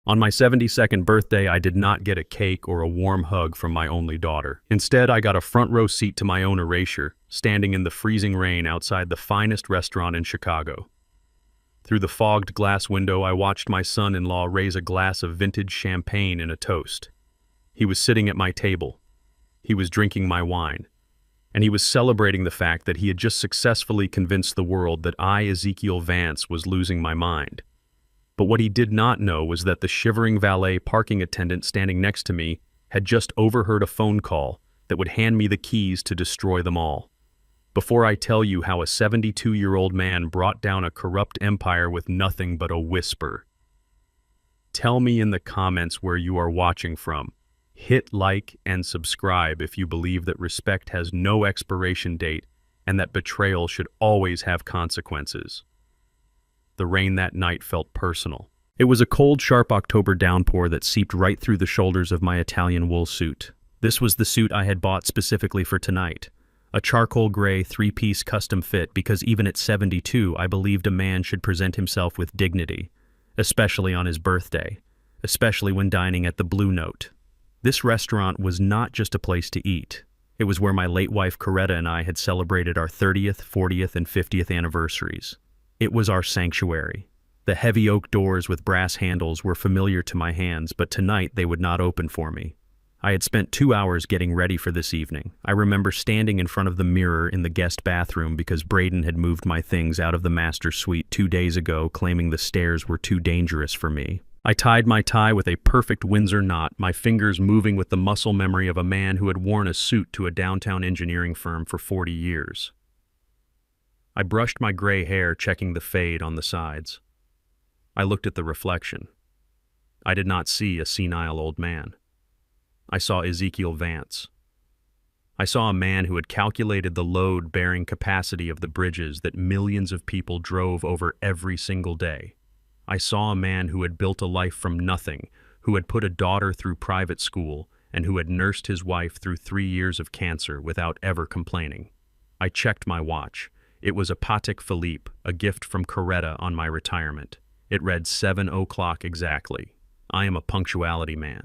On my 72nd birthday, I did not get a cake or a warm hug from my only daughter. Instead, I got a front row seat to my own erasure, standing in the freezing rain outside the finest restaurant in Chicago. Through the fogged glass window, I watched my son-in-law raise a glass of vintage champagne in a toast. He was sitting at my table. He was drinking my wine. And he was celebrating the fact that he had just successfully convinced the world that I, Ezekiel Vance, was losing my mind. But what he did not know was that the shivering valet parking attendant standing next to me had just overheard a phone call that would hand me the keys to destroy them all. Before I tell you how a 72-year-old man brought down a corrupt empire with nothing but a whisper, tell me in the comments where you are watching from. Hit like and subscribe if you believe that respect has no expiration date and that betrayal should always have consequences. The rain that night felt personal. It was a cold, sharp October downpour that seeped right through the shoulders of my Italian wool suit. This was the suit I had bought specifically for tonight. A charcoal gray three-piece custom fit because even at 72, I believed a man should present himself with dignity, especially on his birthday, especially when dining at the Blue Note. This restaurant was not just a place to eat. It was where my late wife Coretta and I had celebrated our 30th, 40th, and 50th anniversaries. It was our sanctuary. The heavy oak doors with brass handles were familiar to my hands, but tonight they would not open for me. I had spent 2 hours getting ready for this evening. I remember standing in front of the mirror in the guest bathroom because Braden had moved my things out of the master suite 2 days ago, claiming the stairs were too dangerous for me. I tied my tie with a perfect Windsor knot, my fingers moving with the muscle memory of a man who had worn a suit to a downtown engineering firm for 40 years. I brushed my gray hair, checking the fade on the sides. I looked at the reflection. I did not see a senile old man. I saw Ezekiel Vance. I saw a man who had calculated the load-bearing capacity of the bridges that millions of people drove over every single day. I saw a man who had built a life from nothing, who had put a daughter through private school, and who had nursed his wife through 3 years of cancer without ever complaining. I checked my watch. It was a Patek Philippe, a gift from Coretta on my retirement. It read 7 o'clock exactly. I am a punctuality man.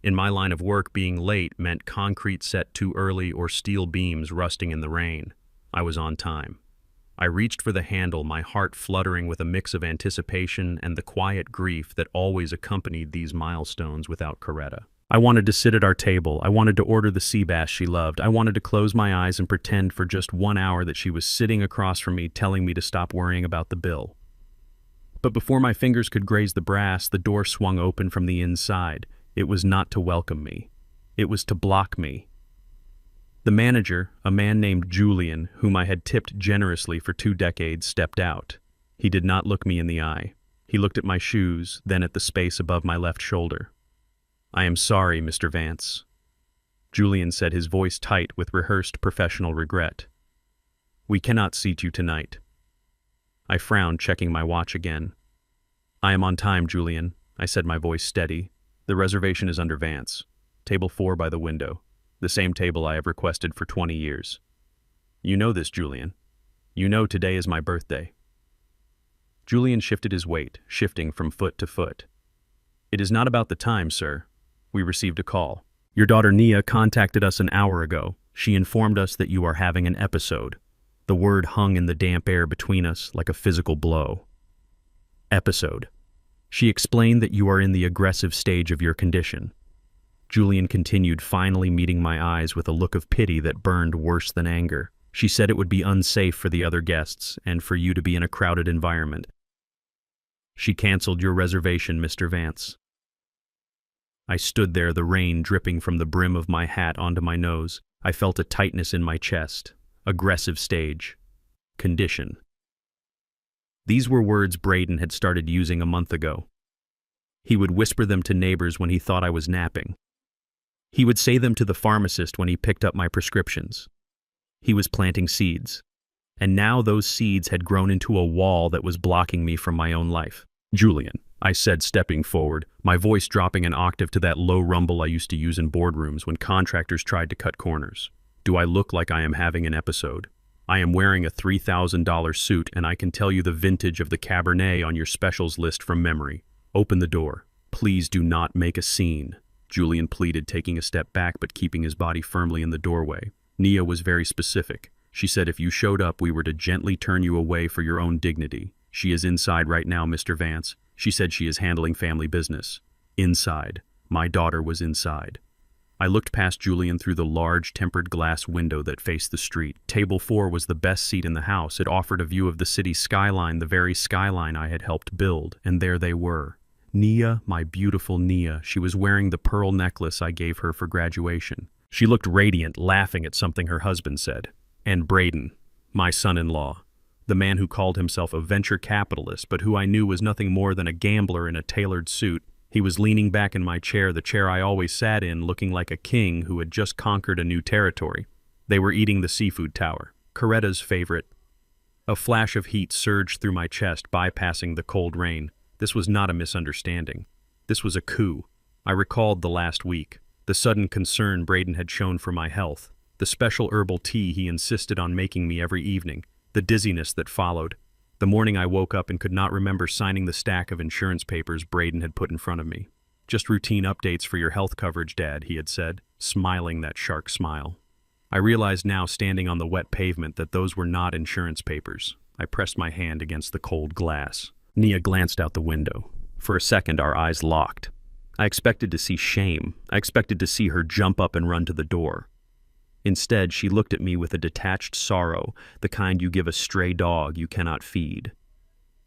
In my line of work, being late meant concrete set too early or steel beams rusting in the rain. I was on time. I reached for the handle, my heart fluttering with a mix of anticipation and the quiet grief that always accompanied these milestones without Coretta. I wanted to sit at our table. I wanted to order the sea bass she loved. I wanted to close my eyes and pretend for just 1 hour that she was sitting across from me, telling me to stop worrying about the bill. But before my fingers could graze the brass, the door swung open from the inside. It was not to welcome me. It was to block me. The manager, a man named Julian, whom I had tipped generously for 2 decades, stepped out. He did not look me in the eye. He looked at my shoes, then at the space above my left shoulder. "I am sorry, Mr. Vance," Julian said, his voice tight with rehearsed professional regret. "We cannot seat you tonight." I frowned, checking my watch again. "I am on time, Julian," I said, my voice steady. "The reservation is under Vance. Table 4 by the window. The same table I have requested for 20 years. You know this, Julian. You know today is my birthday." Julian shifted his weight, shifting from foot to foot. "It is not about the time, sir. We received a call. Your daughter Nia contacted us an hour ago. She informed us that you are having an episode." The word hung in the damp air between us like a physical blow. "Episode. She explained that you are in the aggressive stage of your condition." Julian continued, finally meeting my eyes with a look of pity that burned worse than anger. "She said it would be unsafe for the other guests and for you to be in a crowded environment. She canceled your reservation, Mr. Vance." I stood there, the rain dripping from the brim of my hat onto my nose. I felt a tightness in my chest. Aggressive stage. Condition. These were words Braden had started using a month ago. He would whisper them to neighbors when he thought I was napping. He would say them to the pharmacist when he picked up my prescriptions. He was planting seeds. And now those seeds had grown into a wall that was blocking me from my own life. "Julian," I said, stepping forward, my voice dropping an octave to that low rumble I used to use in boardrooms when contractors tried to cut corners. "Do I look like I am having an episode? I am wearing a $3,000 suit, and I can tell you the vintage of the Cabernet on your specials list from memory. Open the door." Please do not make a scene, Julian pleaded, taking a step back but keeping his body firmly in the doorway. Nia was very specific. She said if you showed up, we were to gently turn you away for your own dignity. She is inside right now, Mr. Vance. She said she is handling family business. Inside. My daughter was inside. I looked past Julian through the large tempered glass window that faced the street. Table 4 was the best seat in the house. It offered a view of the city skyline, the very skyline I had helped build, and there they were. Nia, my beautiful Nia. She was wearing the pearl necklace I gave her for graduation. She looked radiant, laughing at something her husband said. And Braden, my son-in-law, the man who called himself a venture capitalist, but who I knew was nothing more than a gambler in a tailored suit. He was leaning back in my chair, the chair I always sat in, looking like a king who had just conquered a new territory. They were eating the seafood tower, Coretta's favorite. A flash of heat surged through my chest, bypassing the cold rain. This was not a misunderstanding. This was a coup. I recalled the last week, the sudden concern Braden had shown for my health, the special herbal tea he insisted on making me every evening, the dizziness that followed. The morning I woke up and could not remember signing the stack of insurance papers Braden had put in front of me. Just routine updates for your health coverage, Dad, he had said, smiling that shark smile. I realized now, standing on the wet pavement, that those were not insurance papers. I pressed my hand against the cold glass. Nia glanced out the window. For a second, our eyes locked. I expected to see shame. I expected to see her jump up and run to the door. Instead, she looked at me with a detached sorrow, the kind you give a stray dog you cannot feed.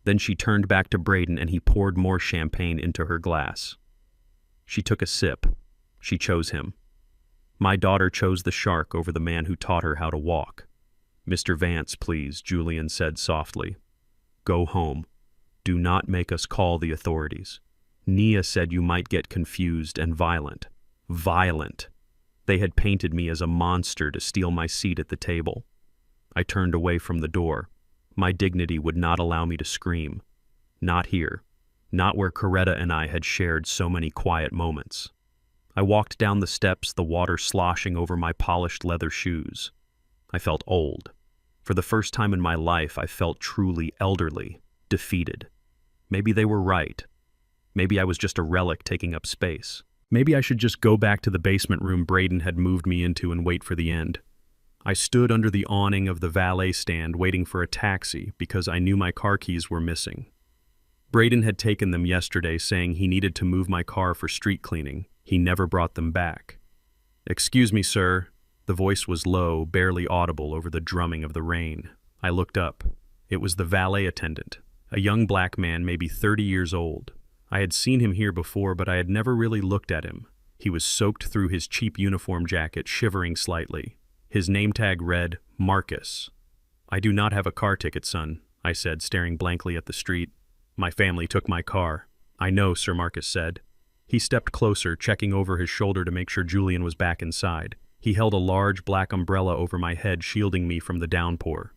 Then she turned back to Braden and he poured more champagne into her glass. She took a sip. She chose him. My daughter chose the shark over the man who taught her how to walk. Mr. Vance, please, Julian said softly. Go home. Do not make us call the authorities. Nia said you might get confused and violent. Violent. They had painted me as a monster to steal my seat at the table. I turned away from the door. My dignity would not allow me to scream. Not here. Not where Coretta and I had shared so many quiet moments. I walked down the steps, the water sloshing over my polished leather shoes. I felt old. For the first time in my life, I felt truly elderly, defeated. Maybe they were right. Maybe I was just a relic taking up space. Maybe I should just go back to the basement room Braden had moved me into and wait for the end. I stood under the awning of the valet stand waiting for a taxi because I knew my car keys were missing. Braden had taken them yesterday, saying he needed to move my car for street cleaning. He never brought them back. Excuse me, sir. The voice was low, barely audible over the drumming of the rain. I looked up. It was the valet attendant, a young black man, maybe 30 years old. I had seen him here before, but I had never really looked at him. He was soaked through his cheap uniform jacket, shivering slightly. His name tag read, Marcus. I do not have a car ticket, son, I said, staring blankly at the street. My family took my car. I know, Sir Marcus said. He stepped closer, checking over his shoulder to make sure Julian was back inside. He held a large black umbrella over my head, shielding me from the downpour.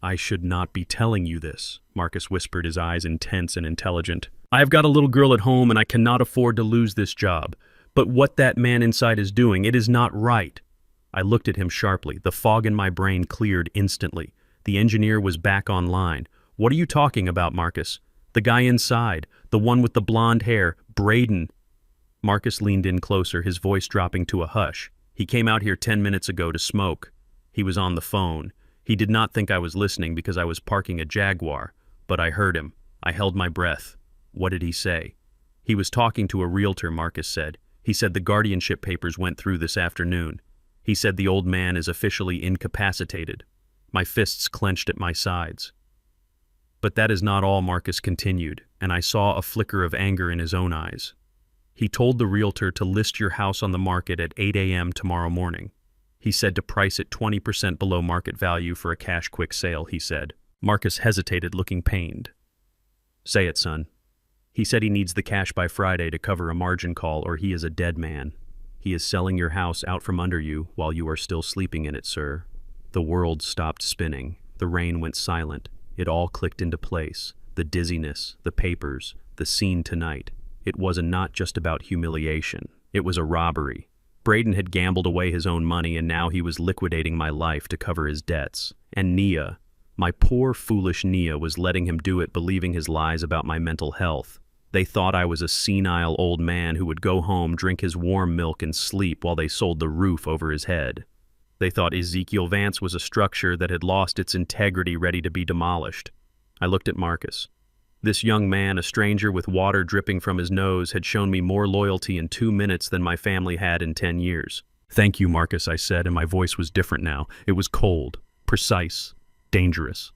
I should not be telling you this, Marcus whispered, his eyes intense and intelligent. I have got a little girl at home and I cannot afford to lose this job. But what that man inside is doing, it is not right. I looked at him sharply. The fog in my brain cleared instantly. The engineer was back online. What are you talking about, Marcus? The guy inside, the one with the blonde hair, Braden. Marcus leaned in closer, his voice dropping to a hush. He came out here 10 minutes ago to smoke. He was on the phone. He did not think I was listening because I was parking a Jaguar, but I heard him. I held my breath. What did he say? He was talking to a realtor, Marcus said. He said the guardianship papers went through this afternoon. He said the old man is officially incapacitated. My fists clenched at my sides. But that is not all, Marcus continued, and I saw a flicker of anger in his own eyes. He told the realtor to list your house on the market at 8 a.m. tomorrow morning. He said to price it 20% below market value for a cash quick sale, he said. Marcus hesitated, looking pained. Say it, son. He said he needs the cash by Friday to cover a margin call or he is a dead man. He is selling your house out from under you while you are still sleeping in it, sir. The world stopped spinning. The rain went silent. It all clicked into place. The dizziness, the papers, the scene tonight. It was not just about humiliation. It was a robbery. Braden had gambled away his own money and now he was liquidating my life to cover his debts. And Nia, my poor foolish Nia, was letting him do it, believing his lies about my mental health. They thought I was a senile old man who would go home, drink his warm milk, and sleep while they sold the roof over his head. They thought Ezekiel Vance was a structure that had lost its integrity, ready to be demolished. I looked at Marcus. This young man, a stranger with water dripping from his nose, had shown me more loyalty in 2 minutes than my family had in 10 years. "Thank you, Marcus," I said, and my voice was different now. It was cold, precise, dangerous.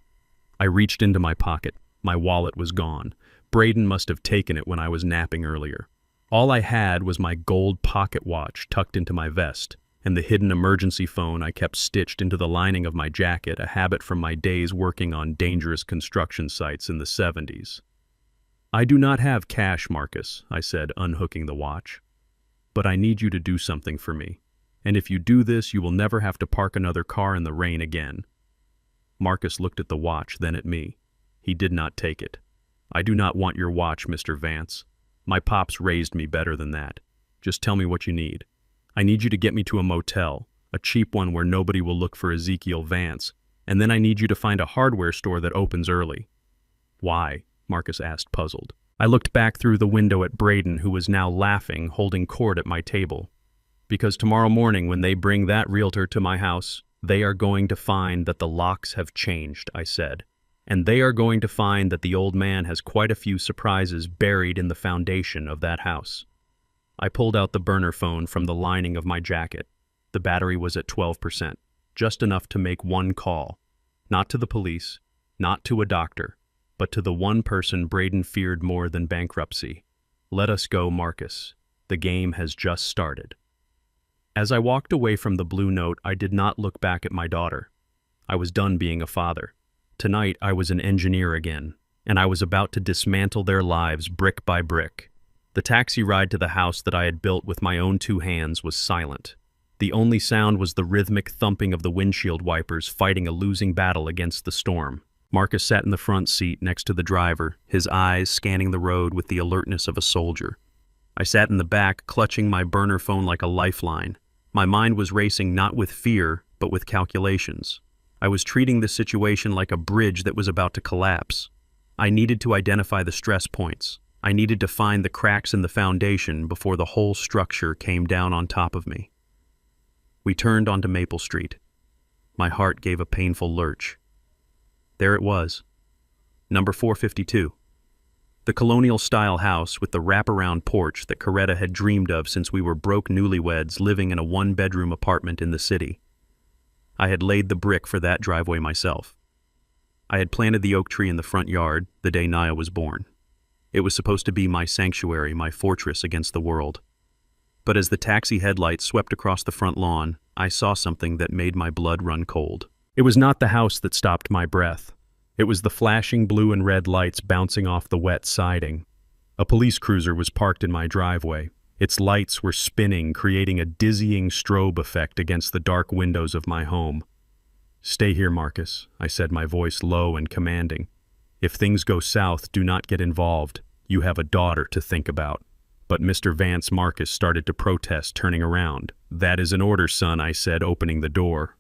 I reached into my pocket. My wallet was gone. Braden must have taken it when I was napping earlier. All I had was my gold pocket watch tucked into my vest, and the hidden emergency phone I kept stitched into the lining of my jacket, a habit from my days working on dangerous construction sites in the 70s. "I do not have cash, Marcus," I said, unhooking the watch. "But I need you to do something for me. And if you do this, you will never have to park another car in the rain again." Marcus looked at the watch, then at me. He did not take it. "I do not want your watch, Mr. Vance. My pops raised me better than that. Just tell me what you need. I need you to get me to a motel, a cheap one where nobody will look for Ezekiel Vance, and then I need you to find a hardware store that opens early." "Why?" Marcus asked, puzzled. I looked back through the window at Braden, who was now laughing, holding court at my table. "Because tomorrow morning, when they bring that realtor to my house, they are going to find that the locks have changed," I said. "And they are going to find that the old man has quite a few surprises buried in the foundation of that house." I pulled out the burner phone from the lining of my jacket. The battery was at 12%, just enough to make one call. Not to the police, not to a doctor, but to the one person Braden feared more than bankruptcy. "Let us go, Marcus. The game has just started." As I walked away from the blue note, I did not look back at my daughter. I was done being a father. Tonight, I was an engineer again, and I was about to dismantle their lives brick by brick. The taxi ride to the house that I had built with my own 2 hands was silent. The only sound was the rhythmic thumping of the windshield wipers fighting a losing battle against the storm. Marcus sat in the front seat next to the driver, his eyes scanning the road with the alertness of a soldier. I sat in the back, clutching my burner phone like a lifeline. My mind was racing not with fear, but with calculations. I was treating the situation like a bridge that was about to collapse. I needed to identify the stress points. I needed to find the cracks in the foundation before the whole structure came down on top of me. We turned onto Maple Street. My heart gave a painful lurch. There it was, number 452. The colonial-style house with the wraparound porch that Coretta had dreamed of since we were broke newlyweds living in a 1-bedroom apartment in the city. I had laid the brick for that driveway myself. I had planted the oak tree in the front yard the day Naya was born. It was supposed to be my sanctuary, my fortress against the world. But as the taxi headlights swept across the front lawn, I saw something that made my blood run cold. It was not the house that stopped my breath. It was the flashing blue and red lights bouncing off the wet siding. A police cruiser was parked in my driveway. Its lights were spinning, creating a dizzying strobe effect against the dark windows of my home. "Stay here, Marcus," I said, my voice low and commanding. "If things go south, do not get involved. You have a daughter to think about." But Mr. Vance Marcus started to protest, turning around. "That is an order, son," I said, opening the door.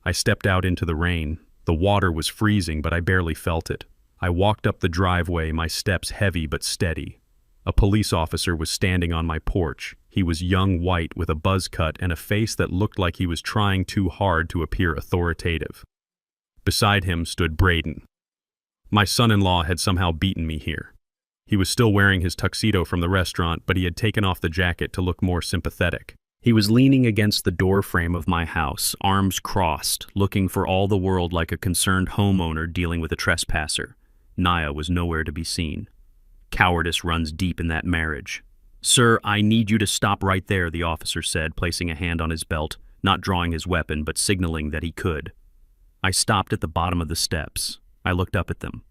I stepped out into the rain. The water was freezing, but I barely felt it. I walked up the driveway, my steps heavy but steady. A police officer was standing on my porch. He was young white with a buzz cut and a face that looked like he was trying too hard to appear authoritative. Beside him stood Braden. My son-in-law had somehow beaten me here. He was still wearing his tuxedo from the restaurant, but he had taken off the jacket to look more sympathetic. He was leaning against the doorframe of my house, arms crossed, looking for all the world like a concerned homeowner dealing with a trespasser. Naya was nowhere to be seen. Cowardice runs deep in that marriage. "Sir, I need you to stop right there," the officer said, placing a hand on his belt, not drawing his weapon, but signaling that he could. I stopped at the bottom of the steps. I looked up at them.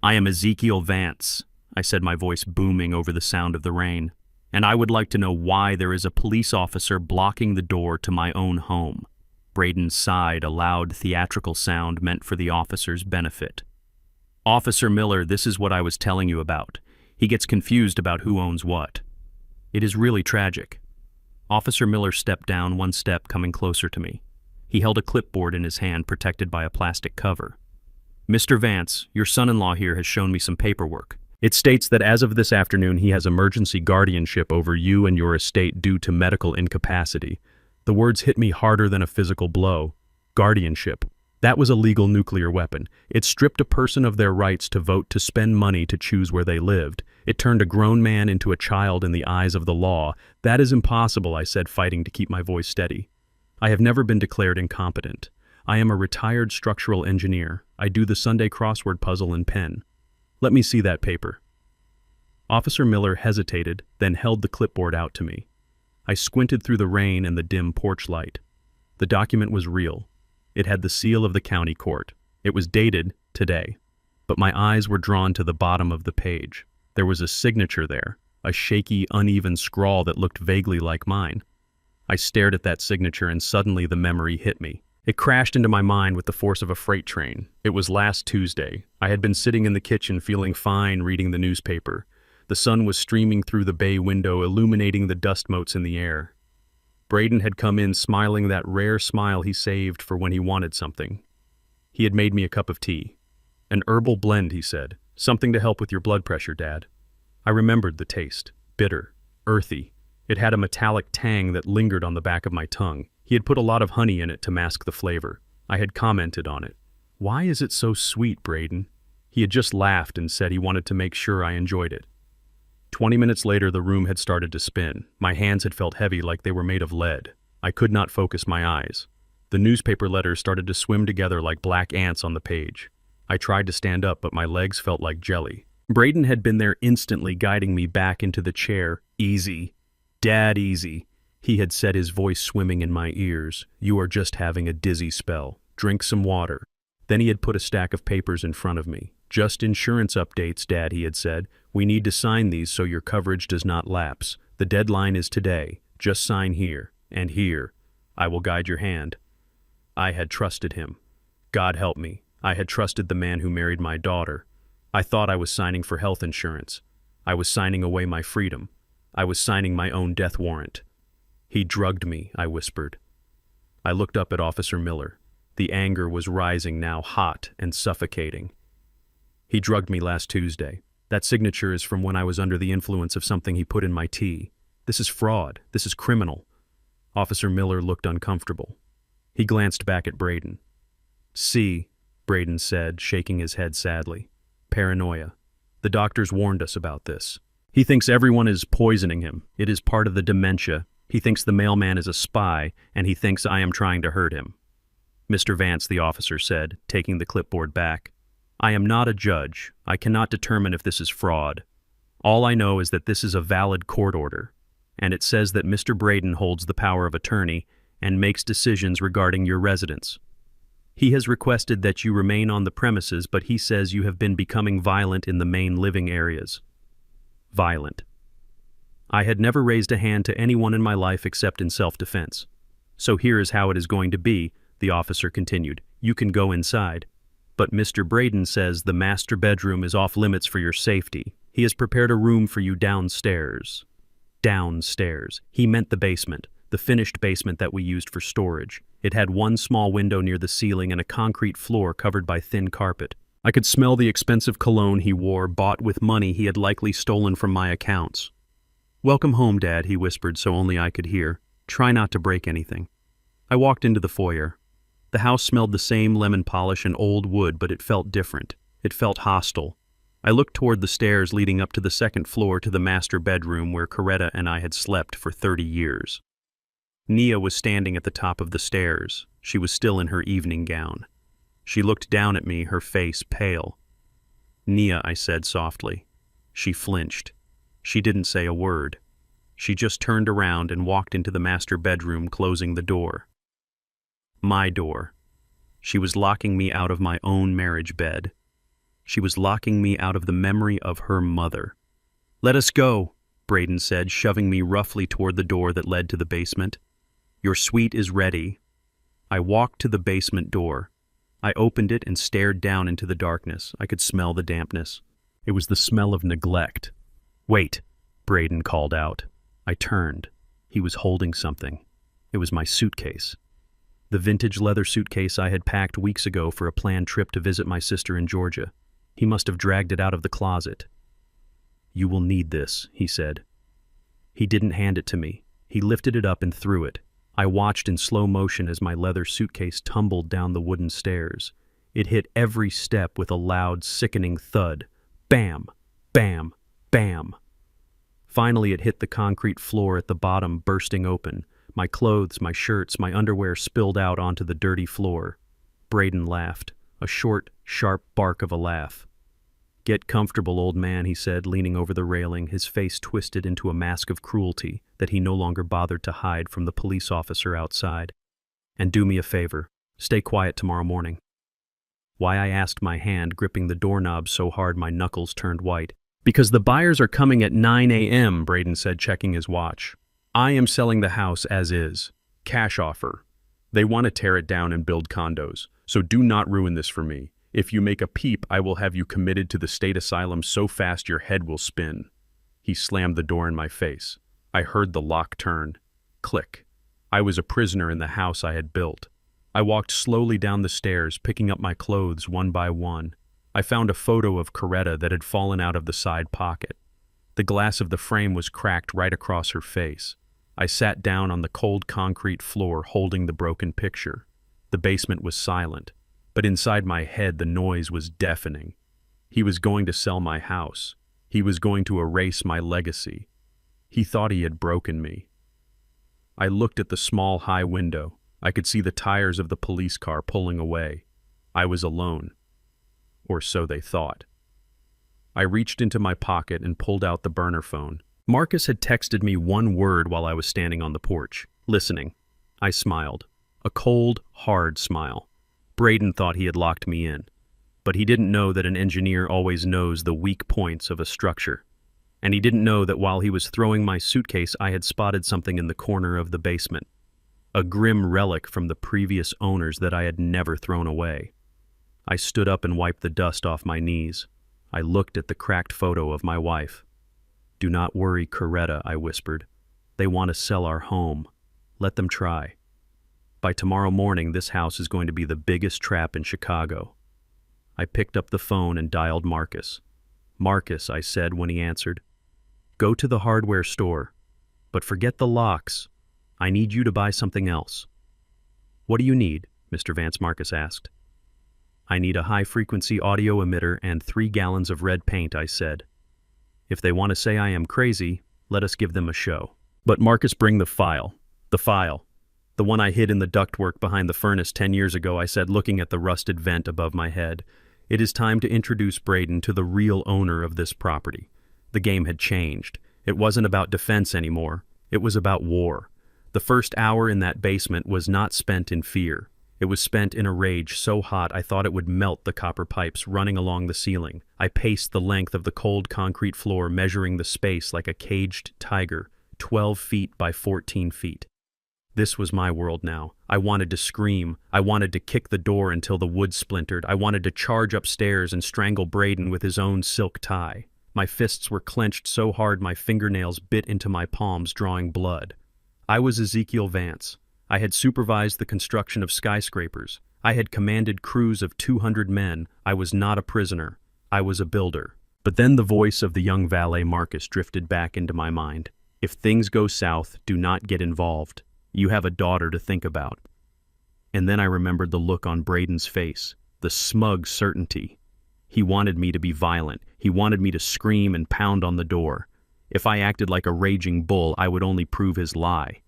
"I am Ezekiel Vance," I said, my voice booming over the sound of the rain. "And I would like to know why there is a police officer blocking the door to my own home." Braden sighed, a loud theatrical sound meant for the officer's benefit. "Officer Miller, this is what I was telling you about. He gets confused about who owns what. It is really tragic." Officer Miller stepped down one step, coming closer to me. He held a clipboard in his hand, protected by a plastic cover. "Mr. Vance, your son-in-law here has shown me some paperwork. It states that as of this afternoon, he has emergency guardianship over you and your estate due to medical incapacity. The words hit me harder than a physical blow. Guardianship. That was a legal nuclear weapon. It stripped a person of their rights to vote, to spend money, to choose where they lived. It turned a grown man into a child in the eyes of the law. That is impossible, I said, fighting to keep my voice steady. I have never been declared incompetent. I am a retired structural engineer. I do the Sunday crossword puzzle in pen. Let me see that paper. Officer Miller hesitated, then held the clipboard out to me. I squinted through the rain and the dim porch light. The document was real. It had the seal of the county court. It was dated today. But my eyes were drawn to the bottom of the page. There was a signature there, a shaky, uneven scrawl that looked vaguely like mine. I stared at that signature and suddenly the memory hit me. It crashed into my mind with the force of a freight train. It was last Tuesday. I had been sitting in the kitchen feeling fine, reading the newspaper. The sun was streaming through the bay window, illuminating the dust motes in the air. Braden had come in smiling that rare smile he saved for when he wanted something. He had made me a cup of tea. An herbal blend, he said. Something to help with your blood pressure, Dad. I remembered the taste. Bitter. Earthy. It had a metallic tang that lingered on the back of my tongue. He had put a lot of honey in it to mask the flavor. I had commented on it. Why is it so sweet, Braden? He had just laughed and said he wanted to make sure I enjoyed it. 20 minutes later, the room had started to spin. My hands had felt heavy like they were made of lead. I could not focus my eyes. The newspaper letters started to swim together like black ants on the page. I tried to stand up, but my legs felt like jelly. Braden had been there instantly, guiding me back into the chair. Easy. Dad, easy. He had said, his voice swimming in my ears. You are just having a dizzy spell. Drink some water. Then he had put a stack of papers in front of me. Just insurance updates, Dad, he had said. We need to sign these so your coverage does not lapse. The deadline is today. Just sign here and here. I will guide your hand. I had trusted him. God help me. I had trusted the man who married my daughter. I thought I was signing for health insurance. I was signing away my freedom. I was signing my own death warrant. He drugged me, I whispered. I looked up at Officer Miller. The anger was rising now, hot and suffocating. He drugged me last Tuesday. That signature is from when I was under the influence of something he put in my tea. This is fraud. This is criminal. Officer Miller looked uncomfortable. He glanced back at Braden. See, Braden said, shaking his head sadly. Paranoia. The doctors warned us about this. He thinks everyone is poisoning him. It is part of the dementia. He thinks the mailman is a spy, and he thinks I am trying to hurt him. Mr. Vance, the officer said, taking the clipboard back. I am not a judge. I cannot determine if this is fraud. All I know is that this is a valid court order, and it says that Mr. Braden holds the power of attorney and makes decisions regarding your residence. He has requested that you remain on the premises, but he says you have been becoming violent in the main living areas. Violent. I had never raised a hand to anyone in my life except in self-defense. So here is how it is going to be, the officer continued. You can go inside. But Mr. Braden says the master bedroom is off limits for your safety. He has prepared a room for you downstairs. Downstairs. He meant the basement, the finished basement that we used for storage. It had one small window near the ceiling and a concrete floor covered by thin carpet. I could smell the expensive cologne he wore, bought with money he had likely stolen from my accounts. Welcome home, Dad, he whispered so only I could hear. Try not to break anything. I walked into the foyer. The house smelled the same lemon polish and old wood, but it felt different. It felt hostile. I looked toward the stairs leading up to the second floor to the master bedroom where Coretta and I had slept for 30 years. Nia was standing at the top of the stairs. She was still in her evening gown. She looked down at me, her face pale. Nia, I said softly. She flinched. She didn't say a word. She just turned around and walked into the master bedroom, closing the door. My door. She was locking me out of my own marriage bed. She was locking me out of the memory of her mother. Let us go, Braden said, shoving me roughly toward the door that led to the basement. Your suite is ready. I walked to the basement door. I opened it and stared down into the darkness. I could smell the dampness. It was the smell of neglect. Wait, Braden called out. I turned. He was holding something. It was my suitcase. The vintage leather suitcase I had packed weeks ago for a planned trip to visit my sister in Georgia. He must have dragged it out of the closet. "You will need this," he said. He didn't hand it to me. He lifted it up and threw it. I watched in slow motion as my leather suitcase tumbled down the wooden stairs. It hit every step with a loud, sickening thud. Bam! Bam! Bam! Finally, it hit the concrete floor at the bottom, bursting open. My clothes, my shirts, my underwear spilled out onto the dirty floor. Braden laughed, a short, sharp bark of a laugh. "Get comfortable, old man," he said, leaning over the railing, his face twisted into a mask of cruelty that he no longer bothered to hide from the police officer outside. "And do me a favor. Stay quiet tomorrow morning." Why, I asked, my hand gripping the doorknob so hard my knuckles turned white. "Because the buyers are coming at 9 a.m., Braden said, checking his watch. "I am selling the house as is. Cash offer. They want to tear it down and build condos, so do not ruin this for me. If you make a peep, I will have you committed to the state asylum so fast your head will spin." He slammed the door in my face. I heard the lock turn. Click. I was a prisoner in the house I had built. I walked slowly down the stairs, picking up my clothes one by one. I found a photo of Coretta that had fallen out of the side pocket. The glass of the frame was cracked right across her face. I sat down on the cold concrete floor, holding the broken picture. The basement was silent, but inside my head the noise was deafening. He was going to sell my house. He was going to erase my legacy. He thought he had broken me. I looked at the small high window. I could see the tires of the police car pulling away. I was alone. Or so they thought. I reached into my pocket and pulled out the burner phone. Marcus had texted me one word while I was standing on the porch, listening. I smiled. A cold, hard smile. Braden thought he had locked me in, but he didn't know that an engineer always knows the weak points of a structure. And he didn't know that while he was throwing my suitcase, I had spotted something in the corner of the basement. A grim relic from the previous owners that I had never thrown away. I stood up and wiped the dust off my knees. I looked at the cracked photo of my wife. "Do not worry, Coretta," I whispered. "They want to sell our home. Let them try. By tomorrow morning, this house is going to be the biggest trap in Chicago." I picked up the phone and dialed Marcus. "Marcus," I said when he answered, "go to the hardware store, but forget the locks. I need you to buy something else." "What do you need?" Mr. Vance Marcus asked. "I need a high-frequency audio emitter and 3 gallons of red paint," I said. "If they want to say I am crazy, let us give them a show." "But Marcus, bring the file. The file. The one I hid in the ductwork behind the furnace 10 years ago," I said, looking at the rusted vent above my head. "It is time to introduce Braden to the real owner of this property." The game had changed. It wasn't about defense anymore. It was about war. The first hour in that basement was not spent in fear. It was spent in a rage so hot I thought it would melt the copper pipes running along the ceiling. I paced the length of the cold concrete floor, measuring the space like a caged tiger, 12 feet by 14 feet. This was my world now. I wanted to scream. I wanted to kick the door until the wood splintered. I wanted to charge upstairs and strangle Braden with his own silk tie. My fists were clenched so hard my fingernails bit into my palms, drawing blood. I was Ezekiel Vance. I had supervised the construction of skyscrapers. I had commanded crews of 200 men. I was not a prisoner. I was a builder. But then the voice of the young valet Marcus drifted back into my mind. "If things go south, do not get involved. You have a daughter to think about." And then I remembered the look on Braden's face, the smug certainty. He wanted me to be violent. He wanted me to scream and pound on the door. If I acted like a raging bull, I would only prove his lie.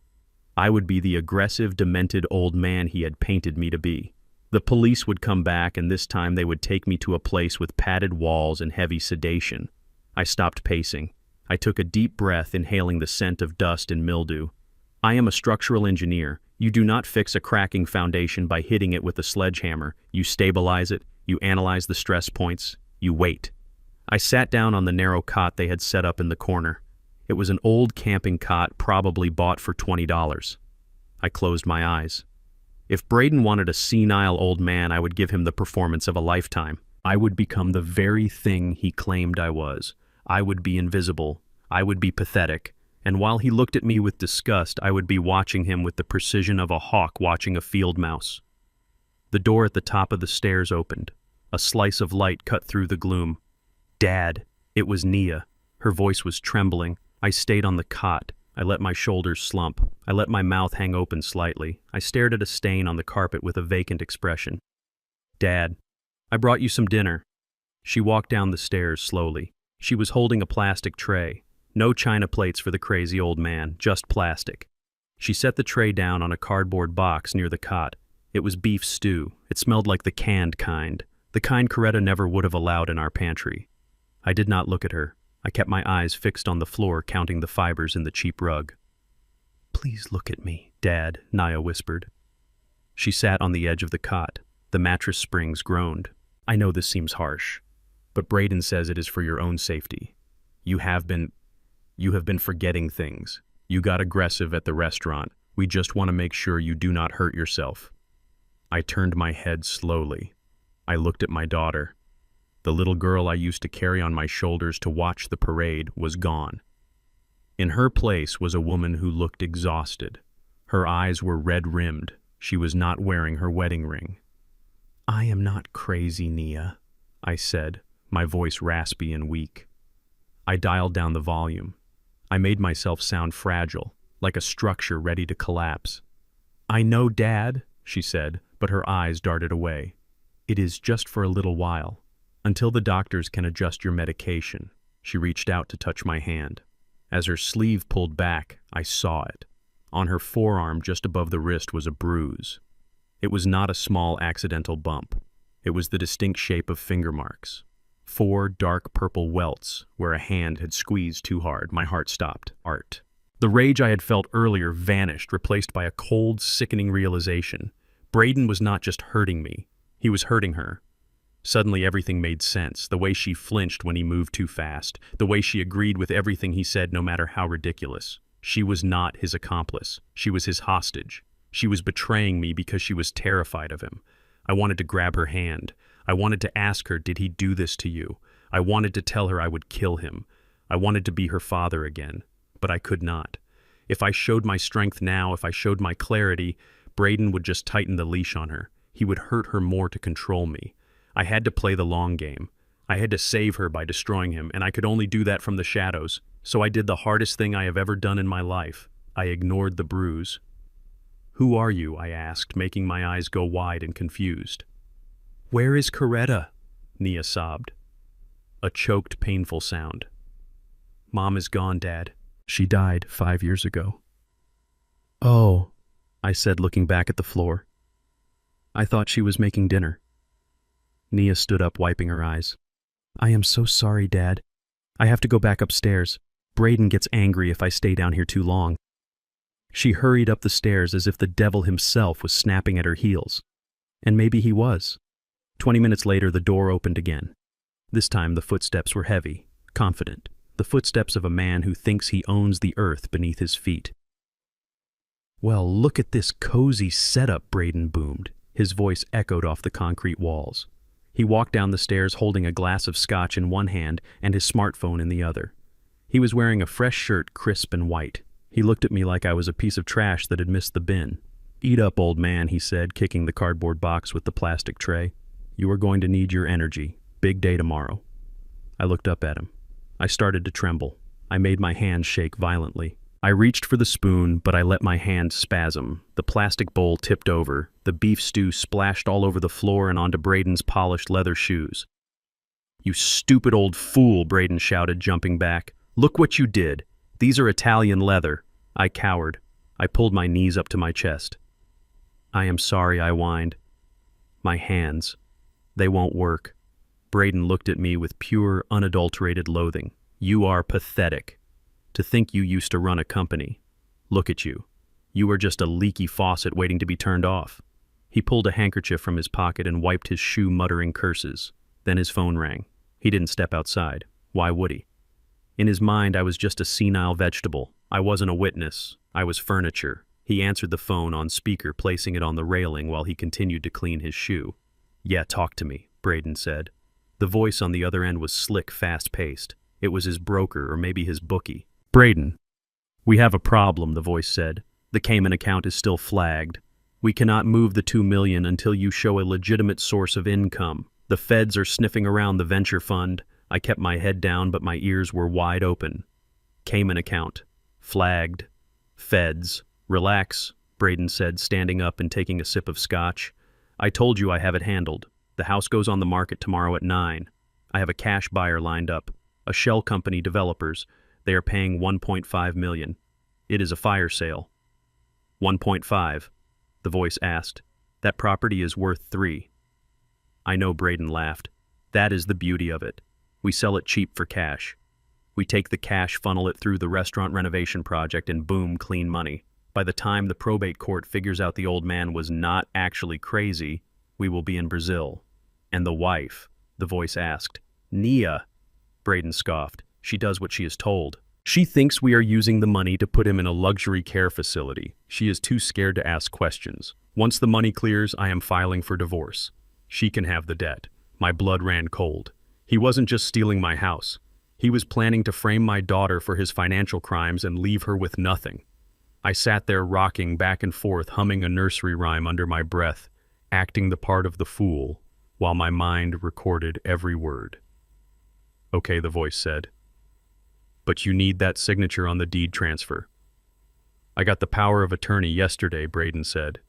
I would be the aggressive, demented old man he had painted me to be. The police would come back, and this time they would take me to a place with padded walls and heavy sedation. I stopped pacing. I took a deep breath, inhaling the scent of dust and mildew. "I am a structural engineer. You do not fix a cracking foundation by hitting it with a sledgehammer. You stabilize it, you analyze the stress points, you wait." I sat down on the narrow cot they had set up in the corner. It was an old camping cot, probably bought for $20. I closed my eyes. If Braden wanted a senile old man, I would give him the performance of a lifetime. I would become the very thing he claimed I was. I would be invisible. I would be pathetic. And while he looked at me with disgust, I would be watching him with the precision of a hawk watching a field mouse. The door at the top of the stairs opened. A slice of light cut through the gloom. "Dad." It was Nia. Her voice was trembling. I stayed on the cot. I let my shoulders slump. I let my mouth hang open slightly. I stared at a stain on the carpet with a vacant expression. "Dad, I brought you some dinner." She walked down the stairs slowly. She was holding a plastic tray. No china plates for the crazy old man, just plastic. She set the tray down on a cardboard box near the cot. It was beef stew. It smelled like the canned kind, the kind Coretta never would have allowed in our pantry. I did not look at her. I kept my eyes fixed on the floor, counting the fibers in the cheap rug. "Please look at me, Dad," Naya whispered. She sat on the edge of the cot. The mattress springs groaned. "I know this seems harsh, but Braden says it is for your own safety. You have been forgetting things. You got aggressive at the restaurant. We just want to make sure you do not hurt yourself." I turned my head slowly. I looked at my daughter. The little girl I used to carry on my shoulders to watch the parade was gone. In her place was a woman who looked exhausted. Her eyes were red-rimmed. She was not wearing her wedding ring. "I am not crazy, Nia," I said, my voice raspy and weak. I dialed down the volume. I made myself sound fragile, like a structure ready to collapse. "I know, Dad," she said, but her eyes darted away. "It is just for a little while, until the doctors can adjust your medication." She reached out to touch my hand. As her sleeve pulled back, I saw it. On her forearm, just above the wrist, was a bruise. It was not a small accidental bump. It was the distinct shape of finger marks. 4 dark purple welts where a hand had squeezed too hard. My heart stopped. Art. The rage I had felt earlier vanished, replaced by a cold, sickening realization. Braden was not just hurting me. He was hurting her. Suddenly everything made sense. The way she flinched when he moved too fast. The way she agreed with everything he said, no matter how ridiculous. She was not his accomplice. She was his hostage. She was betraying me because she was terrified of him. I wanted to grab her hand. I wanted to ask her, "Did he do this to you?" I wanted to tell her I would kill him. I wanted to be her father again, but I could not. If I showed my strength now, if I showed my clarity, Braden would just tighten the leash on her. He would hurt her more to control me. I had to play the long game. I had to save her by destroying him, and I could only do that from the shadows. So I did the hardest thing I have ever done in my life. I ignored the bruise. "Who are you?" I asked, making my eyes go wide and confused. "Where is Coretta?" Nia sobbed. A choked, painful sound. "Mom is gone, Dad. She died 5 years ago." "Oh," I said, looking back at the floor. "I thought she was making dinner." Nia stood up, wiping her eyes. "I am so sorry, Dad. I have to go back upstairs. Braden gets angry if I stay down here too long." She hurried up the stairs as if the devil himself was snapping at her heels. And maybe he was. 20 minutes later, the door opened again. This time the footsteps were heavy, confident, the footsteps of a man who thinks he owns the earth beneath his feet. "Well, look at this cozy setup," Braden boomed. His voice echoed off the concrete walls. He walked down the stairs holding a glass of scotch in one hand and his smartphone in the other. He was wearing a fresh shirt, crisp and white. He looked at me like I was a piece of trash that had missed the bin. "Eat up, old man," he said, kicking the cardboard box with the plastic tray. "You are going to need your energy. Big day tomorrow." I looked up at him. I started to tremble. I made my hands shake violently. I reached for the spoon, but I let my hand spasm. The plastic bowl tipped over. The beef stew splashed all over the floor and onto Braden's polished leather shoes. "You stupid old fool," Braden shouted, jumping back. "Look what you did. These are Italian leather." I cowered. I pulled my knees up to my chest. "I am sorry," I whined. "My hands. They won't work." Braden looked at me with pure, unadulterated loathing. "You are pathetic. To think you used to run a company. Look at you. You are just a leaky faucet waiting to be turned off." He pulled a handkerchief from his pocket and wiped his shoe, muttering curses. Then his phone rang. He didn't step outside. Why would he? In his mind, I was just a senile vegetable. I wasn't a witness. I was furniture. He answered the phone on speaker, placing it on the railing while he continued to clean his shoe. "Yeah, talk to me," Braden said. The voice on the other end was slick, fast-paced. It was his broker, or maybe his bookie. "Braden, we have a problem," the voice said. "The Cayman account is still flagged. We cannot move the $2 million until you show a legitimate source of income. The feds are sniffing around the venture fund. I kept my head down, but my ears were wide open. Cayman account. Flagged. Feds. Relax, Braden said, standing up and taking a sip of scotch. I told you I have it handled. The house goes on the market tomorrow at 9. I have a cash buyer lined up. A shell company, developers. They are paying $1.5 million. It is a fire sale. 1.5, the voice asked. That property is worth 3. I know, Braden laughed. That is the beauty of it. We sell it cheap for cash. We take the cash, funnel it through the restaurant renovation project, and boom, clean money. By the time the probate court figures out the old man was not actually crazy, we will be in Brazil. And the wife, the voice asked. Nia, Braden scoffed. She does what she is told. She thinks we are using the money to put him in a luxury care facility. She is too scared to ask questions. Once the money clears, I am filing for divorce. She can have the debt. My blood ran cold. He wasn't just stealing my house. He was planning to frame my daughter for his financial crimes and leave her with nothing. I sat there rocking back and forth, humming a nursery rhyme under my breath, acting the part of the fool, while my mind recorded every word. Okay, the voice said. But you need that signature on the deed transfer. I got the power of attorney yesterday, Braden said.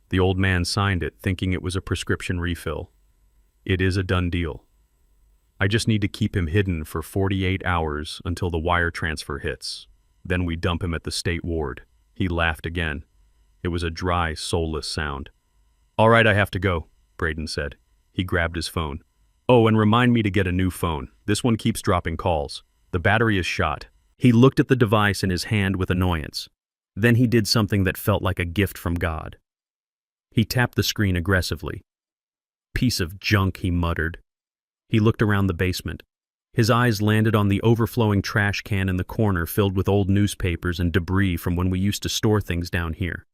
The old man signed it, thinking it was a prescription refill. It is a done deal. I just need to keep him hidden for 48 hours until the wire transfer hits. Then we dump him at the state ward. He laughed again. It was a dry, soulless sound. All right, I have to go, Braden said. He grabbed his phone. Oh, and remind me to get a new phone. This one keeps dropping calls. The battery is shot. He looked at the device in his hand with annoyance. Then he did something that felt like a gift from God. He tapped the screen aggressively. Piece of junk, he muttered. He looked around the basement. His eyes landed on the overflowing trash can in the corner filled with old newspapers and debris from when we used to store things down here.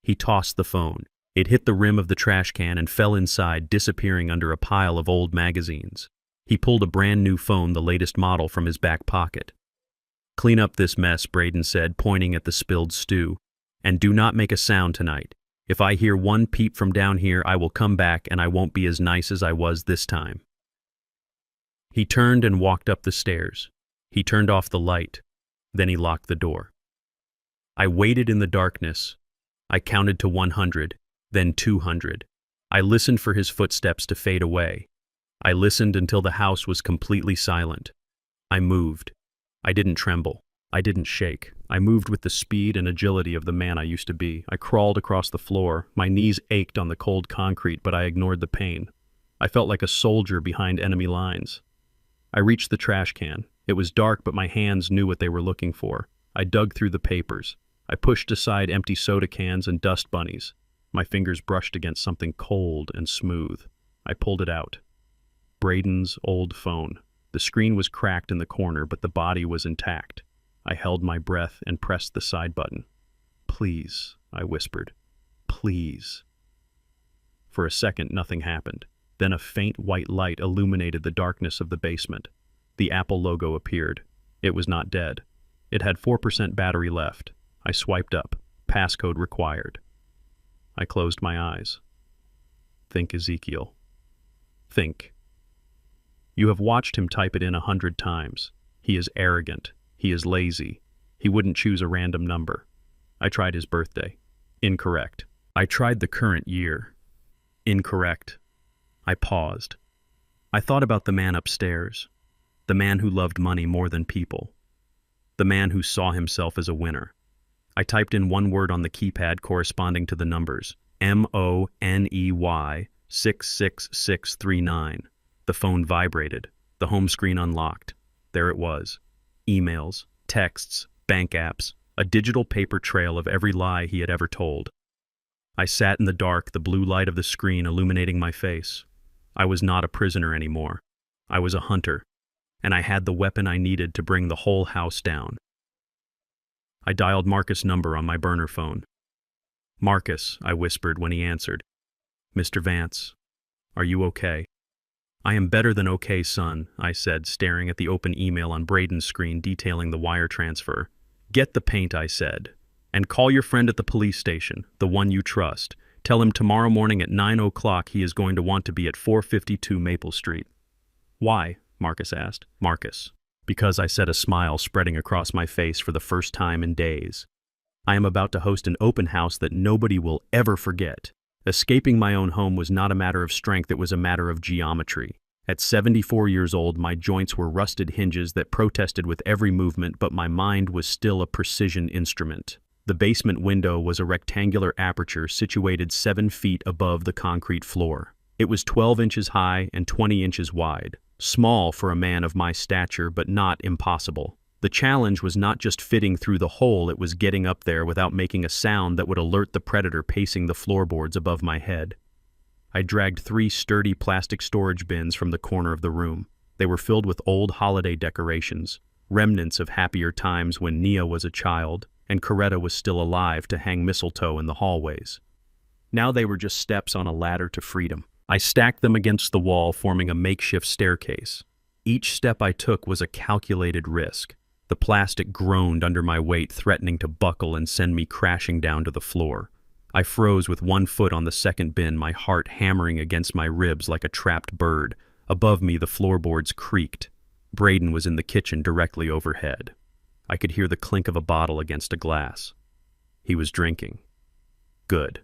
He tossed the phone. It hit the rim of the trash can and fell inside, disappearing under a pile of old magazines. He pulled a brand new phone, the latest model, from his back pocket. Clean up this mess, Braden said, pointing at the spilled stew. And do not make a sound tonight. If I hear one peep from down here, I will come back and I won't be as nice as I was this time. He turned and walked up the stairs. He turned off the light. Then he locked the door. I waited in the darkness. I counted to 100, then 200. I listened for his footsteps to fade away. I listened until the house was completely silent. I moved. I didn't tremble. I didn't shake. I moved with the speed and agility of the man I used to be. I crawled across the floor. My knees ached on the cold concrete, but I ignored the pain. I felt like a soldier behind enemy lines. I reached the trash can. It was dark, but my hands knew what they were looking for. I dug through the papers. I pushed aside empty soda cans and dust bunnies. My fingers brushed against something cold and smooth. I pulled it out. Braden's old phone. The screen was cracked in the corner, but the body was intact. I held my breath and pressed the side button. Please, I whispered. Please. For a second, nothing happened. Then a faint white light illuminated the darkness of the basement. The Apple logo appeared. It was not dead. It had 4% battery left. I swiped up. Passcode required. I closed my eyes. Think, Ezekiel. Think. You have watched him type it in 100 times. He is arrogant. He is lazy. He wouldn't choose a random number. I tried his birthday. Incorrect. I tried the current year. Incorrect. I paused. I thought about the man upstairs, the man who loved money more than people, the man who saw himself as a winner. I typed in one word on the keypad corresponding to the numbers, MONEY 66639. The phone vibrated. The home screen unlocked. There it was. Emails, texts, bank apps, a digital paper trail of every lie he had ever told. I sat in the dark, the blue light of the screen illuminating my face. I was not a prisoner anymore. I was a hunter, and I had the weapon I needed to bring the whole house down. I dialed Marcus' number on my burner phone. Marcus, I whispered when he answered. Mr. Vance, are you okay? I am better than okay, son, I said, staring at the open email on Braden's screen detailing the wire transfer. Get the paint, I said, and call your friend at the police station, the one you trust. Tell him tomorrow morning at 9 o'clock he is going to want to be at 452 Maple Street. Why? Marcus asked. Marcus, because I said, a smile spreading across my face for the first time in days. I am about to host an open house that nobody will ever forget. Escaping my own home was not a matter of strength, it was a matter of geometry. At 74 years old, my joints were rusted hinges that protested with every movement, but my mind was still a precision instrument. The basement window was a rectangular aperture situated 7 feet above the concrete floor. It was 12 inches high and 20 inches wide. Small for a man of my stature, but not impossible. The challenge was not just fitting through the hole, it was getting up there without making a sound that would alert the predator pacing the floorboards above my head. I dragged 3 sturdy plastic storage bins from the corner of the room. They were filled with old holiday decorations, remnants of happier times when Nia was a child and Coretta was still alive to hang mistletoe in the hallways. Now they were just steps on a ladder to freedom. I stacked them against the wall, forming a makeshift staircase. Each step I took was a calculated risk. The plastic groaned under my weight, threatening to buckle and send me crashing down to the floor. I froze with 1 foot on the second bin, my heart hammering against my ribs like a trapped bird. Above me, the floorboards creaked. Braden was in the kitchen directly overhead. I could hear the clink of a bottle against a glass. He was drinking. Good.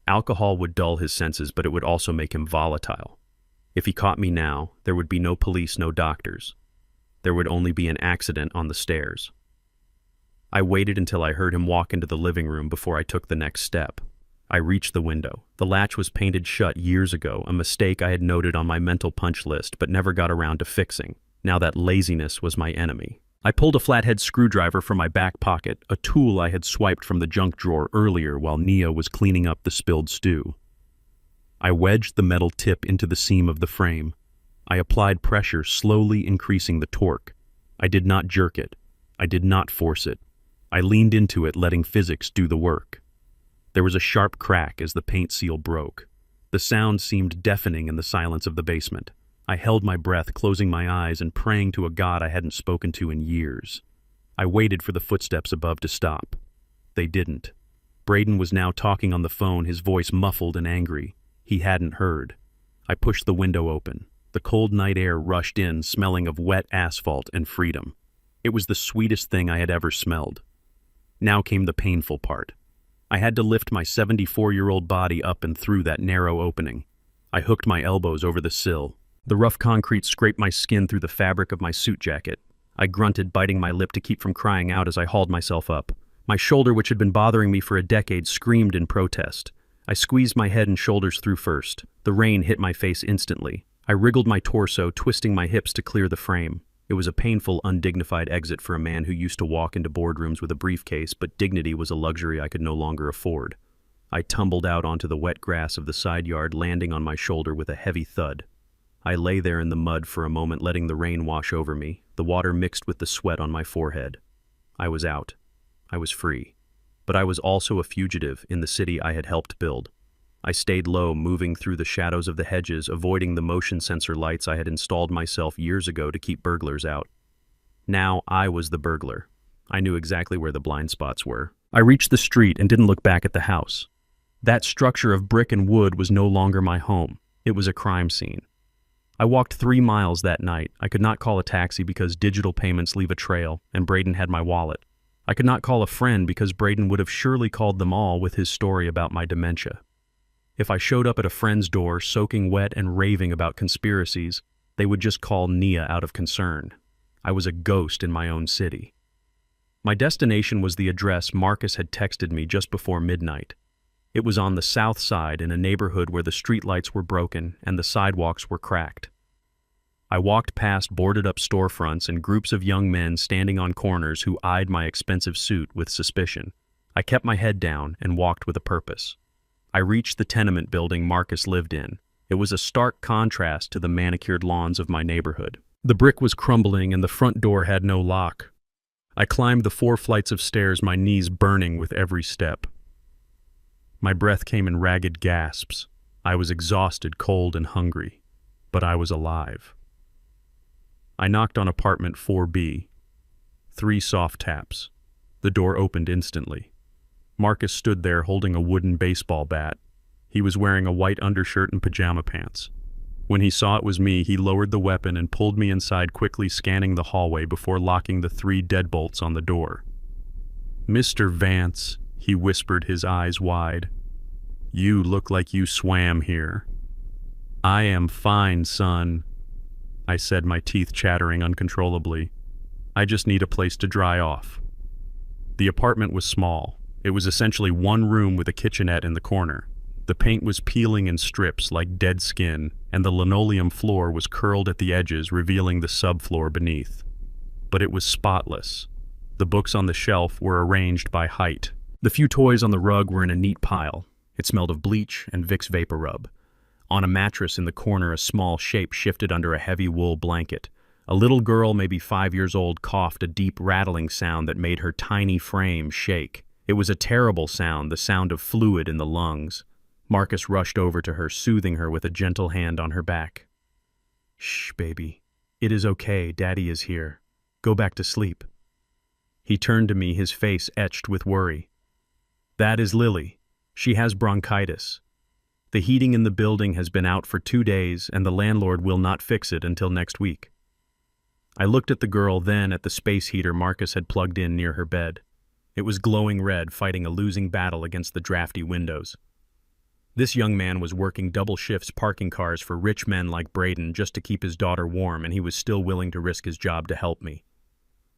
Alcohol would dull his senses, but it would also make him volatile. If he caught me now, there would be no police, no doctors. There would only be an accident on the stairs. I waited until I heard him walk into the living room before I took the next step. I reached the window. The latch was painted shut years ago, a mistake I had noted on my mental punch list but never got around to fixing. Now that laziness was my enemy. I pulled a flathead screwdriver from my back pocket, a tool I had swiped from the junk drawer earlier while Nia was cleaning up the spilled stew. I wedged the metal tip into the seam of the frame. I applied pressure, slowly increasing the torque. I did not jerk it. I did not force it. I leaned into it, letting physics do the work. There was a sharp crack as the paint seal broke. The sound seemed deafening in the silence of the basement. I held my breath, closing my eyes and praying to a God I hadn't spoken to in years. I waited for the footsteps above to stop. They didn't. Braden was now talking on the phone, his voice muffled and angry. He hadn't heard. I pushed the window open. The cold night air rushed in, smelling of wet asphalt and freedom. It was the sweetest thing I had ever smelled. Now came the painful part. I had to lift my 74-year-old body up and through that narrow opening. I hooked my elbows over the sill. The rough concrete scraped my skin through the fabric of my suit jacket. I grunted, biting my lip to keep from crying out as I hauled myself up. My shoulder, which had been bothering me for a decade, screamed in protest. I squeezed my head and shoulders through first. The rain hit my face instantly. I wriggled my torso, twisting my hips to clear the frame. It was a painful, undignified exit for a man who used to walk into boardrooms with a briefcase, but dignity was a luxury I could no longer afford. I tumbled out onto the wet grass of the side yard, landing on my shoulder with a heavy thud. I lay there in the mud for a moment, letting the rain wash over me, the water mixed with the sweat on my forehead. I was out. I was free. But I was also a fugitive in the city I had helped build. I stayed low, moving through the shadows of the hedges, avoiding the motion sensor lights I had installed myself years ago to keep burglars out. Now I was the burglar. I knew exactly where the blind spots were. I reached the street and didn't look back at the house. That structure of brick and wood was no longer my home. It was a crime scene. I walked 3 miles that night. I could not call a taxi because digital payments leave a trail, and Braden had my wallet. I could not call a friend because Braden would have surely called them all with his story about my dementia. If I showed up at a friend's door, soaking wet and raving about conspiracies, they would just call Nia out of concern. I was a ghost in my own city. My destination was the address Marcus had texted me just before midnight. It was on the south side in a neighborhood where the streetlights were broken and the sidewalks were cracked. I walked past boarded-up storefronts and groups of young men standing on corners who eyed my expensive suit with suspicion. I kept my head down and walked with a purpose. I reached the tenement building Marcus lived in. It was a stark contrast to the manicured lawns of my neighborhood. The brick was crumbling and the front door had no lock. I climbed the 4 flights of stairs, my knees burning with every step. My breath came in ragged gasps. I was exhausted, cold, and hungry, but I was alive. I knocked on apartment 4B. 3 soft taps. The door opened instantly. Marcus stood there holding a wooden baseball bat. He was wearing a white undershirt and pajama pants. When he saw it was me, he lowered the weapon and pulled me inside, quickly scanning the hallway before locking the 3 deadbolts on the door. "Mr. Vance," he whispered, his eyes wide. "You look like you swam here." "I am fine, son," I said, my teeth chattering uncontrollably. "I just need a place to dry off." The apartment was small. It was essentially one room with a kitchenette in the corner. The paint was peeling in strips like dead skin, and the linoleum floor was curled at the edges, revealing the subfloor beneath. But it was spotless. The books on the shelf were arranged by height. The few toys on the rug were in a neat pile. It smelled of bleach and Vicks Vapor Rub. On a mattress in the corner, a small shape shifted under a heavy wool blanket. A little girl, maybe 5 years old, coughed a deep rattling sound that made her tiny frame shake. It was a terrible sound, the sound of fluid in the lungs. Marcus rushed over to her, soothing her with a gentle hand on her back. "Shh, baby. It is okay. Daddy is here. Go back to sleep." He turned to me, his face etched with worry. "That is Lily. She has bronchitis. The heating in the building has been out for 2 days, and the landlord will not fix it until next week." I looked at the girl, then at the space heater Marcus had plugged in near her bed. It was glowing red, fighting a losing battle against the drafty windows. This young man was working double shifts parking cars for rich men like Braden just to keep his daughter warm, and he was still willing to risk his job to help me.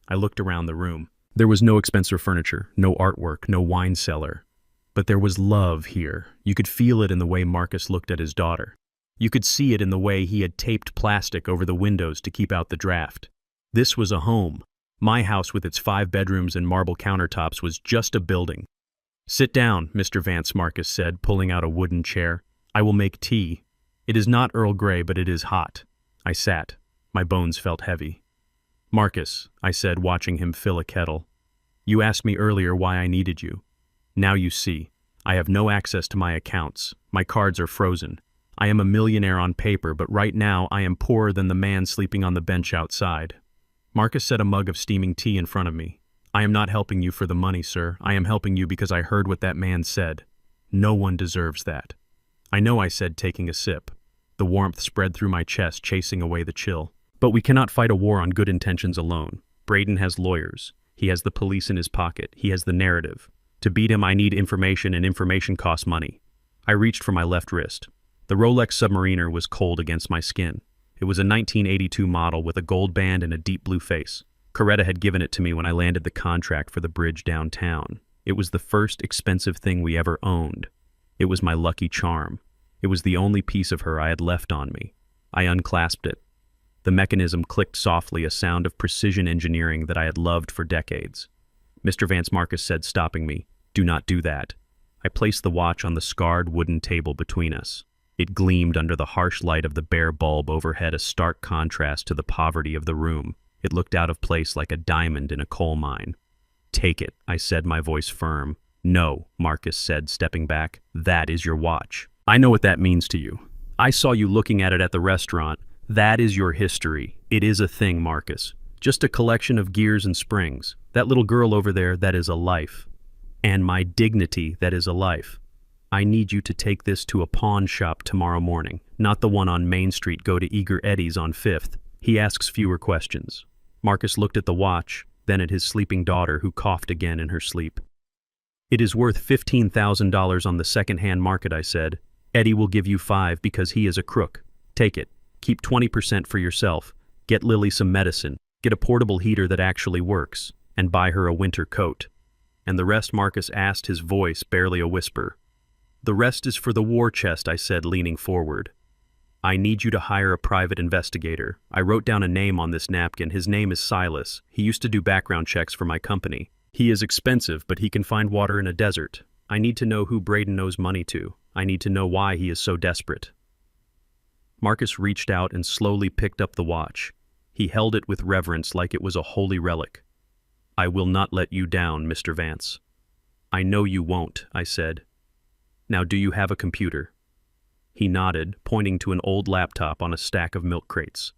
I looked around the room. There was no expensive furniture, no artwork, no wine cellar. But there was love here. You could feel it in the way Marcus looked at his daughter. You could see it in the way he had taped plastic over the windows to keep out the draft. This was a home. My house with its 5 bedrooms and marble countertops was just a building. "Sit down, Mr. Vance," Marcus said, pulling out a wooden chair. "I will make tea. It is not Earl Grey, but it is hot." I sat. My bones felt heavy. "Marcus," I said, watching him fill a kettle, "you asked me earlier why I needed you. Now you see. I have no access to my accounts. My cards are frozen. I am a millionaire on paper, but right now I am poorer than the man sleeping on the bench outside." Marcus set a mug of steaming tea in front of me. "I am not helping you for the money, sir. I am helping you because I heard what that man said. No one deserves that." "I know," I said, taking a sip. The warmth spread through my chest, chasing away the chill. "But we cannot fight a war on good intentions alone. Braden has lawyers. He has the police in his pocket. He has the narrative. To beat him, I need information, and information costs money." I reached for my left wrist. The Rolex Submariner was cold against my skin. It was a 1982 model with a gold band and a deep blue face. Coretta had given it to me when I landed the contract for the bridge downtown. It was the first expensive thing we ever owned. It was my lucky charm. It was the only piece of her I had left on me. I unclasped it. The mechanism clicked softly, a sound of precision engineering that I had loved for decades. "Mr. Vance," Marcus said, stopping me, "do not do that." I placed the watch on the scarred wooden table between us. It gleamed under the harsh light of the bare bulb overhead, a stark contrast to the poverty of the room. It looked out of place like a diamond in a coal mine. "Take it," I said, my voice firm. "No," Marcus said, stepping back. "That is your watch. I know what that means to you. I saw you looking at it at the restaurant. That is your history. It is a thing, Marcus. Just a collection of gears and springs. That little girl over there, that is a life. And my dignity, that is a life. I need you to take this to a pawn shop tomorrow morning, not the one on Main Street. Go to Eager Eddie's on 5th. He asks fewer questions." Marcus looked at the watch, then at his sleeping daughter, who coughed again in her sleep. "It is worth $15,000 on the second-hand market," I said. "Eddie will give you 5 because he is a crook. Take it. Keep 20% for yourself. Get Lily some medicine. Get a portable heater that actually works. And buy her a winter coat." "And the rest?" Marcus asked, his voice barely a whisper. "The rest is for the war chest," I said, leaning forward. "I need you to hire a private investigator. I wrote down a name on this napkin. His name is Silas. He used to do background checks for my company. He is expensive, but he can find water in a desert. I need to know who Braden owes money to. I need to know why he is so desperate." Marcus reached out and slowly picked up the watch. He held it with reverence like it was a holy relic. "I will not let you down, Mr. Vance." "I know you won't," I said. "Now, do you have a computer?" He nodded, pointing to an old laptop on a stack of milk crates.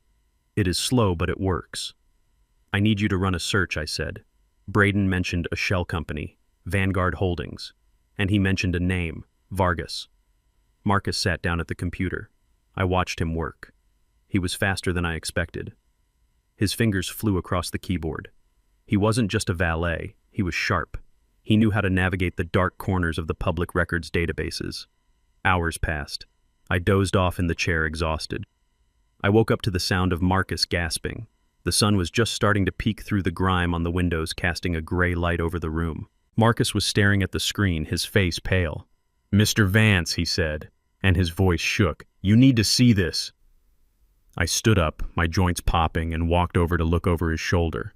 "It is slow, but it works." "I need you to run a search," I said. Braden mentioned a shell company, Vanguard Holdings, and he mentioned a name, Vargas. Marcus sat down at the computer. I watched him work. He was faster than I expected. His fingers flew across the keyboard. He wasn't just a valet, he was sharp. He knew how to navigate the dark corners of the public records databases. Hours passed. I dozed off in the chair, exhausted. I woke up to the sound of Marcus gasping. The sun was just starting to peek through the grime on the windows, casting a gray light over the room. Marcus was staring at the screen, his face pale. "Mr. Vance," he said, and his voice shook. "You need to see this." I stood up, my joints popping, and walked over to look over his shoulder.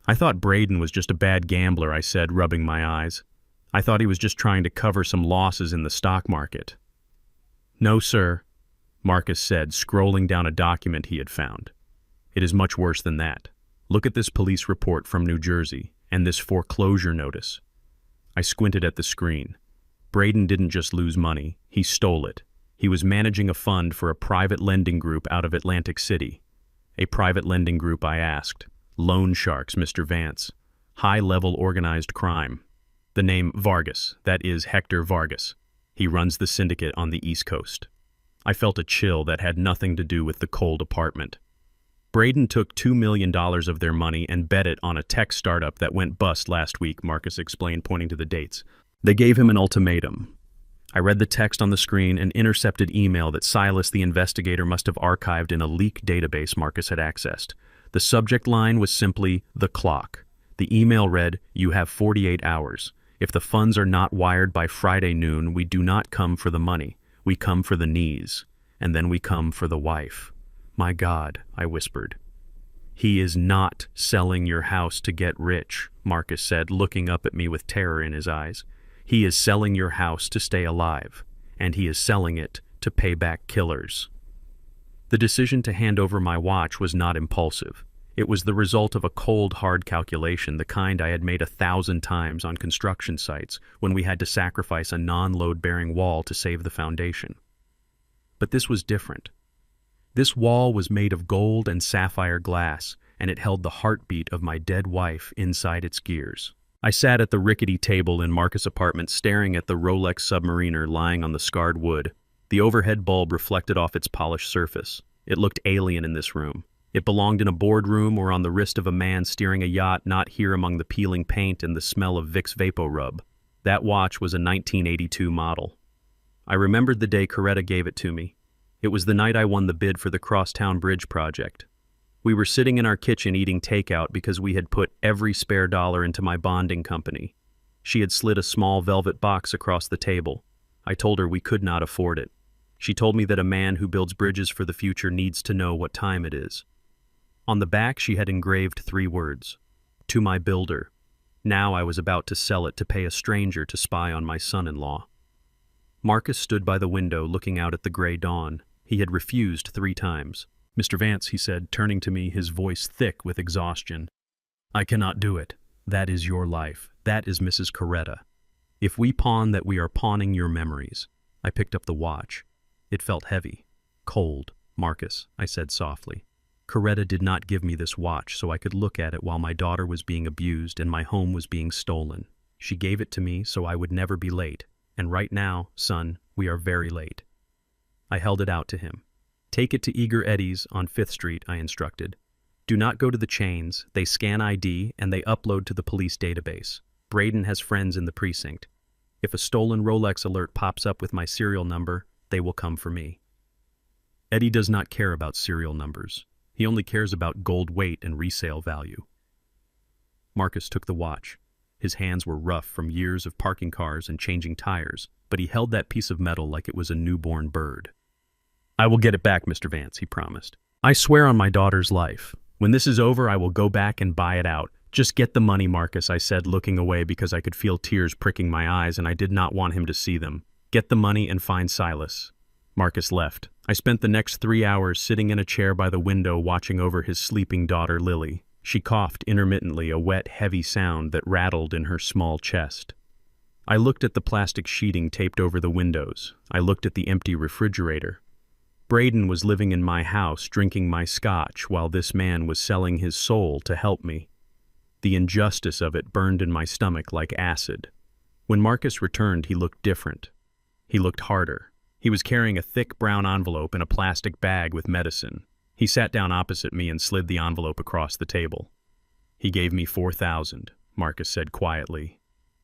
"I thought Braden was just a bad gambler," I said, rubbing my eyes. "I thought he was just trying to cover some losses in the stock market." "No, sir," Marcus said, scrolling down a document he had found. "It is much worse than that. Look at this police report from New Jersey, and this foreclosure notice." I squinted at the screen. Braden didn't just lose money, he stole it. He was managing a fund for a private lending group out of Atlantic City. "A private lending group?" I asked. "Loan sharks, Mr. Vance. High-level organized crime. The name Vargas, that is Hector Vargas. He runs the syndicate on the East Coast." I felt a chill that had nothing to do with the cold apartment. "Braden took $2 million of their money and bet it on a tech startup that went bust last week," Marcus explained, pointing to the dates. "They gave him an ultimatum." I read the text on the screen, an intercepted email that Silas the investigator must have archived in a leaked database Marcus had accessed. The subject line was simply, "The clock." The email read, "You have 48 hours. If the funds are not wired by Friday noon, we do not come for the money. We come for the knees. And then we come for the wife." "My God," I whispered. "He is not selling your house to get rich," Marcus said, looking up at me with terror in his eyes. "He is selling your house to stay alive, and he is selling it to pay back killers." The decision to hand over my watch was not impulsive. It was the result of a cold, hard calculation, the kind I had made 1,000 times on construction sites when we had to sacrifice a non-load-bearing wall to save the foundation. But this was different. This wall was made of gold and sapphire glass, and it held the heartbeat of my dead wife inside its gears. I sat at the rickety table in Marcus' apartment, staring at the Rolex Submariner lying on the scarred wood. The overhead bulb reflected off its polished surface. It looked alien in this room. It belonged in a boardroom or on the wrist of a man steering a yacht, not here among the peeling paint and the smell of Vicks VapoRub. That watch was a 1982 model. I remembered the day Coretta gave it to me. It was the night I won the bid for the Crosstown Bridge project. We were sitting in our kitchen eating takeout because we had put every spare dollar into my bonding company. She had slid a small velvet box across the table. I told her we could not afford it. She told me that a man who builds bridges for the future needs to know what time it is. On the back she had engraved 3 words. "To my builder." Now I was about to sell it to pay a stranger to spy on my son-in-law. Marcus stood by the window looking out at the gray dawn. He had refused 3 times. "Mr. Vance," he said, turning to me, his voice thick with exhaustion. "I cannot do it. That is your life. That is Mrs. Coretta. If we pawn that, we are pawning your memories." I picked up the watch. It felt heavy. "Cold, Marcus," I said softly. "Coretta did not give me this watch so I could look at it while my daughter was being abused and my home was being stolen. She gave it to me so I would never be late. And right now, son, we are very late." I held it out to him. "Take it to Eager Eddie's on 5th Street, I instructed. "Do not go to the chains. They scan ID and they upload to the police database. Braden has friends in the precinct. If a stolen Rolex alert pops up with my serial number, they will come for me." Eddie does not care about serial numbers. He only cares about gold weight and resale value. Marcus took the watch. His hands were rough from years of parking cars and changing tires, but he held that piece of metal like it was a newborn bird. "I will get it back, Mr. Vance," he promised. "I swear on my daughter's life. When this is over, I will go back and buy it out. Just get the money, Marcus," I said, looking away because I could feel tears pricking my eyes and I did not want him to see them. "Get the money and find Silas." Marcus left. I spent the next 3 hours sitting in a chair by the window watching over his sleeping daughter, Lily. She coughed intermittently, a wet, heavy sound that rattled in her small chest. I looked at the plastic sheeting taped over the windows. I looked at the empty refrigerator. Braden was living in my house, drinking my scotch, while this man was selling his soul to help me. The injustice of it burned in my stomach like acid. When Marcus returned, he looked different. He looked harder. He was carrying a thick brown envelope in a plastic bag with medicine. He sat down opposite me and slid the envelope across the table. He gave me 4,000, Marcus said quietly.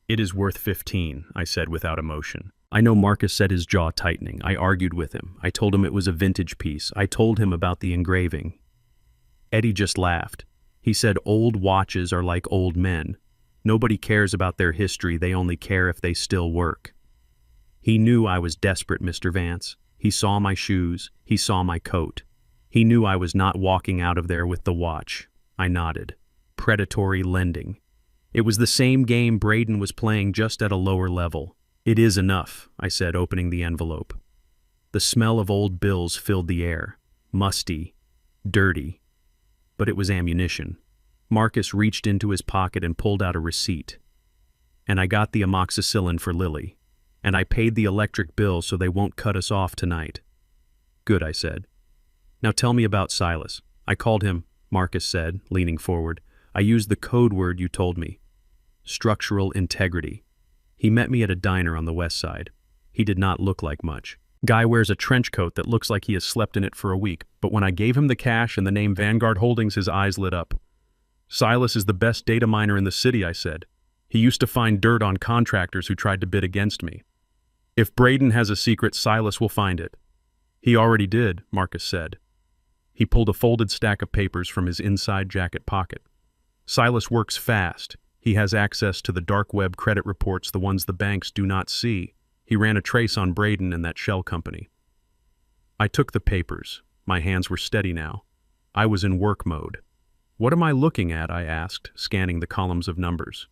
It is worth 15, I said without emotion. I know Marcus said, his jaw tightening. I argued with him. I told him it was a vintage piece. I told him about the engraving. Eddie just laughed. He said old watches are like old men. Nobody cares about their history, they only care if they still work. He knew I was desperate, Mr. Vance. He saw my shoes. He saw my coat. He knew I was not walking out of there with the watch. I nodded. Predatory lending. It was the same game Braden was playing, just at a lower level. It is enough, I said, opening the envelope. The smell of old bills filled the air. Musty. Dirty. But it was ammunition. Marcus reached into his pocket and pulled out a receipt. And I got the amoxicillin for Lily. And I paid the electric bill so they won't cut us off tonight. Good, I said. Now tell me about Silas. I called him, Marcus said, leaning forward. I used the code word you told me. Structural integrity. He met me at a diner on the west side. He did not look like much. Guy wears a trench coat that looks like he has slept in it for a week, but when I gave him the cash and the name Vanguard Holdings, his eyes lit up. Silas is the best data miner in the city, I said. He used to find dirt on contractors who tried to bid against me. If Braden has a secret, Silas will find it. He already did, Marcus said. He pulled a folded stack of papers from his inside jacket pocket. Silas works fast. He has access to the dark web credit reports, the ones the banks do not see. He ran a trace on Braden and that shell company. I took the papers. My hands were steady now. I was in work mode. What am I looking at? I asked, scanning the columns of numbers.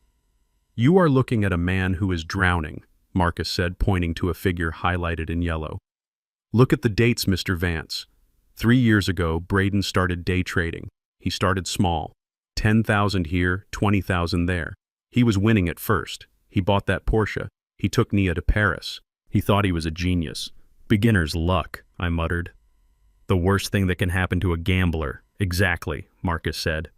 You are looking at a man who is drowning, Marcus said, pointing to a figure highlighted in yellow. Look at the dates, Mr. Vance. 3 years ago, Braden started day trading. He started small. 10,000 here, 20,000 there. He was winning at first. He bought that Porsche. He took Nia to Paris. He thought he was a genius. Beginner's luck, I muttered. The worst thing that can happen to a gambler. Exactly, Marcus said.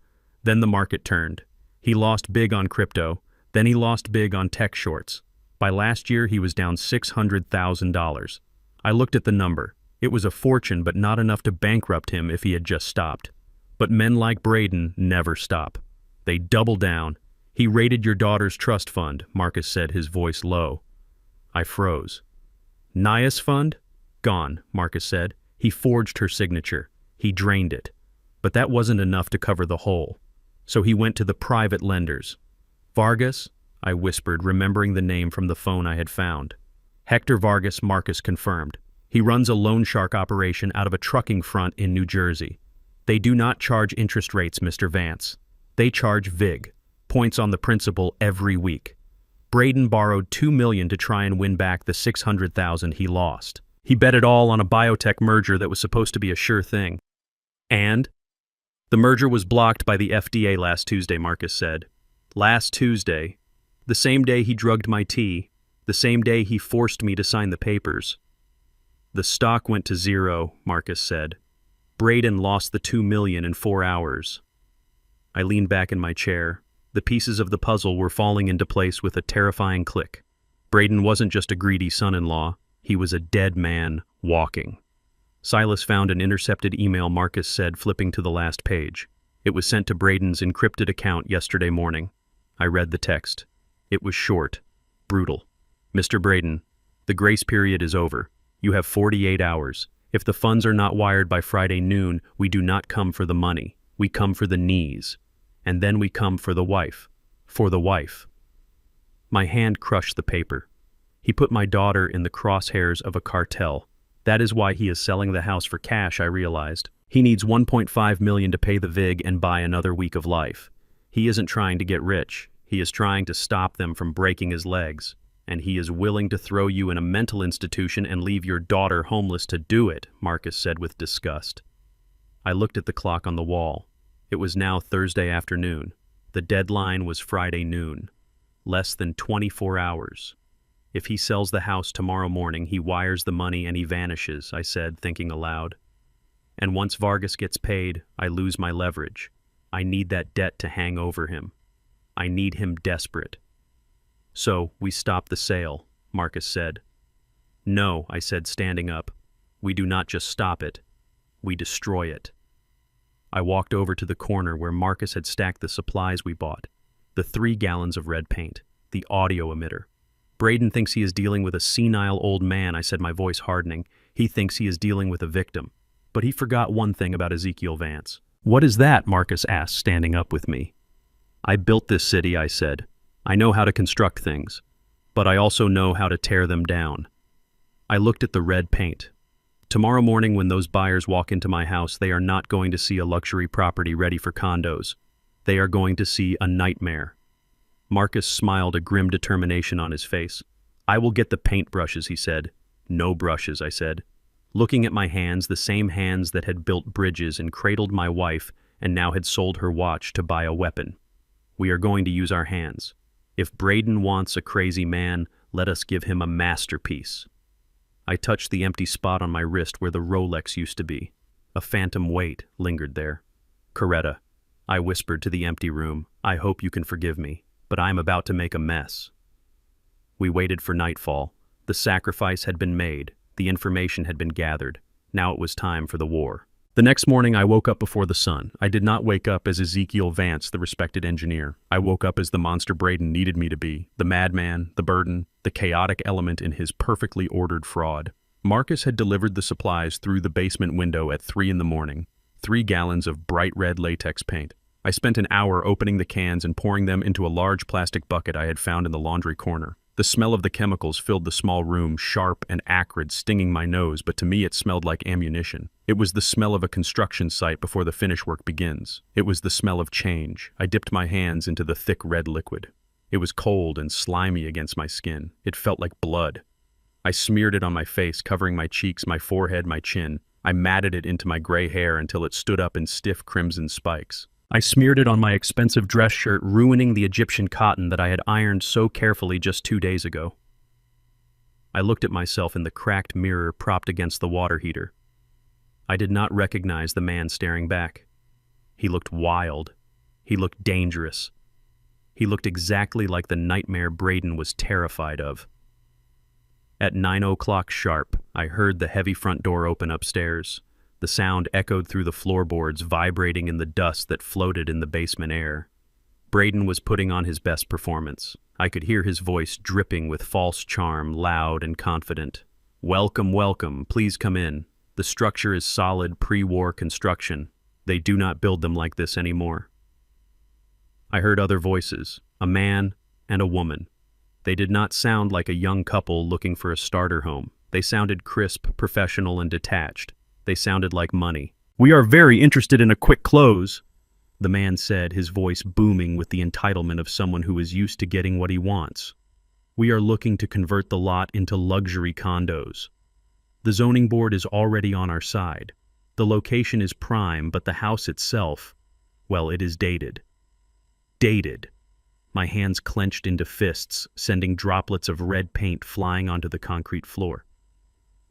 Then the market turned. He lost big on crypto. Then he lost big on tech shorts. By last year, he was down $600,000. I looked at the number. It was a fortune, but not enough to bankrupt him if he had just stopped. But men like Braden never stop. They double down. He raided your daughter's trust fund, Marcus said, his voice low. I froze. Nia's fund? Gone, Marcus said. He forged her signature. He drained it. But that wasn't enough to cover the hole. So he went to the private lenders. Vargas? I whispered, remembering the name from the phone I had found. Hector Vargas, Marcus confirmed. He runs a loan shark operation out of a trucking front in New Jersey. They do not charge interest rates, Mr. Vance. They charge VIG, points on the principal, every week. Braden borrowed $2 million to try and win back the $600,000 he lost. He bet it all on a biotech merger that was supposed to be a sure thing. And? The merger was blocked by the FDA last Tuesday, Marcus said. Last Tuesday. The same day he drugged my tea. The same day he forced me to sign the papers. The stock went to zero, Marcus said. Braden lost the $2 million in 4 hours. I leaned back in my chair. The pieces of the puzzle were falling into place with a terrifying click. Braden wasn't just a greedy son-in-law. He was a dead man walking. Silas found an intercepted email, Marcus said, flipping to the last page. It was sent to Braden's encrypted account yesterday morning. I read the text. It was short, brutal. Mr. Braden, the grace period is over. You have 48 hours. If the funds are not wired by Friday noon, we do not come for the money. We come for the knees. And then we come for the wife. For the wife. My hand crushed the paper. He put my daughter in the crosshairs of a cartel. That is why he is selling the house for cash, I realized. He needs $1.5 million to pay the VIG and buy another week of life. He isn't trying to get rich. He is trying to stop them from breaking his legs. And he is willing to throw you in a mental institution and leave your daughter homeless to do it, Marcus said with disgust. I looked at the clock on the wall. It was now Thursday afternoon. The deadline was Friday noon. Less than 24 hours. If he sells the house tomorrow morning, he wires the money and he vanishes, I said, thinking aloud. And once Vargas gets paid, I lose my leverage. I need that debt to hang over him. I need him desperate. So, we stopped the sale, Marcus said. No, I said, standing up. We do not just stop it. We destroy it. I walked over to the corner where Marcus had stacked the supplies we bought. The 3 gallons of red paint. The audio emitter. Braden thinks he is dealing with a senile old man, I said, my voice hardening. He thinks he is dealing with a victim. But he forgot one thing about Ezekiel Vance. What is that? Marcus asked, standing up with me. I built this city, I said. I know how to construct things. But I also know how to tear them down. I looked at the red paint. Tomorrow morning when those buyers walk into my house, they are not going to see a luxury property ready for condos. They are going to see a nightmare. Marcus smiled, a grim determination on his face. I will get the paintbrushes, he said. No brushes, I said. Looking at my hands, the same hands that had built bridges and cradled my wife and now had sold her watch to buy a weapon. We are going to use our hands. If Braden wants a crazy man, let us give him a masterpiece. I touched the empty spot on my wrist where the Rolex used to be. A phantom weight lingered there. Coretta, I whispered to the empty room, I hope you can forgive me, but I am about to make a mess. We waited for nightfall. The sacrifice had been made. The information had been gathered. Now it was time for the war. The next morning I woke up before the sun. I did not wake up as Ezekiel Vance, the respected engineer. I woke up as the monster Braden needed me to be, the madman, the burden, the chaotic element in his perfectly ordered fraud. Marcus had delivered the supplies through the basement window at 3 in the morning. 3 gallons of bright red latex paint. I spent an hour opening the cans and pouring them into a large plastic bucket I had found in the laundry corner. The smell of the chemicals filled the small room, sharp and acrid, stinging my nose, but to me it smelled like ammunition. It was the smell of a construction site before the finish work begins. It was the smell of change. I dipped my hands into the thick red liquid. It was cold and slimy against my skin. It felt like blood. I smeared it on my face, covering my cheeks, my forehead, my chin. I matted it into my gray hair until it stood up in stiff crimson spikes. I smeared it on my expensive dress shirt, ruining the Egyptian cotton that I had ironed so carefully just 2 days ago. I looked at myself in the cracked mirror propped against the water heater. I did not recognize the man staring back. He looked wild. He looked dangerous. He looked exactly like the nightmare Braden was terrified of. At 9 o'clock sharp, I heard the heavy front door open upstairs. The sound echoed through the floorboards, vibrating in the dust that floated in the basement air. Braden was putting on his best performance. I could hear his voice dripping with false charm, loud and confident. Welcome, welcome, please come in. The structure is solid pre-war construction. They do not build them like this anymore. I heard other voices, a man and a woman. They did not sound like a young couple looking for a starter home. They sounded crisp, professional, and detached. They sounded like money. We are very interested in a quick close, the man said, his voice booming with the entitlement of someone who is used to getting what he wants. We are looking to convert the lot into luxury condos. The zoning board is already on our side. The location is prime, but the house itself, well, it is dated. Dated. My hands clenched into fists, sending droplets of red paint flying onto the concrete floor.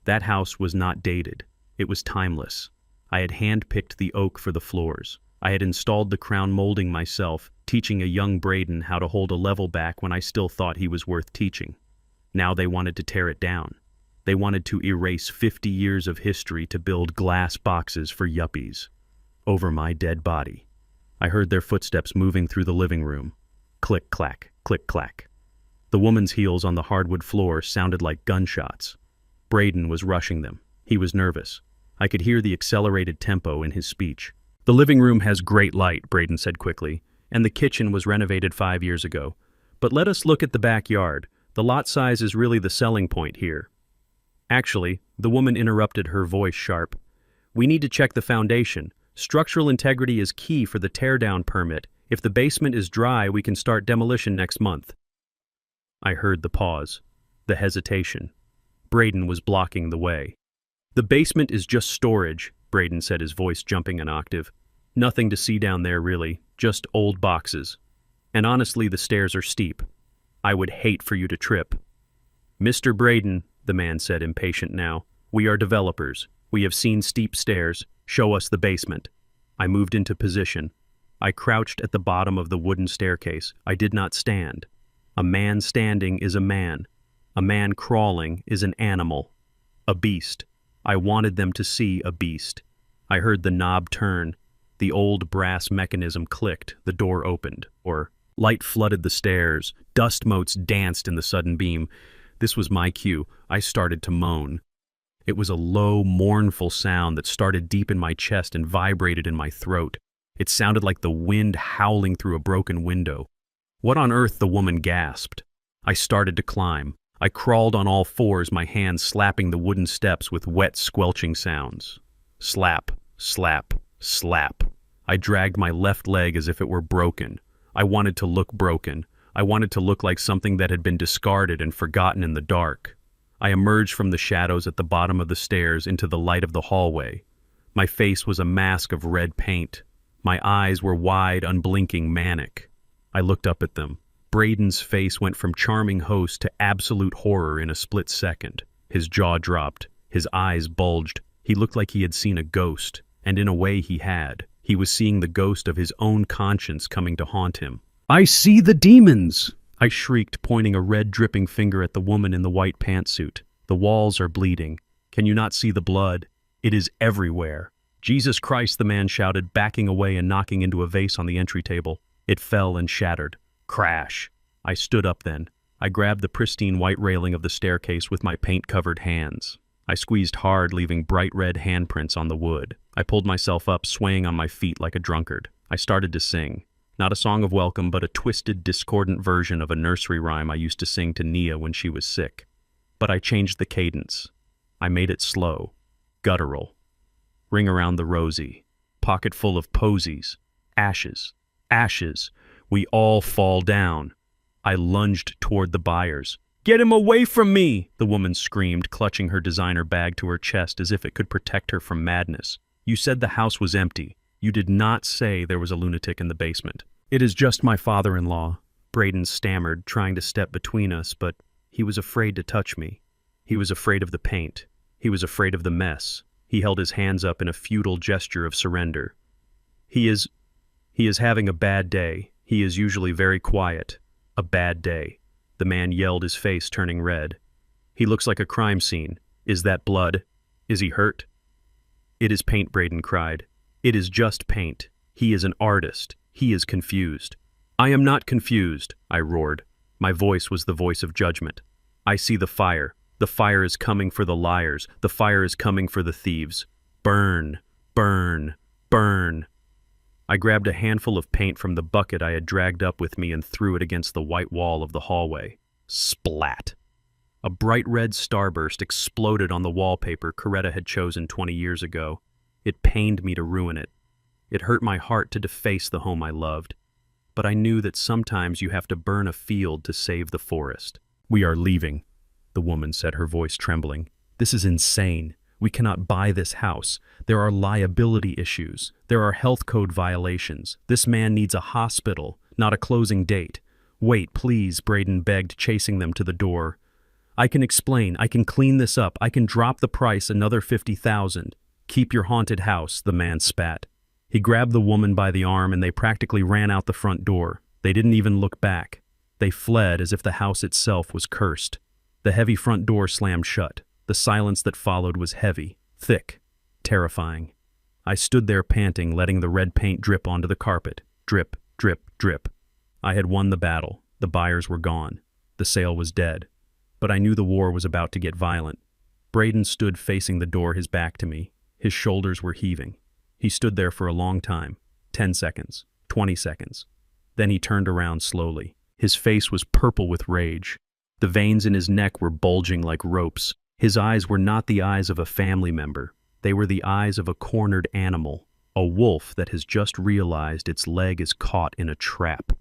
That house was not dated. It was timeless. I had hand-picked the oak for the floors. I had installed the crown molding myself, teaching a young Braden how to hold a level back when I still thought he was worth teaching. Now they wanted to tear it down. They wanted to erase 50 years of history to build glass boxes for yuppies. Over my dead body. I heard their footsteps moving through the living room. Click-clack, click-clack. The woman's heels on the hardwood floor sounded like gunshots. Braden was rushing them. He was nervous. I could hear the accelerated tempo in his speech. The living room has great light, Braden said quickly, and the kitchen was renovated 5 years ago. But let us look at the backyard. The lot size is really the selling point here. Actually, the woman interrupted, her voice sharp. We need to check the foundation. Structural integrity is key for the teardown permit. If the basement is dry, we can start demolition next month. I heard the pause, the hesitation. Braden was blocking the way. The basement is just storage, Braden said, his voice jumping an octave. Nothing to see down there, really, just old boxes. And honestly, the stairs are steep. I would hate for you to trip. Mr. Braden, the man said, impatient now, we are developers. We have seen steep stairs. Show us the basement. I moved into position. I crouched at the bottom of the wooden staircase. I did not stand. A man standing is a man. A man crawling is an animal, a beast. I wanted them to see a beast. I heard the knob turn. The old brass mechanism clicked, the door opened, or light flooded the stairs. Dust motes danced in the sudden beam. This was my cue. I started to moan. It was a low, mournful sound that started deep in my chest and vibrated in my throat. It sounded like the wind howling through a broken window. What on earth? The woman gasped. I started to climb. I crawled on all fours, my hands slapping the wooden steps with wet, squelching sounds. Slap, slap, slap. I dragged my left leg as if it were broken. I wanted to look broken. I wanted to look like something that had been discarded and forgotten in the dark. I emerged from the shadows at the bottom of the stairs into the light of the hallway. My face was a mask of red paint. My eyes were wide, unblinking, manic. I looked up at them. Braden's face went from charming host to absolute horror in a split second. His jaw dropped. His eyes bulged. He looked like he had seen a ghost, and in a way he had. He was seeing the ghost of his own conscience coming to haunt him. "I see the demons!" I shrieked, pointing a red, dripping finger at the woman in the white pantsuit. "The walls are bleeding. Can you not see the blood? It is everywhere." "Jesus Christ," the man shouted, backing away and knocking into a vase on the entry table. It fell and shattered. Crash. I stood up then. I grabbed the pristine white railing of the staircase with my paint-covered hands. I squeezed hard, leaving bright red handprints on the wood. I pulled myself up, swaying on my feet like a drunkard. I started to sing. Not a song of welcome, but a twisted, discordant version of a nursery rhyme I used to sing to Nia when she was sick. But I changed the cadence. I made it slow, guttural. Ring around the rosy, pocket full of posies, ashes, ashes. We all fall down. I lunged toward the buyers. "Get him away from me!" the woman screamed, clutching her designer bag to her chest as if it could protect her from madness. "You said the house was empty. You did not say there was a lunatic in the basement." "It is just my father-in-law," Braden stammered, trying to step between us, but he was afraid to touch me. He was afraid of the paint. He was afraid of the mess. He held his hands up in a futile gesture of surrender. He is having a bad day. He is usually very quiet. A bad day." The man yelled, his face turning red. "He looks like a crime scene. Is that blood? Is he hurt?" "It is paint," Braden cried. "It is just paint. He is an artist. He is confused." "I am not confused," I roared. My voice was the voice of judgment. "I see the fire. The fire is coming for the liars. The fire is coming for the thieves. Burn, burn, burn." I grabbed a handful of paint from the bucket I had dragged up with me and threw it against the white wall of the hallway. Splat! A bright red starburst exploded on the wallpaper Coretta had chosen 20 years ago. It pained me to ruin it. It hurt my heart to deface the home I loved. But I knew that sometimes you have to burn a field to save the forest. "We are leaving," the woman said, her voice trembling. "This is insane. We cannot buy this house. There are liability issues. There are health code violations. This man needs a hospital, not a closing date." "Wait, please," Braden begged, chasing them to the door. "I can explain. I can clean this up. I can drop the price another $50,000. "Keep your haunted house," the man spat. He grabbed the woman by the arm and they practically ran out the front door. They didn't even look back. They fled as if the house itself was cursed. The heavy front door slammed shut. The silence that followed was heavy, thick, terrifying. I stood there panting, letting the red paint drip onto the carpet. Drip, drip, drip. I had won the battle. The buyers were gone. The sale was dead. But I knew the war was about to get violent. Braden stood facing the door, his back to me. His shoulders were heaving. He stood there for a long time. 10 seconds. 20 seconds. Then he turned around slowly. His face was purple with rage. The veins in his neck were bulging like ropes. His eyes were not the eyes of a family member. They were the eyes of a cornered animal, a wolf that has just realized its leg is caught in a trap.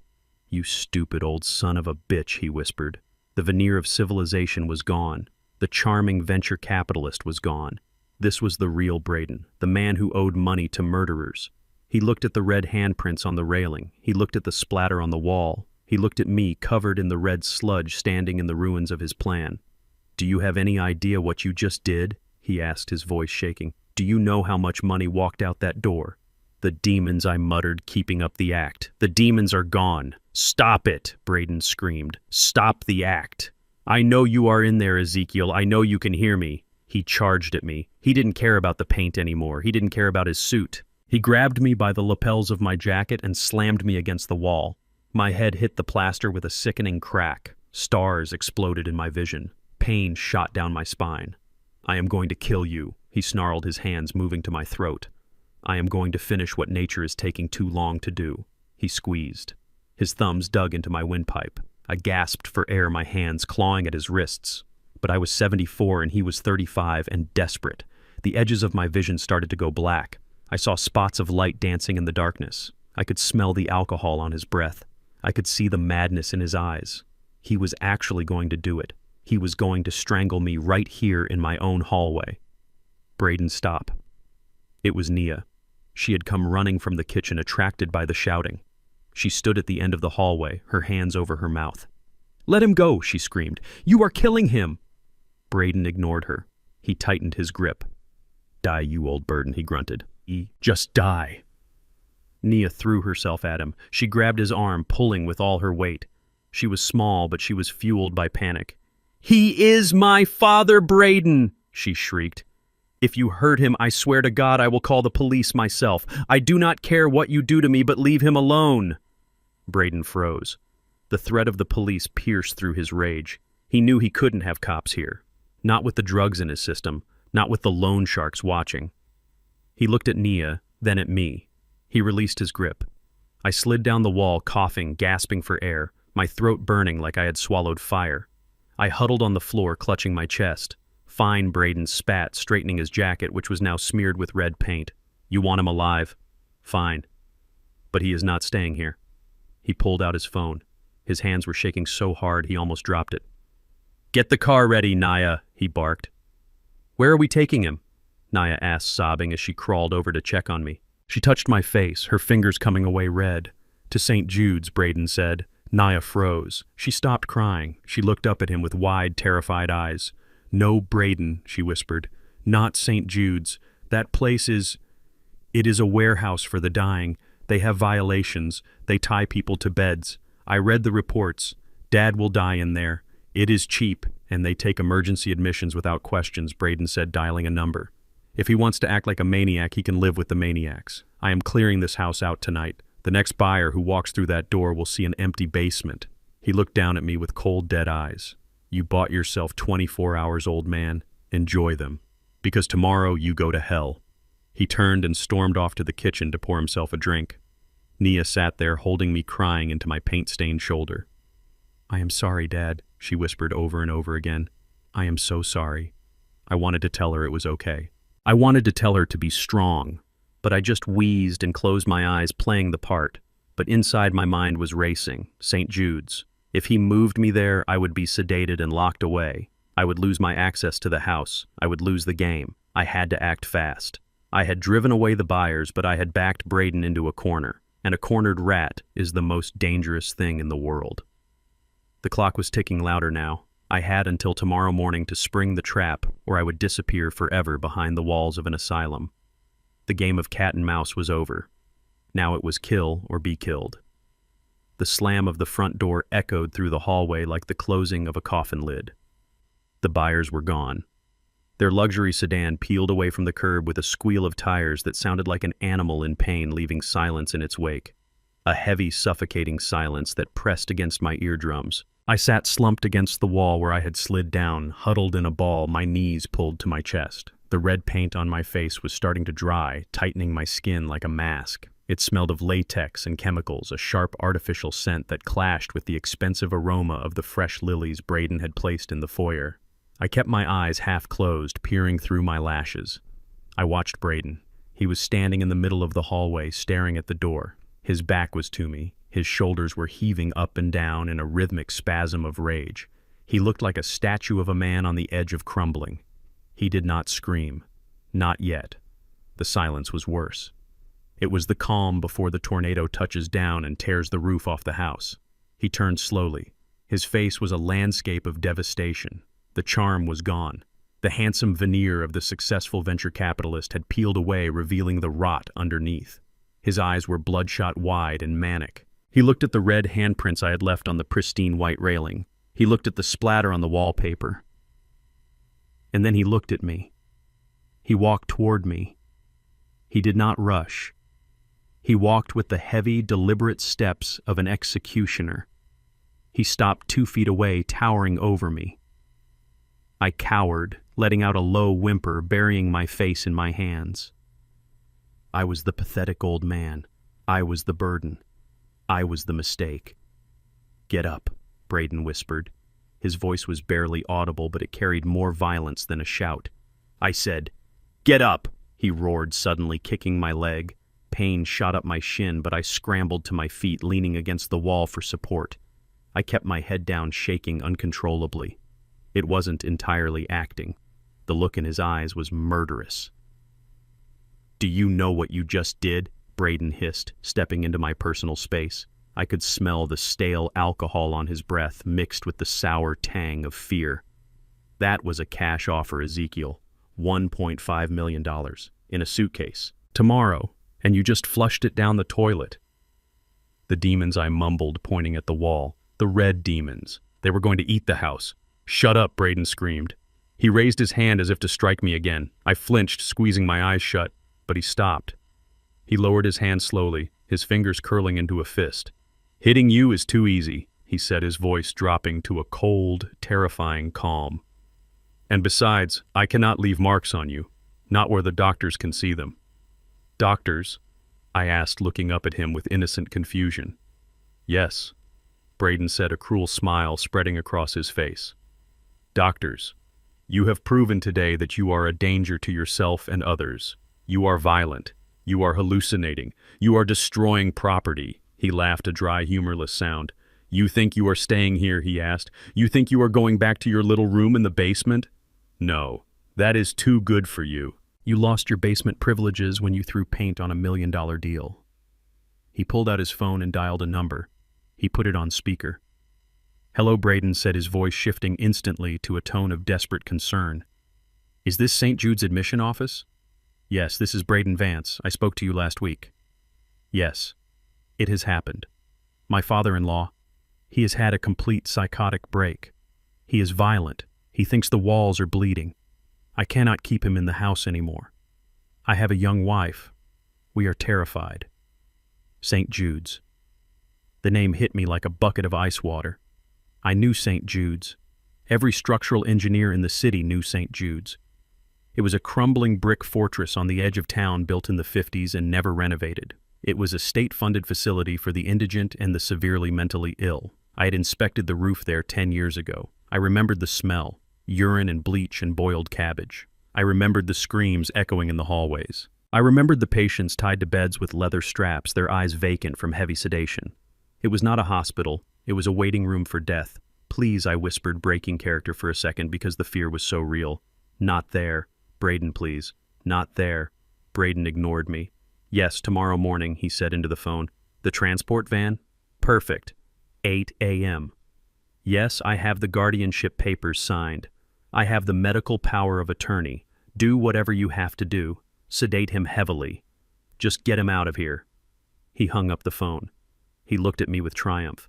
"You stupid old son of a bitch," he whispered. The veneer of civilization was gone. The charming venture capitalist was gone. This was the real Braden, the man who owed money to murderers. He looked at the red handprints on the railing. He looked at the splatter on the wall. He looked at me, covered in the red sludge, standing in the ruins of his plan. "Do you have any idea what you just did?" he asked, his voice shaking. "Do you know how much money walked out that door?" "The demons," I muttered, keeping up the act. "The demons are gone." "Stop it," Braden screamed. "Stop the act." I know you are in there, Ezekiel. I know you can hear me. He charged at me. He didn't care about the paint anymore. He didn't care about his suit. He grabbed me by the lapels of my jacket and slammed me against the wall. My head hit the plaster with a sickening crack. Stars exploded in my vision. Pain shot down my spine. I am going to kill you, he snarled, his hands moving to my throat. I am going to finish what nature is taking too long to do. He squeezed. His thumbs dug into my windpipe. I gasped for air, my hands clawing at his wrists. But I was 74 and he was 35 and desperate. The edges of my vision started to go black. I saw spots of light dancing in the darkness. I could smell the alcohol on his breath. I could see the madness in his eyes. He was actually going to do it. He was going to strangle me right here in my own hallway. Braden, stop. It was Nia. She had come running from the kitchen, attracted by the shouting. She stood at the end of the hallway, her hands over her mouth. Let him go, she screamed. You are killing him. Braden ignored her. He tightened his grip. Die, you old burden, he grunted. Just die. Nia threw herself at him. She grabbed his arm, pulling with all her weight. She was small, but she was fueled by panic. He is my father, Braden, she shrieked. If you hurt him, I swear to God I will call the police myself. I do not care what you do to me, but leave him alone. Braden froze. The threat of the police pierced through his rage. He knew he couldn't have cops here. Not with the drugs in his system, not with the loan sharks watching. He looked at Nia, then at me. He released his grip. I slid down the wall, coughing, gasping for air, my throat burning like I had swallowed fire. I huddled on the floor, clutching my chest. Fine, Braden spat, straightening his jacket, which was now smeared with red paint. You want him alive? Fine. But he is not staying here. He pulled out his phone. His hands were shaking so hard he almost dropped it. Get the car ready, Nia, he barked. Where are we taking him? Nia asked, sobbing as she crawled over to check on me. She touched my face, her fingers coming away red. To St. Jude's, Braden said. Nia froze. She stopped crying. She looked up at him with wide, terrified eyes. No, Braden, she whispered. Not St. Jude's. That place is... It is a warehouse for the dying. They have violations. They tie people to beds. I read the reports. Dad will die in there. It is cheap, and they take emergency admissions without questions, Braden said, dialing a number. If he wants to act like a maniac, he can live with the maniacs. I am clearing this house out tonight. The next buyer who walks through that door will see an empty basement. He looked down at me with cold, dead eyes. You bought yourself 24 hours, old man. Enjoy them. Because tomorrow you go to hell. He turned and stormed off to the kitchen to pour himself a drink. Nia sat there, holding me, crying into my paint-stained shoulder. I am sorry, Dad, she whispered over and over again. I am so sorry. I wanted to tell her it was okay. I wanted to tell her to be strong, but I just wheezed and closed my eyes, playing the part. But inside my mind was racing. St. Jude's. If he moved me there, I would be sedated and locked away. I would lose my access to the house. I would lose the game. I had to act fast. I had driven away the buyers, but I had backed Braden into a corner, and a cornered rat is the most dangerous thing in the world. The clock was ticking louder now. I had until tomorrow morning to spring the trap, or I would disappear forever behind the walls of an asylum. The game of cat and mouse was over. Now it was kill or be killed. The slam of the front door echoed through the hallway like the closing of a coffin lid. The buyers were gone. Their luxury sedan peeled away from the curb with a squeal of tires that sounded like an animal in pain, leaving silence in its wake. A heavy, suffocating silence that pressed against my eardrums. I sat slumped against the wall where I had slid down, huddled in a ball, my knees pulled to my chest. The red paint on my face was starting to dry, tightening my skin like a mask. It smelled of latex and chemicals, a sharp artificial scent that clashed with the expensive aroma of the fresh lilies Braden had placed in the foyer. I kept my eyes half closed, peering through my lashes. I watched Braden. He was standing in the middle of the hallway, staring at the door. His back was to me. His shoulders were heaving up and down in a rhythmic spasm of rage. He looked like a statue of a man on the edge of crumbling. He did not scream. Not yet. The silence was worse. It was the calm before the tornado touches down and tears the roof off the house. He turned slowly. His face was a landscape of devastation. The charm was gone. The handsome veneer of the successful venture capitalist had peeled away, revealing the rot underneath. His eyes were bloodshot wide and manic. He looked at the red handprints I had left on the pristine white railing. He looked at the splatter on the wallpaper. And then he looked at me. He walked toward me. He did not rush. He walked with the heavy, deliberate steps of an executioner. He stopped 2 feet away, towering over me. I cowered, letting out a low whimper, burying my face in my hands. I was the pathetic old man. I was the burden. I was the mistake. "Get up," Braden whispered. His voice was barely audible, but it carried more violence than a shout. I said, "Get up!" He roared, suddenly kicking my leg. Pain shot up my shin, but I scrambled to my feet, leaning against the wall for support. I kept my head down, shaking uncontrollably. It wasn't entirely acting. The look in his eyes was murderous. "Do you know what you just did?" Braden hissed, stepping into my personal space. I could smell the stale alcohol on his breath, mixed with the sour tang of fear. "That was a cash offer, Ezekiel. $1.5 million in a suitcase. Tomorrow, and you just flushed it down the toilet." "The demons," I mumbled, pointing at the wall. "The red demons. They were going to eat the house." "Shut up," Braden screamed. He raised his hand as if to strike me again. I flinched, squeezing my eyes shut, but he stopped. He lowered his hand slowly, his fingers curling into a fist. "Hitting you is too easy," he said, his voice dropping to a cold, terrifying calm. "And besides, I cannot leave marks on you, not where the doctors can see them." "Doctors?" I asked, looking up at him with innocent confusion. "Yes," Braden said, a cruel smile spreading across his face. "Doctors, you have proven today that you are a danger to yourself and others. You are violent. You are hallucinating. You are destroying property." He laughed, a dry, humorless sound. "You think you are staying here?" he asked. "You think you are going back to your little room in the basement? No, that is too good for you. You lost your basement privileges when you threw paint on $1 million deal." He pulled out his phone and dialed a number. He put it on speaker. "Hello," Braden said, his voice shifting instantly to a tone of desperate concern. "Is this St. Jude's admission office?" "Yes, this is Braden Vance. I spoke to you last week." "Yes. It has happened. My father-in-law, he has had a complete psychotic break. He is violent. He thinks the walls are bleeding. I cannot keep him in the house anymore. I have a young wife. We are terrified." St. Jude's. The name hit me like a bucket of ice water. I knew St. Jude's. Every structural engineer in the city knew St. Jude's. It was a crumbling brick fortress on the edge of town, built in the 50s and never renovated. It was a state-funded facility for the indigent and the severely mentally ill. I had inspected the roof there 10 years ago. I remembered the smell, urine and bleach and boiled cabbage. I remembered the screams echoing in the hallways. I remembered the patients tied to beds with leather straps, their eyes vacant from heavy sedation. It was not a hospital. It was a waiting room for death. "Please," I whispered, breaking character for a second because the fear was so real. "Not there. Braden, please. Not there." Braden ignored me. "Yes, tomorrow morning," he said into the phone. "The transport van? Perfect. 8 a.m. Yes, I have the guardianship papers signed. I have the medical power of attorney. Do whatever you have to do. Sedate him heavily. Just get him out of here." He hung up the phone. He looked at me with triumph.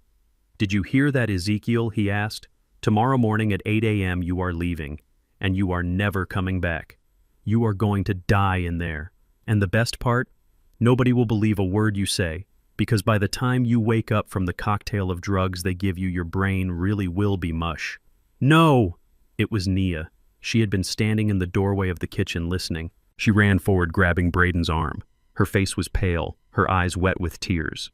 "Did you hear that, Ezekiel?" he asked. "Tomorrow morning at 8 a.m. you are leaving, and you are never coming back. You are going to die in there. And the best part? Nobody will believe a word you say, because by the time you wake up from the cocktail of drugs they give you, your brain really will be mush." "No!" It was Nia. She had been standing in the doorway of the kitchen listening. She ran forward, grabbing Braden's arm. Her face was pale, her eyes wet with tears.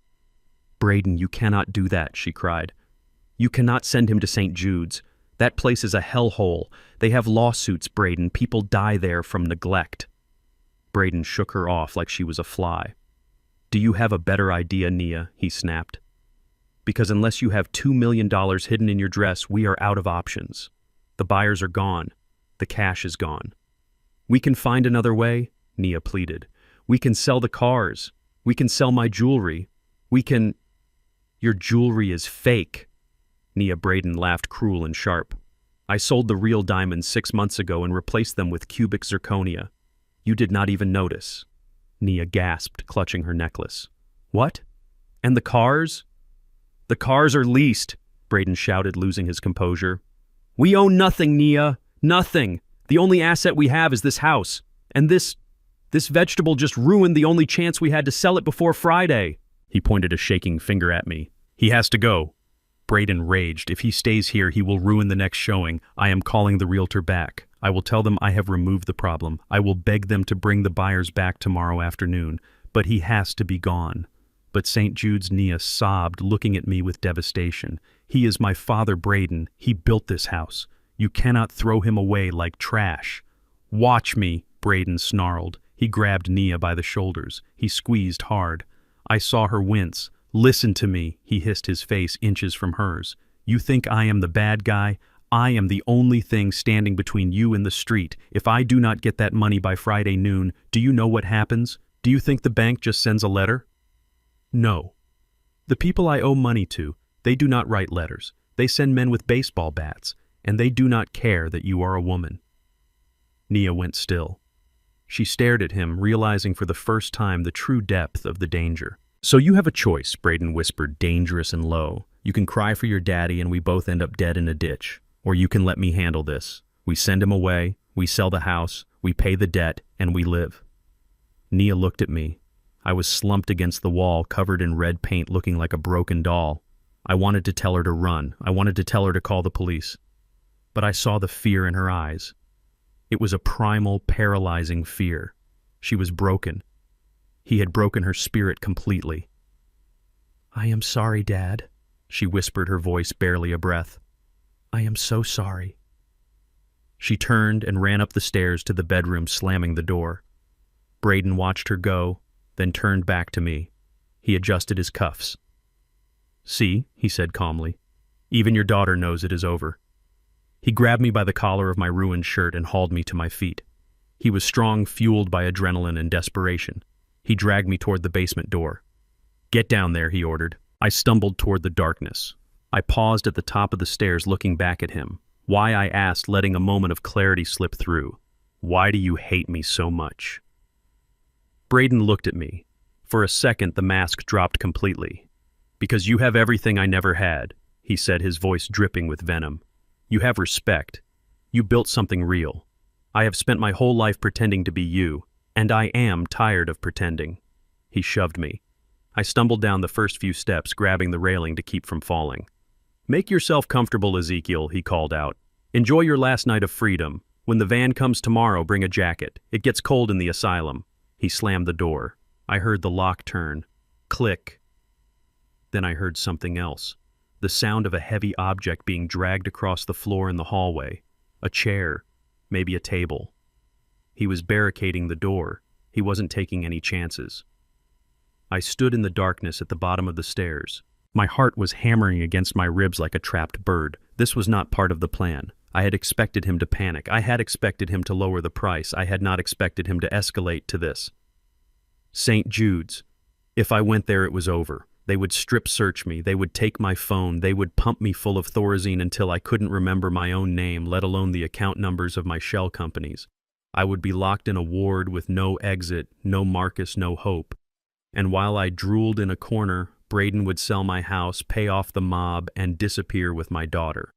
"Braden, you cannot do that," she cried. "You cannot send him to St. Jude's. That place is a hellhole. They have lawsuits, Braden. People die there from neglect." Braden shook her off like she was a fly. "Do you have a better idea, Nia?" he snapped. "Because unless you have $2 million hidden in your dress, we are out of options. The buyers are gone. The cash is gone." "We can find another way," Nia pleaded. "We can sell the cars. We can sell my jewelry. We can—" "Your jewelry is fake." Nia. Braden laughed, cruel and sharp. "I sold the real diamonds 6 months ago and replaced them with cubic zirconia. You did not even notice." Nia gasped, clutching her necklace. "What? And the cars?" "The cars are leased," Braden shouted, losing his composure. "We own nothing, Nia. Nothing. The only asset we have is this house. And this vegetable just ruined the only chance we had to sell it before Friday." He pointed a shaking finger at me. "He has to go." Braden raged. "If he stays here, he will ruin the next showing. I am calling the realtor back. I will tell them I have removed the problem. I will beg them to bring the buyers back tomorrow afternoon. But he has to be gone." But St. Jude's Nia sobbed, looking at me with devastation. "He is my father, Braden. He built this house. You cannot throw him away like trash." "Watch me," Braden snarled. He grabbed Nia by the shoulders. He squeezed hard. I saw her wince. "Listen to me," he hissed, his face inches from hers. "You think I am the bad guy? I am the only thing standing between you and the street. If I do not get that money by Friday noon, do you know what happens? Do you think the bank just sends a letter? No. The people I owe money to, they do not write letters. They send men with baseball bats, and they do not care that you are a woman." Nia went still. She stared at him, realizing for the first time the true depth of the danger. "So you have a choice," Braden whispered, dangerous and low. "You can cry for your daddy and we both end up dead in a ditch. Or you can let me handle this. We send him away, we sell the house, we pay the debt, and we live." Nia looked at me. I was slumped against the wall, covered in red paint, looking like a broken doll. I wanted to tell her to run. I wanted to tell her to call the police. But I saw the fear in her eyes. It was a primal, paralyzing fear. She was broken. He had broken her spirit completely. "I am sorry, Dad," she whispered, her voice barely a breath. "I am so sorry." She turned and ran up the stairs to the bedroom, slamming the door. Braden watched her go, then turned back to me. He adjusted his cuffs. "See," he said calmly, "even your daughter knows it is over." He grabbed me by the collar of my ruined shirt and hauled me to my feet. He was strong, fueled by adrenaline and desperation. He dragged me toward the basement door. "Get down there," he ordered. I stumbled toward the darkness. I paused at the top of the stairs, looking back at him. Why, I asked, letting a moment of clarity slip through. "Why do you hate me so much?" Braden looked at me. For a second, the mask dropped completely. "Because you have everything I never had," he said, his voice dripping with venom. "You have respect. You built something real. I have spent my whole life pretending to be you, and I am tired of pretending." He shoved me. I stumbled down the first few steps, grabbing the railing to keep from falling. "Make yourself comfortable, Ezekiel," he called out. "Enjoy your last night of freedom. When the van comes tomorrow, bring a jacket. It gets cold in the asylum." He slammed the door. I heard the lock turn. Click. Then I heard something else. The sound of a heavy object being dragged across the floor in the hallway. A chair. Maybe a table. He was barricading the door. He wasn't taking any chances. I stood in the darkness at the bottom of the stairs. My heart was hammering against my ribs like a trapped bird. This was not part of the plan. I had expected him to panic. I had expected him to lower the price. I had not expected him to escalate to this. St. Jude's. If I went there, it was over. They would strip search me. They would take my phone. They would pump me full of Thorazine until I couldn't remember my own name, let alone the account numbers of my shell companies. I would be locked in a ward with no exit, no Marcus, no hope. And while I drooled in a corner, Braden would sell my house, pay off the mob, and disappear with my daughter.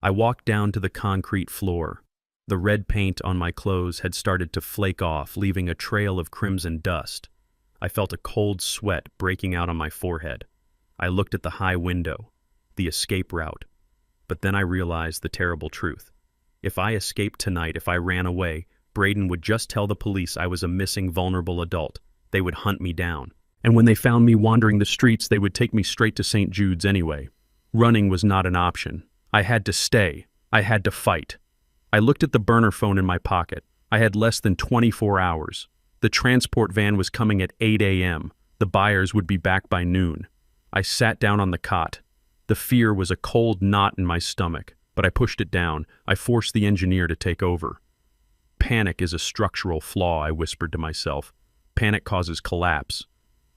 I walked down to the concrete floor. The red paint on my clothes had started to flake off, leaving a trail of crimson dust. I felt a cold sweat breaking out on my forehead. I looked at the high window, the escape route. But then I realized the terrible truth. If I escaped tonight, if I ran away, Braden would just tell the police I was a missing, vulnerable adult. They would hunt me down. And when they found me wandering the streets, they would take me straight to St. Jude's anyway. Running was not an option. I had to stay. I had to fight. I looked at the burner phone in my pocket. I had less than 24 hours. The transport van was coming at 8 a.m. The buyers would be back by noon. I sat down on the cot. The fear was a cold knot in my stomach, but I pushed it down. I forced the engineer to take over. "Panic is a structural flaw," I whispered to myself. "Panic causes collapse."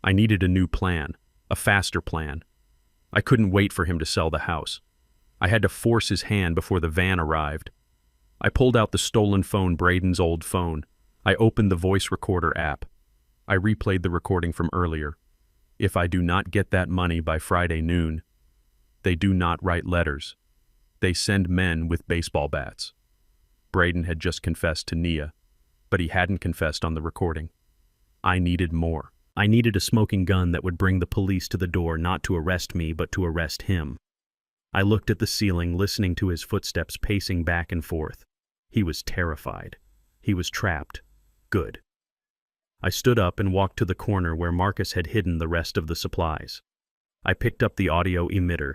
I needed a new plan, a faster plan. I couldn't wait for him to sell the house. I had to force his hand before the van arrived. I pulled out the stolen phone, Braden's old phone. I opened the voice recorder app. I replayed the recording from earlier. "If I do not get that money by Friday noon." They do not write letters. They send men with baseball bats. Braden had just confessed to Nia, but he hadn't confessed on the recording. I needed more. I needed a smoking gun that would bring the police to the door, not to arrest me, but to arrest him. I looked at the ceiling, listening to his footsteps pacing back and forth. He was terrified. He was trapped. Good. I stood up and walked to the corner where Marcus had hidden the rest of the supplies. I picked up the audio emitter.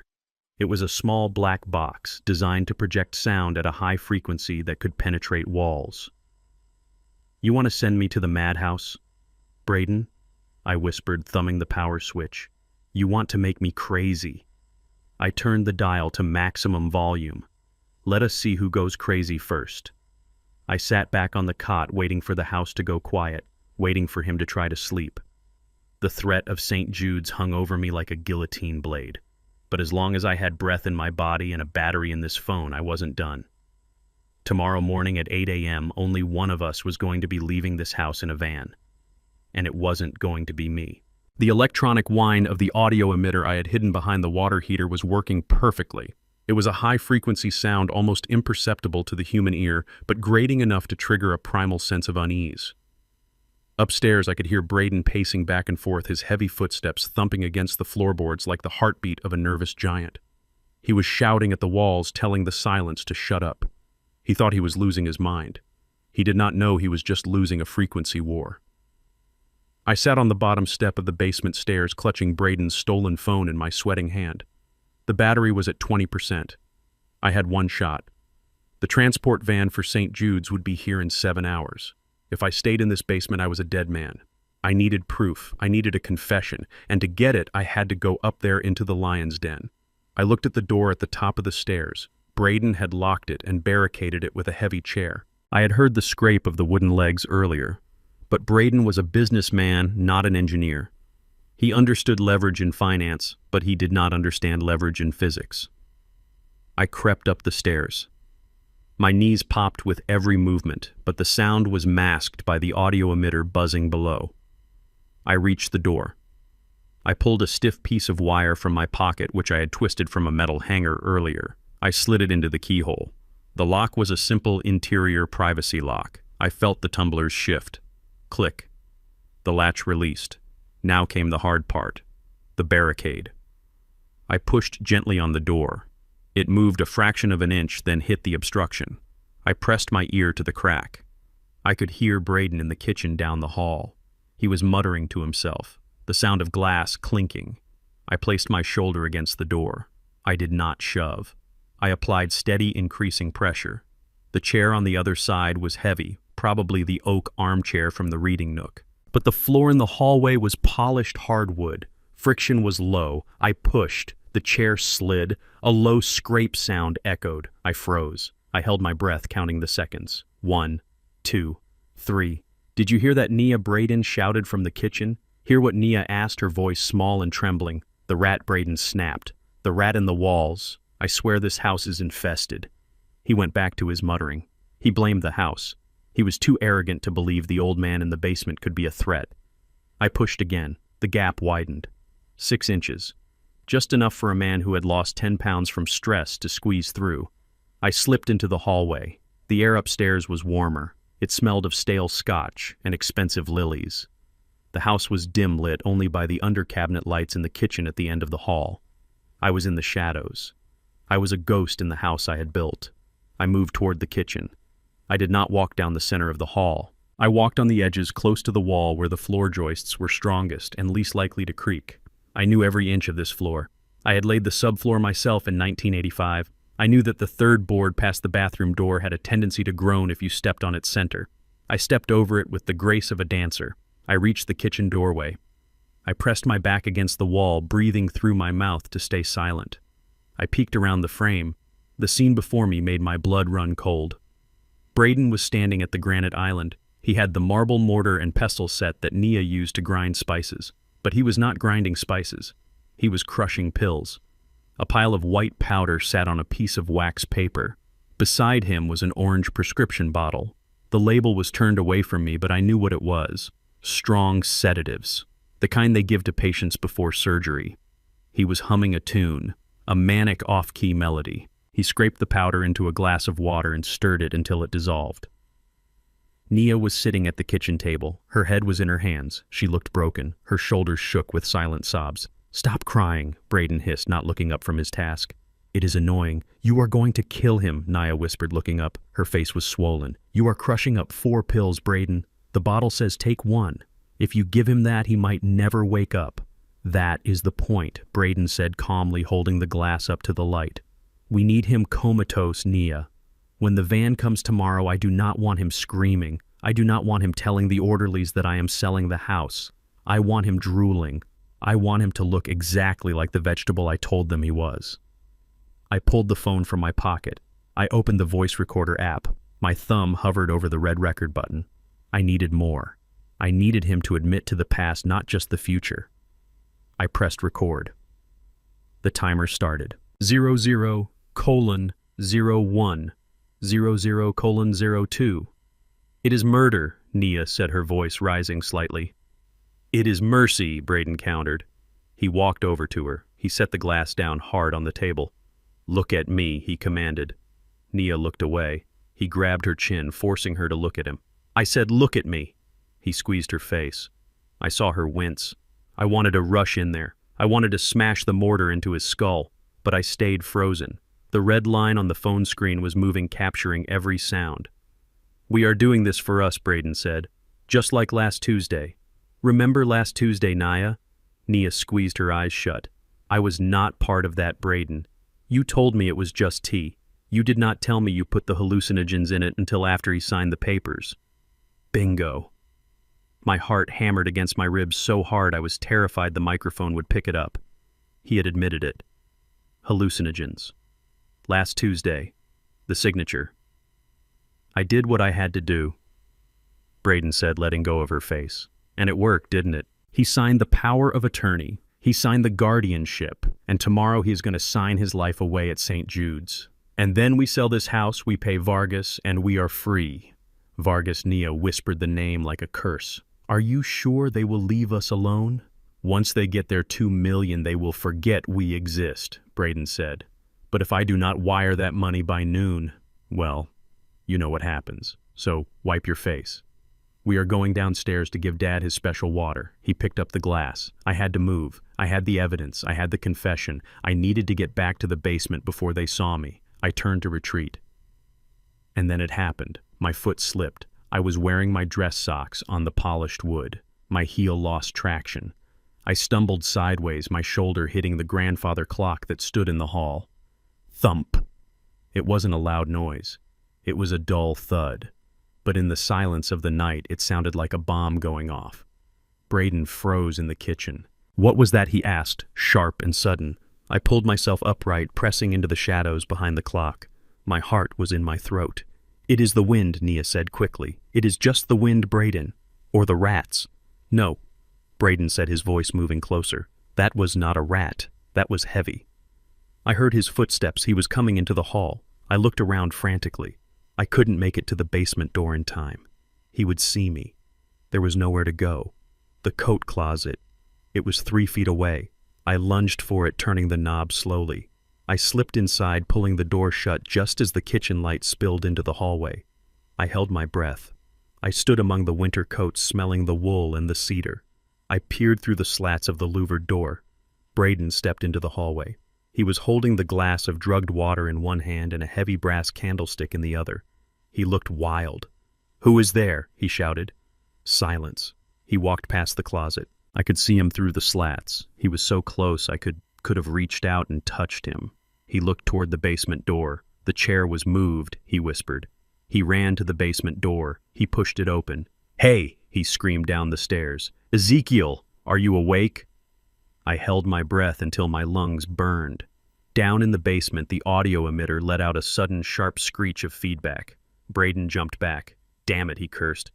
It was a small black box designed to project sound at a high frequency that could penetrate walls. "You want to send me to the madhouse, Braden?" I whispered, thumbing the power switch. "You want to make me crazy." I turned the dial to maximum volume. Let us see who goes crazy first. I sat back on the cot, waiting for the house to go quiet, waiting for him to try to sleep. The threat of St. Jude's hung over me like a guillotine blade. But as long as I had breath in my body and a battery in this phone, I wasn't done. Tomorrow morning at 8 a.m., only one of us was going to be leaving this house in a van. And it wasn't going to be me. The electronic whine of the audio emitter I had hidden behind the water heater was working perfectly. It was a high-frequency sound almost imperceptible to the human ear, but grating enough to trigger a primal sense of unease. Upstairs, I could hear Braden pacing back and forth, his heavy footsteps thumping against the floorboards like the heartbeat of a nervous giant. He was shouting at the walls, telling the silence to shut up. He thought he was losing his mind. He did not know he was just losing a frequency war. I sat on the bottom step of the basement stairs, clutching Braden's stolen phone in my sweating hand. The battery was at 20%. I had one shot. The transport van for St. Jude's would be here in 7 hours. If I stayed in this basement, I was a dead man. I needed proof. I needed a confession. And to get it, I had to go up there into the lion's den. I looked at the door at the top of the stairs. Braden had locked it and barricaded it with a heavy chair. I had heard the scrape of the wooden legs earlier. But Braden was a businessman, not an engineer. He understood leverage in finance, but he did not understand leverage in physics. I crept up the stairs. My knees popped with every movement, but the sound was masked by the audio emitter buzzing below. I reached the door. I pulled a stiff piece of wire from my pocket, which I had twisted from a metal hanger earlier. I slid it into the keyhole. The lock was a simple interior privacy lock. I felt the tumblers shift. Click. The latch released. Now came the hard part. The barricade. I pushed gently on the door. It moved a fraction of an inch, then hit the obstruction. I pressed my ear to the crack. I could hear Braden in the kitchen down the hall. He was muttering to himself, the sound of glass clinking. I placed my shoulder against the door. I did not shove. I applied steady, increasing pressure. The chair on the other side was heavy, probably the oak armchair from the reading nook. But the floor in the hallway was polished hardwood. Friction was low. I pushed. The chair slid. A low scrape sound echoed. I froze. I held my breath, counting the seconds. 1, 2, 3. "Did you hear that?" Nia Braden shouted from the kitchen. "Hear what Nia asked?" her voice small and trembling. The rat, Braden snapped. "The rat in the walls. I swear this house is infested." He went back to his muttering. He blamed the house. He was too arrogant to believe the old man in the basement could be a threat. I pushed again. The gap widened. 6 inches. Just enough for a man who had lost 10 pounds from stress to squeeze through. I slipped into the hallway. The air upstairs was warmer. It smelled of stale scotch and expensive lilies. The house was dim lit only by the under-cabinet lights in the kitchen at the end of the hall. I was in the shadows. I was a ghost in the house I had built. I moved toward the kitchen. I did not walk down the center of the hall. I walked on the edges close to the wall where the floor joists were strongest and least likely to creak. I knew every inch of this floor. I had laid the subfloor myself in 1985. I knew that the third board past the bathroom door had a tendency to groan if you stepped on its center. I stepped over it with the grace of a dancer. I reached the kitchen doorway. I pressed my back against the wall, breathing through my mouth to stay silent. I peeked around the frame. The scene before me made my blood run cold. Braden was standing at the granite island. He had the marble mortar and pestle set that Nia used to grind spices. But he was not grinding spices. He was crushing pills. A pile of white powder sat on a piece of wax paper. Beside him was an orange prescription bottle. The label was turned away from me, but I knew what it was. Strong sedatives. The kind they give to patients before surgery. He was humming a tune. a manic off-key melody. He scraped the powder into a glass of water and stirred it until it dissolved. Nia was sitting at the kitchen table. Her head was in her hands. She looked broken. Her shoulders shook with silent sobs. "Stop crying," Braden hissed, not looking up from his task. "It is annoying. You are going to kill him," Nia whispered, looking up. Her face was swollen. "You are crushing up 4 pills, Braden. The bottle says take 1. If you give him that, he might never wake up." "That is the point," Braden said calmly, holding the glass up to the light. "We need him comatose, Nia. When the van comes tomorrow, I do not want him screaming. I do not want him telling the orderlies that I am selling the house. I want him drooling. I want him to look exactly like the vegetable I told them he was." I pulled the phone from my pocket. I opened the voice recorder app. My thumb hovered over the red record button. I needed more. I needed him to admit to the past, not just the future. I pressed record. The timer started. 00:01:02. "It is murder," Nia said, her voice rising slightly. "It is mercy," Braden countered. He walked over to her. He set the glass down hard on the table. "Look at me," he commanded. Nia looked away. He grabbed her chin, forcing her to look at him. "I said, look at me." He squeezed her face. I saw her wince. I wanted to rush in there. I wanted to smash the mortar into his skull, but I stayed frozen. The red line on the phone screen was moving, capturing every sound. "We are doing this for us," Braden said. "Just like last Tuesday. Remember last Tuesday, Nia?" Nia squeezed her eyes shut. "I was not part of that, Braden. You told me it was just tea. You did not tell me you put the hallucinogens in it until after he signed the papers." Bingo. My heart hammered against my ribs so hard I was terrified the microphone would pick it up. He had admitted it. Hallucinogens. Last Tuesday. The signature. "I did what I had to do," Braden said, letting go of her face. "And it worked, didn't it? He signed the power of attorney. He signed the guardianship. And tomorrow he is going to sign his life away at St. Jude's. And then we sell this house, we pay Vargas, and we are free." Vargas, Nia whispered the name like a curse. "Are you sure they will leave us alone? Once they get their 2 million, they will forget we exist," Braden said. "But if I do not wire that money by noon, well, you know what happens. So wipe your face. We are going downstairs to give Dad his special water." He picked up the glass. I had to move. I had the evidence. I had the confession. I needed to get back to the basement before they saw me. I turned to retreat. And then it happened. My foot slipped. I was wearing my dress socks on the polished wood. My heel lost traction. I stumbled sideways, my shoulder hitting the grandfather clock that stood in the hall. Thump. It wasn't a loud noise. It was a dull thud. But in the silence of the night, it sounded like a bomb going off. Braden froze in the kitchen. "What was that?" he asked, sharp and sudden. I pulled myself upright, pressing into the shadows behind the clock. My heart was in my throat. "It is the wind," Nia said quickly. "It is just the wind, Braden. Or the rats." "No," Braden said, his voice moving closer. "That was not a rat. That was heavy." I heard his footsteps. He was coming into the hall. I looked around frantically. I couldn't make it to the basement door in time. He would see me. There was nowhere to go. The coat closet. It was 3 feet away. I lunged for it, turning the knob slowly. I slipped inside, pulling the door shut just as the kitchen light spilled into the hallway. I held my breath. I stood among the winter coats, smelling the wool and the cedar. I peered through the slats of the louvered door. Braden stepped into the hallway. He was holding the glass of drugged water in one hand and a heavy brass candlestick in the other. He looked wild. "Who is there?" he shouted. Silence. He walked past the closet. I could see him through the slats. He was so close I could have reached out and touched him. He looked toward the basement door. "The chair was moved," he whispered. He ran to the basement door. He pushed it open. "Hey!" he screamed down the stairs. "Ezekiel, are you awake?" I held my breath until my lungs burned. Down in the basement, the audio emitter let out a sudden sharp screech of feedback. Braden jumped back. "Damn it," he cursed.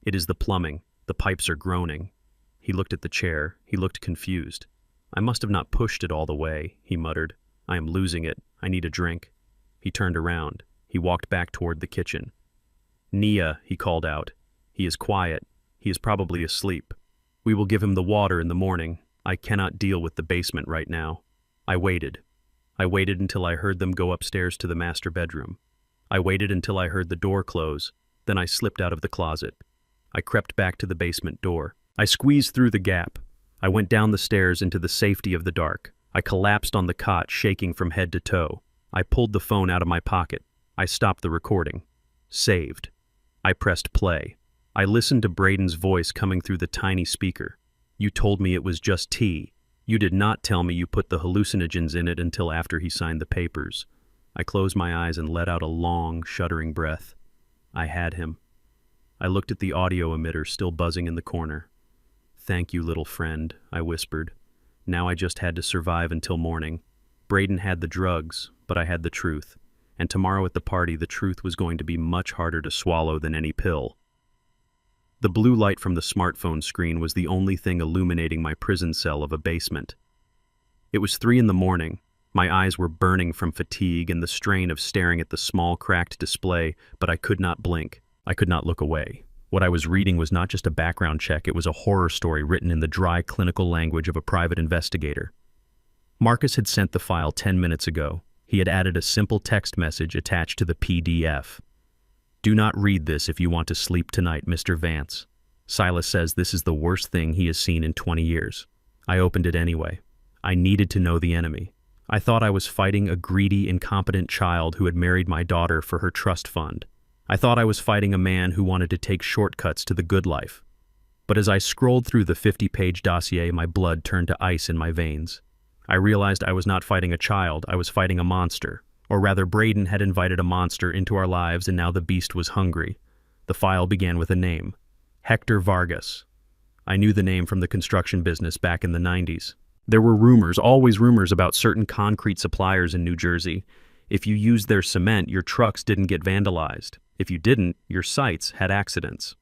"It is the plumbing. The pipes are groaning." He looked at the chair. He looked confused. "I must have not pushed it all the way," he muttered. "I am losing it. I need a drink." He turned around. He walked back toward the kitchen. "Nia," he called out. "He is quiet. He is probably asleep. We will give him the water in the morning. I cannot deal with the basement right now." I waited. I waited until I heard them go upstairs to the master bedroom. I waited until I heard the door close, then I slipped out of the closet. I crept back to the basement door. I squeezed through the gap. I went down the stairs into the safety of the dark. I collapsed on the cot, shaking from head to toe. I pulled the phone out of my pocket. I stopped the recording. Saved. I pressed play. I listened to Braden's voice coming through the tiny speaker. You told me it was just tea. You did not tell me you put the hallucinogens in it until after he signed the papers. I closed my eyes and let out a long, shuddering breath. I had him. I looked at the audio emitter still buzzing in the corner. Thank you, little friend, I whispered. Now I just had to survive until morning. Braden had the drugs, but I had the truth. And tomorrow at the party, the truth was going to be much harder to swallow than any pill. The blue light from the smartphone screen was the only thing illuminating my prison cell of a basement. It was 3 a.m. My eyes were burning from fatigue and the strain of staring at the small, cracked display, but I could not blink. I could not look away. What I was reading was not just a background check, it was a horror story written in the dry, clinical language of a private investigator. Marcus had sent the file 10 minutes ago. He had added a simple text message attached to the PDF. Do not read this if you want to sleep tonight, Mr. Vance. Silas says this is the worst thing he has seen in 20 years. I opened it anyway. I needed to know the enemy. I thought I was fighting a greedy, incompetent child who had married my daughter for her trust fund. I thought I was fighting a man who wanted to take shortcuts to the good life. But as I scrolled through the 50-page dossier, my blood turned to ice in my veins. I realized I was not fighting a child, I was fighting a monster. Or rather, Braden had invited a monster into our lives and now the beast was hungry. The file began with a name. Hector Vargas. I knew the name from the construction business back in the 90s. There were rumors, always rumors, about certain concrete suppliers in New Jersey. If you used their cement, your trucks didn't get vandalized. If you didn't, your sites had accidents.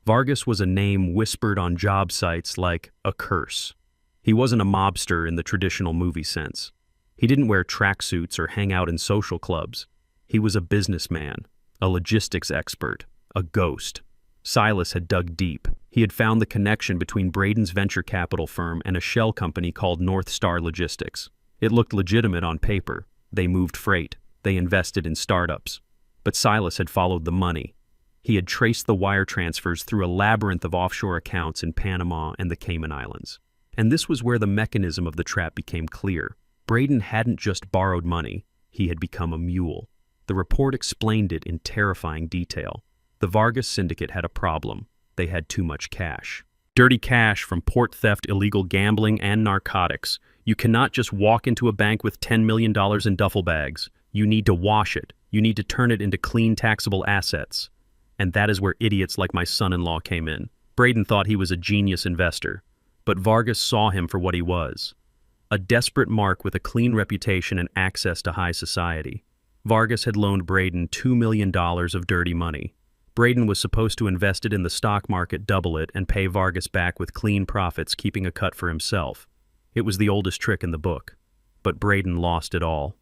Vargas was a name whispered on job sites like a curse. He wasn't a mobster in the traditional movie sense. He didn't wear tracksuits or hang out in social clubs. He was a businessman, a logistics expert, a ghost. Silas had dug deep. He had found the connection between Braden's venture capital firm and a shell company called North Star Logistics. It looked legitimate on paper. They moved freight. They invested in startups. But Silas had followed the money. He had traced the wire transfers through a labyrinth of offshore accounts in Panama and the Cayman Islands. And this was where the mechanism of the trap became clear. Braden hadn't just borrowed money, he had become a mule. The report explained it in terrifying detail. The Vargas syndicate had a problem. They had too much cash. Dirty cash from port theft, illegal gambling, and narcotics. You cannot just walk into a bank with $10 million in duffel bags. You need to wash it. You need to turn it into clean taxable assets. And that is where idiots like my son-in-law came in. Braden thought he was a genius investor, but Vargas saw him for what he was. A desperate mark with a clean reputation and access to high society. Vargas had loaned Braden $2 million of dirty money. Braden was supposed to invest it in the stock market, double it, and pay Vargas back with clean profits, keeping a cut for himself. It was the oldest trick in the book. But Braden lost it all.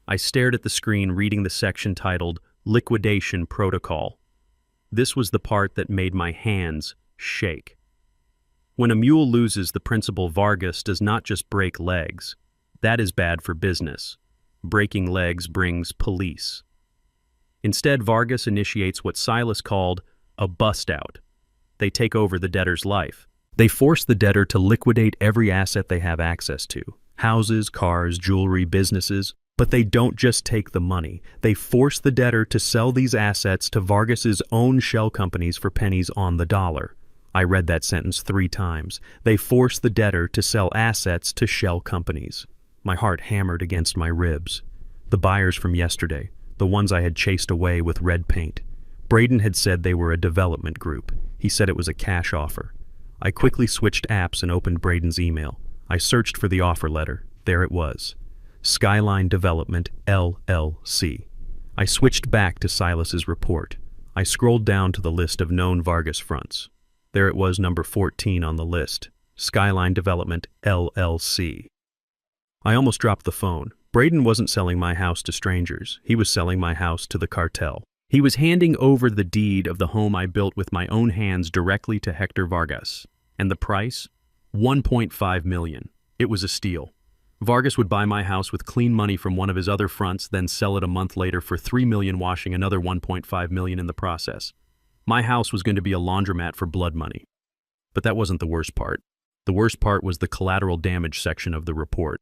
I stared at the screen, reading the section titled Liquidation Protocol. This was the part that made my hands shake. When a mule loses the principal, Vargas does not just break legs. That is bad for business. Breaking legs brings police. Instead, Vargas initiates what Silas called a bust-out. They take over the debtor's life. They force the debtor to liquidate every asset they have access to. Houses, cars, jewelry, businesses. But they don't just take the money. They force the debtor to sell these assets to Vargas's own shell companies for pennies on the dollar. I read that sentence 3 times. They force the debtor to sell assets to shell companies. My heart hammered against my ribs. The buyers from yesterday, the ones I had chased away with red paint. Braden had said they were a development group. He said it was a cash offer. I quickly switched apps and opened Braden's email. I searched for the offer letter. There it was. Skyline Development, LLC. I switched back to Silas's report. I scrolled down to the list of known Vargas fronts. There it was, number 14 on the list. Skyline Development, LLC. I almost dropped the phone. Braden wasn't selling my house to strangers. He was selling my house to the cartel. He was handing over the deed of the home I built with my own hands directly to Hector Vargas. And the price? $1.5 million. It was a steal. Vargas would buy my house with clean money from one of his other fronts, then sell it a month later for $3 million, washing another $1.5 million in the process. My house was going to be a laundromat for blood money. But that wasn't the worst part. The worst part was the collateral damage section of the report.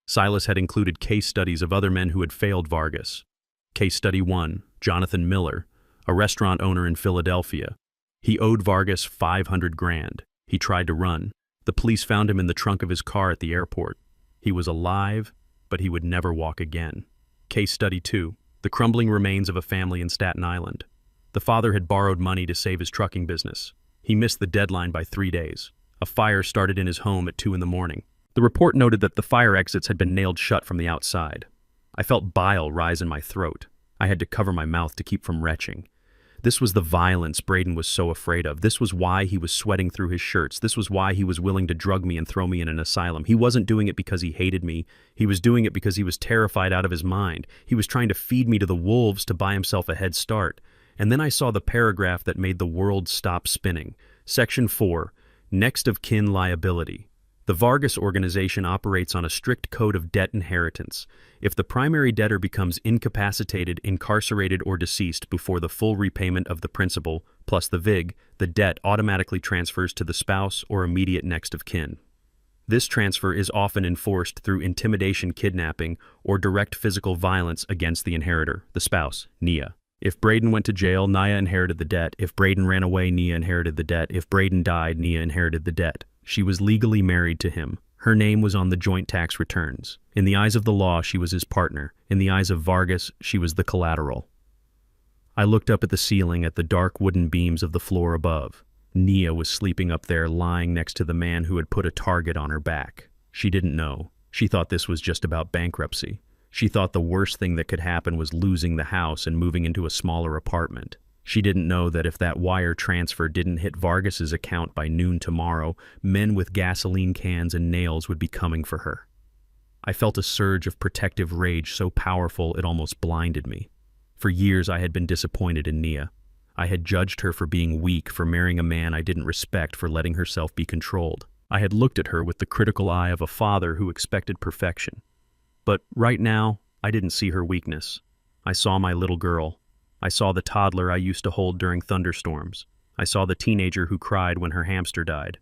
Silas had included case studies of other men who had failed Vargas. Case study 1, Jonathan Miller, a restaurant owner in Philadelphia. He owed Vargas $500,000. He tried to run. The police found him in the trunk of his car at the airport. He was alive, but he would never walk again. Case study 2, the crumbling remains of a family in Staten Island. The father had borrowed money to save his trucking business. He missed the deadline by 3 days. A fire started in his home at 2 in the morning. The report noted that the fire exits had been nailed shut from the outside. I felt bile rise in my throat. I had to cover my mouth to keep from retching. This was the violence Braden was so afraid of. This was why he was sweating through his shirts. This was why he was willing to drug me and throw me in an asylum. He wasn't doing it because he hated me. He was doing it because he was terrified out of his mind. He was trying to feed me to the wolves to buy himself a head start. And then I saw the paragraph that made the world stop spinning. Section 4, Next of Kin Liability. The Vargas organization operates on a strict code of debt inheritance. If the primary debtor becomes incapacitated, incarcerated, or deceased before the full repayment of the principal, plus the VIG, the debt automatically transfers to the spouse or immediate next of kin. This transfer is often enforced through intimidation, kidnapping, or direct physical violence against the inheritor, the spouse, Nia. If Braden went to jail, Nia inherited the debt. If Braden ran away, Nia inherited the debt. If Braden died, Nia inherited the debt. She was legally married to him. Her name was on the joint tax returns. In the eyes of the law, she was his partner. In the eyes of Vargas, she was the collateral. I looked up at the ceiling at the dark wooden beams of the floor above. Nia was sleeping up there, lying next to the man who had put a target on her back. She didn't know. She thought this was just about bankruptcy. She thought the worst thing that could happen was losing the house and moving into a smaller apartment. She didn't know that if that wire transfer didn't hit Vargas's account by noon tomorrow, men with gasoline cans and nails would be coming for her. I felt a surge of protective rage so powerful it almost blinded me. For years I had been disappointed in Nia. I had judged her for being weak, for marrying a man I didn't respect, for letting herself be controlled. I had looked at her with the critical eye of a father who expected perfection. But right now, I didn't see her weakness. I saw my little girl. I saw the toddler I used to hold during thunderstorms. I saw the teenager who cried when her hamster died.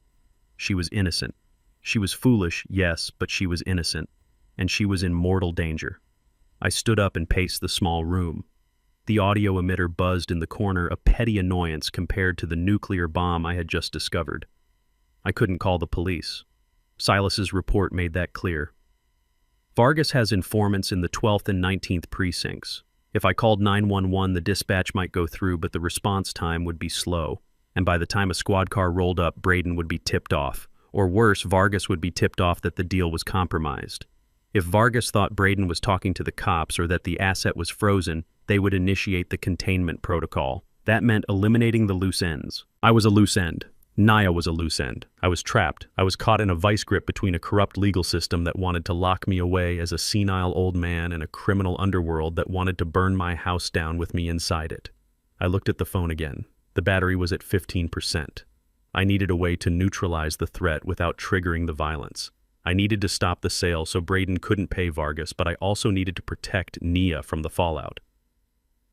She was innocent. She was foolish, yes, but she was innocent. And she was in mortal danger. I stood up and paced the small room. The audio emitter buzzed in the corner, a petty annoyance compared to the nuclear bomb I had just discovered. I couldn't call the police. Silas's report made that clear. Vargas has informants in the 12th and 19th precincts. If I called 911, the dispatch might go through, but the response time would be slow. And by the time a squad car rolled up, Braden would be tipped off. Or worse, Vargas would be tipped off that the deal was compromised. If Vargas thought Braden was talking to the cops or that the asset was frozen, they would initiate the containment protocol. That meant eliminating the loose ends. I was a loose end. Nia was a loose end. I was trapped. I was caught in a vice grip between a corrupt legal system that wanted to lock me away as a senile old man and a criminal underworld that wanted to burn my house down with me inside it. I looked at the phone again. The battery was at 15%. I needed a way to neutralize the threat without triggering the violence. I needed to stop the sale so Braden couldn't pay Vargas, but I also needed to protect Nia from the fallout.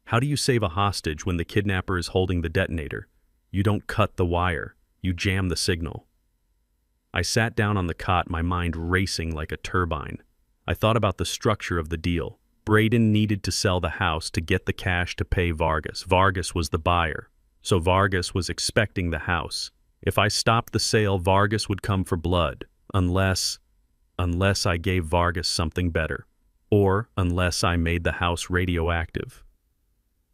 How do you save a hostage when the kidnapper is holding the detonator? You don't cut the wire. You jam the signal. I sat down on the cot, my mind racing like a turbine. I thought about the structure of the deal. Braden needed to sell the house to get the cash to pay Vargas. Vargas was the buyer, so Vargas was expecting the house. If I stopped the sale, Vargas would come for blood, unless I gave Vargas something better, or unless I made the house radioactive.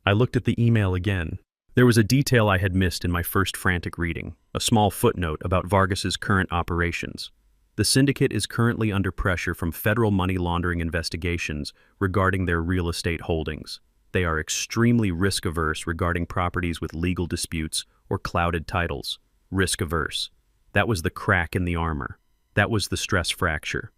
I looked at the email again. There was a detail I had missed in my first frantic reading, a small footnote about Vargas's current operations. The syndicate is currently under pressure from federal money laundering investigations regarding their real estate holdings. They are extremely risk-averse regarding properties with legal disputes or clouded titles. Risk-averse. That was the crack in the armor. That was the stress fracture.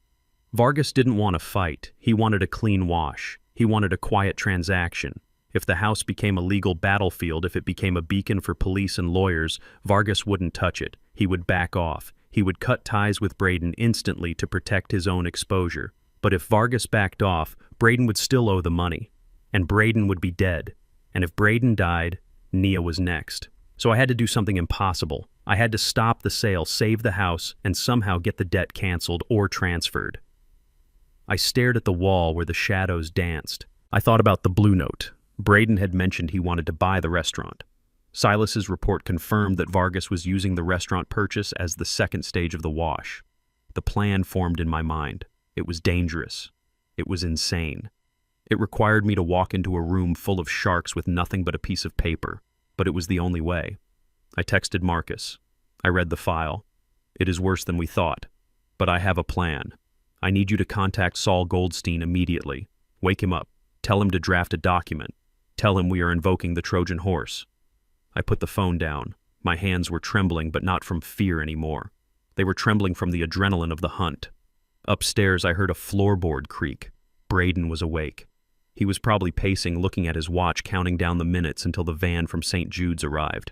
Vargas didn't want a fight. He wanted a clean wash. He wanted a quiet transaction. If the house became a legal battlefield, if it became a beacon for police and lawyers, Vargas wouldn't touch it. He would back off. He would cut ties with Braden instantly to protect his own exposure. But if Vargas backed off, Braden would still owe the money. And Braden would be dead. And if Braden died, Nia was next. So I had to do something impossible. I had to stop the sale, save the house, and somehow get the debt canceled or transferred. I stared at the wall where the shadows danced. I thought about the Blue Note. Braden had mentioned he wanted to buy the restaurant. Silas's report confirmed that Vargas was using the restaurant purchase as the second stage of the wash. The plan formed in my mind. It was dangerous. It was insane. It required me to walk into a room full of sharks with nothing but a piece of paper, but it was the only way. I texted Marcus. I read the file. It is worse than we thought, but I have a plan. I need you to contact Saul Goldstein immediately. Wake him up. Tell him to draft a document. Tell him we are invoking the Trojan horse. I put the phone down. My hands were trembling, but not from fear anymore. They were trembling from the adrenaline of the hunt. Upstairs, I heard a floorboard creak. Braden was awake. He was probably pacing, looking at his watch, counting down the minutes until the van from St. Jude's arrived.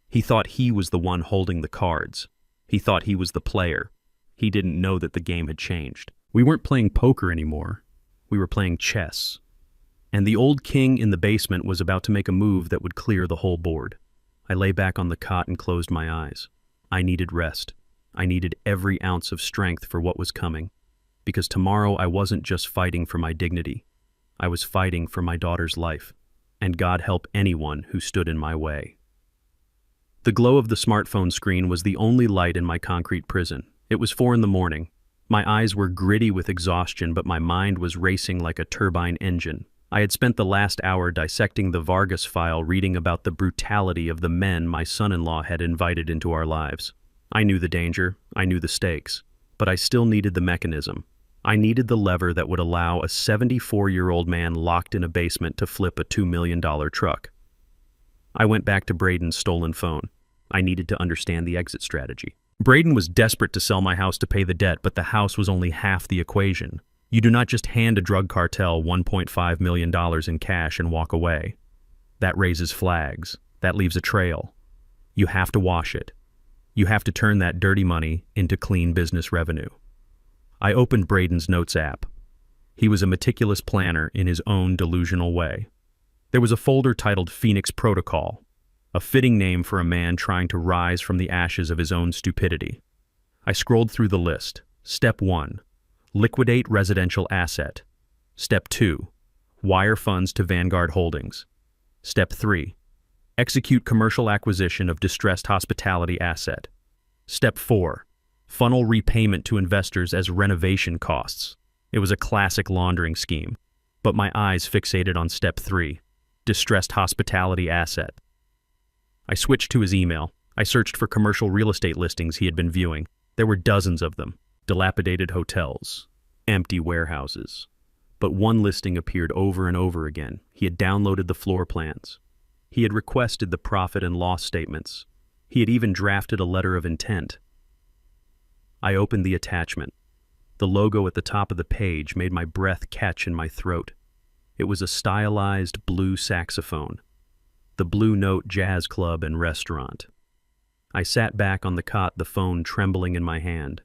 He thought he was the one holding the cards. He thought he was the player. He didn't know that the game had changed. We weren't playing poker anymore. We were playing chess. And the old king in the basement was about to make a move that would clear the whole board. I lay back on the cot and closed my eyes. I needed rest. I needed every ounce of strength for what was coming. Because tomorrow I wasn't just fighting for my dignity. I was fighting for my daughter's life. And God help anyone who stood in my way. The glow of the smartphone screen was the only light in my concrete prison. It was 4 a.m. My eyes were gritty with exhaustion, but my mind was racing like a turbine engine. I had spent the last hour dissecting the Vargas file, reading about the brutality of the men my son-in-law had invited into our lives. I knew the danger, I knew the stakes, but I still needed the mechanism. I needed the lever that would allow a 74-year-old man locked in a basement to flip a $2 million truck. I went back to Braden's stolen phone. I needed to understand the exit strategy. Braden was desperate to sell my house to pay the debt, but the house was only half the equation. You do not just hand a drug cartel $1.5 million in cash and walk away. That raises flags. That leaves a trail. You have to wash it. You have to turn that dirty money into clean business revenue. I opened Braden's Notes app. He was a meticulous planner in his own delusional way. There was a folder titled Phoenix Protocol, a fitting name for a man trying to rise from the ashes of his own stupidity. I scrolled through the list. Step 1. Liquidate residential asset. Step 2. Wire funds to Vanguard Holdings. Step 3. Execute commercial acquisition of distressed hospitality asset. Step 4. Funnel repayment to investors as renovation costs. It was a classic laundering scheme, but my eyes fixated on Step 3. Distressed hospitality asset. I switched to his email. I searched for commercial real estate listings he had been viewing. There were dozens of them. Dilapidated hotels, empty warehouses. But one listing appeared over and over again. He had downloaded the floor plans. He had requested the profit and loss statements. He had even drafted a letter of intent. I opened the attachment. The logo at the top of the page made my breath catch in my throat. It was a stylized blue saxophone. The Blue Note Jazz Club and Restaurant. I sat back on the cot, the phone trembling in my hand.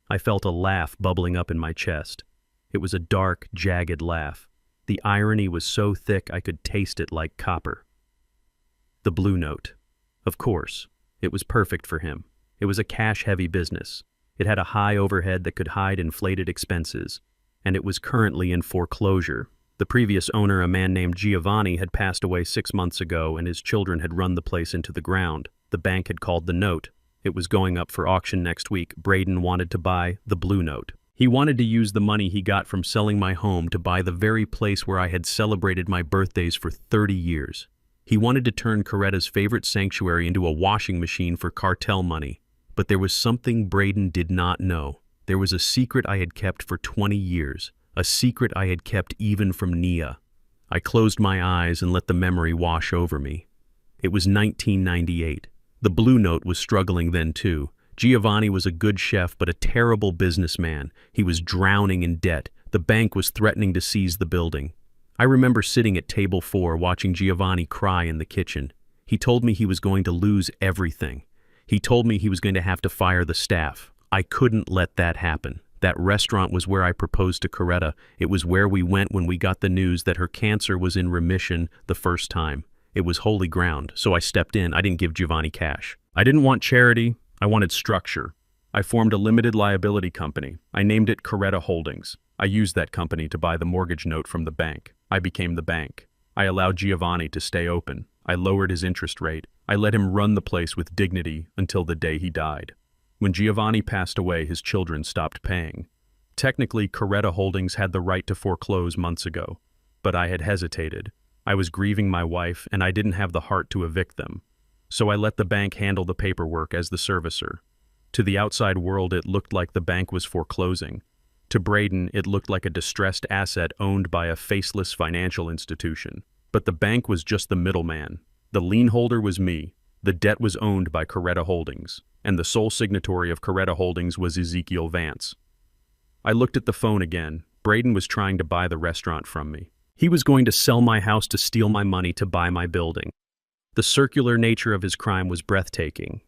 I felt a laugh bubbling up in my chest. It was a dark, jagged laugh. The irony was so thick I could taste it like copper. The Blue Note. Of course. It was perfect for him. It was a cash-heavy business. It had a high overhead that could hide inflated expenses. And it was currently in foreclosure. The previous owner, a man named Giovanni, had passed away 6 months ago, and his children had run the place into the ground. The bank had called the note. It was going up for auction next week. Braden wanted to buy the Blue Note. He wanted to use the money he got from selling my home to buy the very place where I had celebrated my birthdays for 30 years. He wanted to turn Coretta's favorite sanctuary into a washing machine for cartel money. But there was something Braden did not know. There was a secret I had kept for 20 years. A secret I had kept even from Nia. I closed my eyes and let the memory wash over me. It was 1998. The Blue Note was struggling then too. Giovanni was a good chef but a terrible businessman. He was drowning in debt. The bank was threatening to seize the building. I remember sitting at table 4 watching Giovanni cry in the kitchen. He told me he was going to lose everything. He told me he was going to have to fire the staff. I couldn't let that happen. That restaurant was where I proposed to Coretta. It was where we went when we got the news that her cancer was in remission the first time. It was holy ground, so I stepped in. I didn't give Giovanni cash. I didn't want charity. I wanted structure. I formed a limited liability company. I named it Coretta Holdings. I used that company to buy the mortgage note from the bank. I became the bank. I allowed Giovanni to stay open. I lowered his interest rate. I let him run the place with dignity until the day he died. When Giovanni passed away, his children stopped paying. Technically, Coretta Holdings had the right to foreclose months ago, but I had hesitated. I was grieving my wife, and I didn't have the heart to evict them. So I let the bank handle the paperwork as the servicer. To the outside world, it looked like the bank was foreclosing. To Braden, it looked like a distressed asset owned by a faceless financial institution. But the bank was just the middleman. The lien holder was me. The debt was owned by Coretta Holdings, and the sole signatory of Coretta Holdings was Ezekiel Vance. I looked at the phone again. Braden was trying to buy the restaurant from me. He was going to sell my house to steal my money to buy my building. The circular nature of his crime was breathtaking,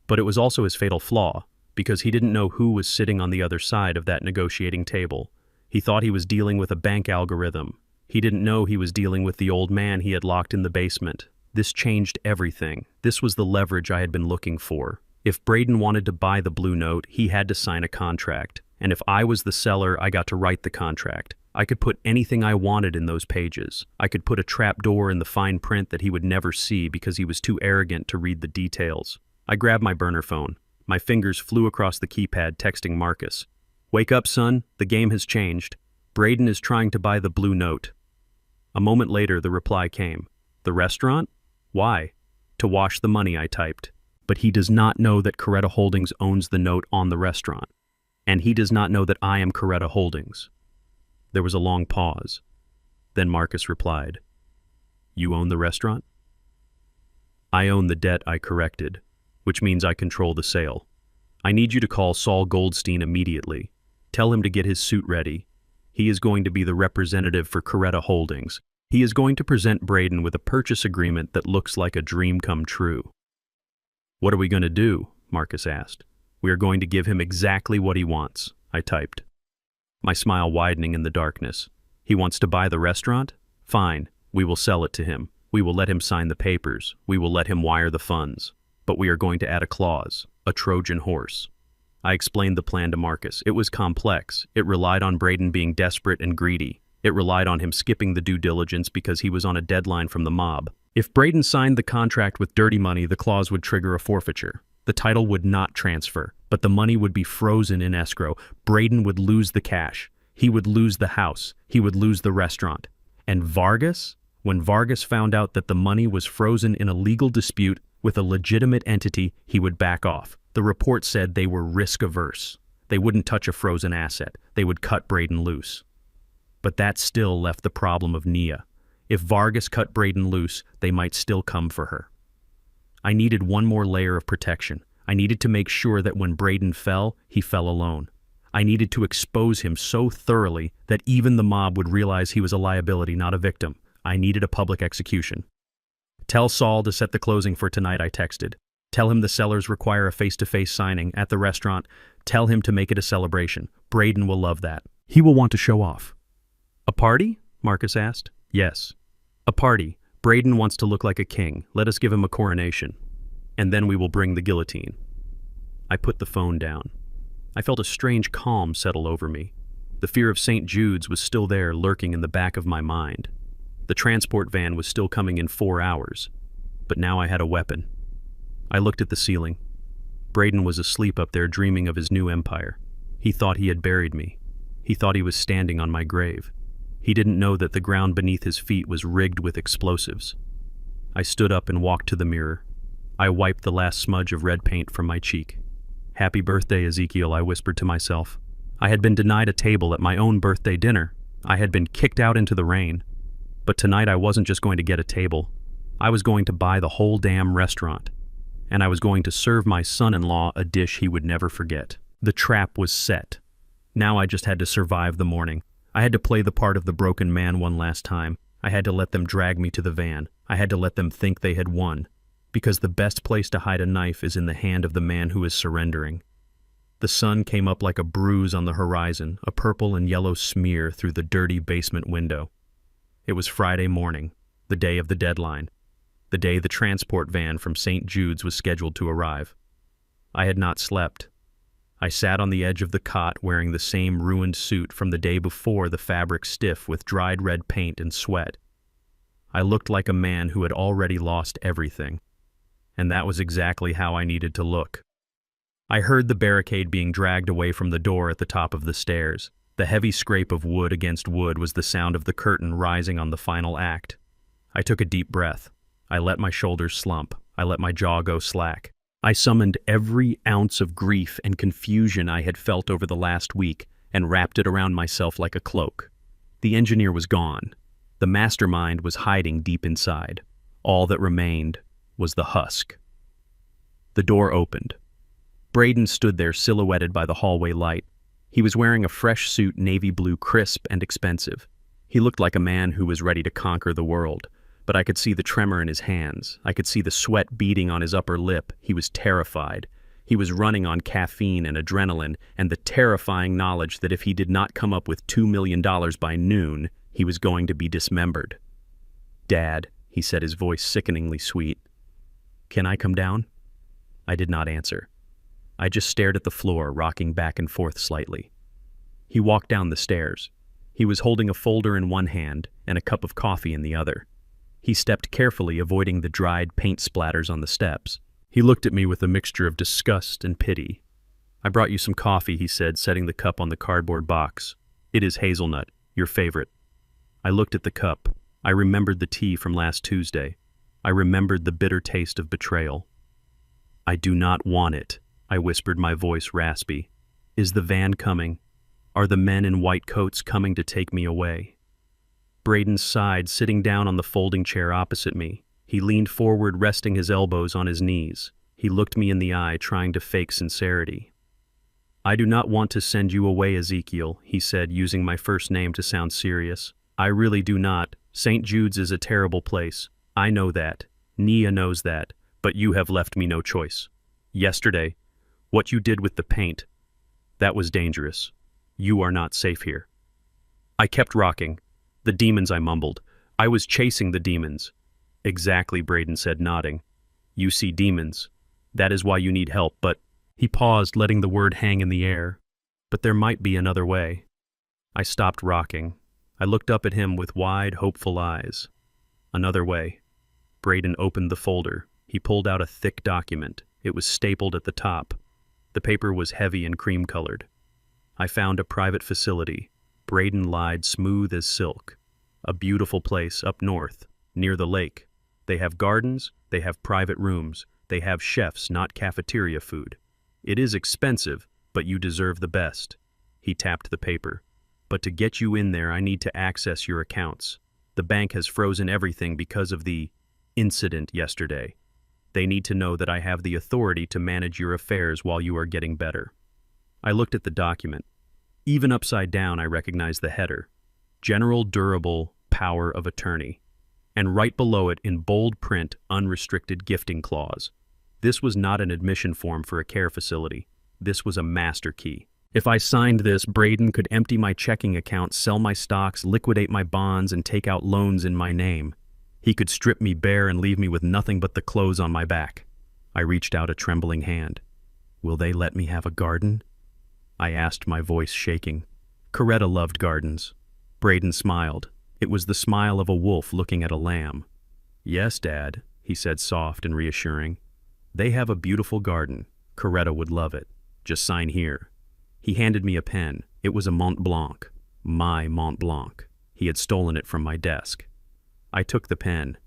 but it was also his fatal flaw, because he didn't know who was sitting on the other side of that negotiating table. He thought he was dealing with a bank algorithm. He didn't know he was dealing with the old man he had locked in the basement. This changed everything. This was the leverage I had been looking for. If Braden wanted to buy the blue note, he had to sign a contract. And if I was the seller, I got to write the contract. I could put anything I wanted in those pages. I could put a trap door in the fine print that he would never see because he was too arrogant to read the details. I grabbed my burner phone. My fingers flew across the keypad, texting Marcus. "Wake up, son. The game has changed. Braden is trying to buy the blue note." A moment later, the reply came. "The restaurant? Why?" "To wash the money," I typed. "But he does not know that Coretta Holdings owns the note on the restaurant. And he does not know that I am Coretta Holdings." There was a long pause. Then Marcus replied, "You own the restaurant?" "I own the debt," I corrected, "which means I control the sale. I need you to call Saul Goldstein immediately. Tell him to get his suit ready. He is going to be the representative for Coretta Holdings. He is going to present Braden with a purchase agreement that looks like a dream come true." "What are we going to do?" Marcus asked. "We are going to give him exactly what he wants," I typed. My smile widening in the darkness. "He wants to buy the restaurant? Fine, we will sell it to him. We will let him sign the papers. We will let him wire the funds. But we are going to add a clause, a Trojan horse." I explained the plan to Marcus. It was complex. It relied on Braden being desperate and greedy. It relied on him skipping the due diligence because he was on a deadline from the mob. If Braden signed the contract with dirty money, the clause would trigger a forfeiture. The title would not transfer, but the money would be frozen in escrow. Braden would lose the cash. He would lose the house. He would lose the restaurant. And Vargas? When Vargas found out that the money was frozen in a legal dispute with a legitimate entity, he would back off. The report said they were risk-averse. They wouldn't touch a frozen asset. They would cut Braden loose. But that still left the problem of Nia. If Vargas cut Braden loose, they might still come for her. I needed one more layer of protection. I needed to make sure that when Braden fell, he fell alone. I needed to expose him so thoroughly that even the mob would realize he was a liability, not a victim. I needed a public execution. "Tell Saul to set the closing for tonight," I texted. "Tell him the sellers require a face-to-face signing at the restaurant. Tell him to make it a celebration. Braden will love that. He will want to show off." "A party?" Marcus asked. "Yes. A party. Braden wants to look like a king. Let us give him a coronation. And then we will bring the guillotine." I put the phone down. I felt a strange calm settle over me. The fear of St. Jude's was still there, lurking in the back of my mind. The transport van was still coming in 4 hours, but now I had a weapon. I looked at the ceiling. Braden was asleep up there, dreaming of his new empire. He thought he had buried me. He thought he was standing on my grave. He didn't know that the ground beneath his feet was rigged with explosives. I stood up and walked to the mirror. I wiped the last smudge of red paint from my cheek. "Happy birthday, Ezekiel," I whispered to myself. I had been denied a table at my own birthday dinner. I had been kicked out into the rain. But tonight I wasn't just going to get a table. I was going to buy the whole damn restaurant. And I was going to serve my son-in-law a dish he would never forget. The trap was set. Now I just had to survive the morning. I had to play the part of the broken man one last time. I had to let them drag me to the van. I had to let them think they had won. Because the best place to hide a knife is in the hand of the man who is surrendering. The sun came up like a bruise on the horizon, a purple and yellow smear through the dirty basement window. It was Friday morning, the day of the deadline, the day the transport van from St. Jude's was scheduled to arrive. I had not slept. I sat on the edge of the cot wearing the same ruined suit from the day before, the fabric stiff with dried red paint and sweat. I looked like a man who had already lost everything. And that was exactly how I needed to look. I heard the barricade being dragged away from the door at the top of the stairs. The heavy scrape of wood against wood was the sound of the curtain rising on the final act. I took a deep breath. I let my shoulders slump. I let my jaw go slack. I summoned every ounce of grief and confusion I had felt over the last week and wrapped it around myself like a cloak. The engineer was gone. The mastermind was hiding deep inside. All that remained was the husk. The door opened. Braden stood there silhouetted by the hallway light. He was wearing a fresh suit, navy blue, crisp and expensive. He looked like a man who was ready to conquer the world, but I could see the tremor in his hands. I could see the sweat beading on his upper lip. He was terrified. He was running on caffeine and adrenaline and the terrifying knowledge that if he did not come up with $2 million by noon, he was going to be dismembered. "Dad," he said, his voice sickeningly sweet. "Can I come down?" I did not answer. I just stared at the floor, rocking back and forth slightly. He walked down the stairs. He was holding a folder in one hand and a cup of coffee in the other. He stepped carefully, avoiding the dried paint splatters on the steps. He looked at me with a mixture of disgust and pity. "I brought you some coffee," he said, setting the cup on the cardboard box. "It is hazelnut, your favorite." I looked at the cup. I remembered the tea from last Tuesday. I remembered the bitter taste of betrayal. "I do not want it," I whispered, my voice raspy. "Is the van coming? Are the men in white coats coming to take me away?" Braden sighed, sitting down on the folding chair opposite me. He leaned forward, resting his elbows on his knees. He looked me in the eye, trying to fake sincerity. "I do not want to send you away, Ezekiel," he said, using my first name to sound serious. "I really do not. St. Jude's is a terrible place. I know that. Nia knows that. But you have left me no choice. Yesterday, what you did with the paint, that was dangerous. You are not safe here." I kept rocking. "The demons," I mumbled. "I was chasing the demons." "Exactly," Braden said, nodding. "You see demons. That is why you need help, but—" He paused, letting the word hang in the air. "But there might be another way." I stopped rocking. I looked up at him with wide, hopeful eyes. "Another way." Braden opened the folder. He pulled out a thick document. It was stapled at the top. The paper was heavy and cream-colored. "I found a private facility." Braden lied, smooth as silk. "A beautiful place up north, near the lake. They have gardens, they have private rooms, they have chefs, not cafeteria food. It is expensive, but you deserve the best." He tapped the paper. "But to get you in there, I need to access your accounts. The bank has frozen everything because of the incident yesterday. They need to know that I have the authority to manage your affairs while you are getting better." I looked at the document. Even upside down, I recognized the header. General Durable Power of Attorney. And right below it, in bold print, unrestricted gifting clause. This was not an admission form for a care facility. This was a master key. If I signed this, Braden could empty my checking account, sell my stocks, liquidate my bonds, and take out loans in my name. He could strip me bare and leave me with nothing but the clothes on my back. I reached out a trembling hand. "Will they let me have a garden?" I asked, my voice shaking. Coretta loved gardens. Braden smiled. It was the smile of a wolf looking at a lamb. "Yes, Dad," he said, soft and reassuring. "They have a beautiful garden. Coretta would love it. Just sign here." He handed me a pen. It was a Mont Blanc. My Mont Blanc. He had stolen it from my desk. I took the pen.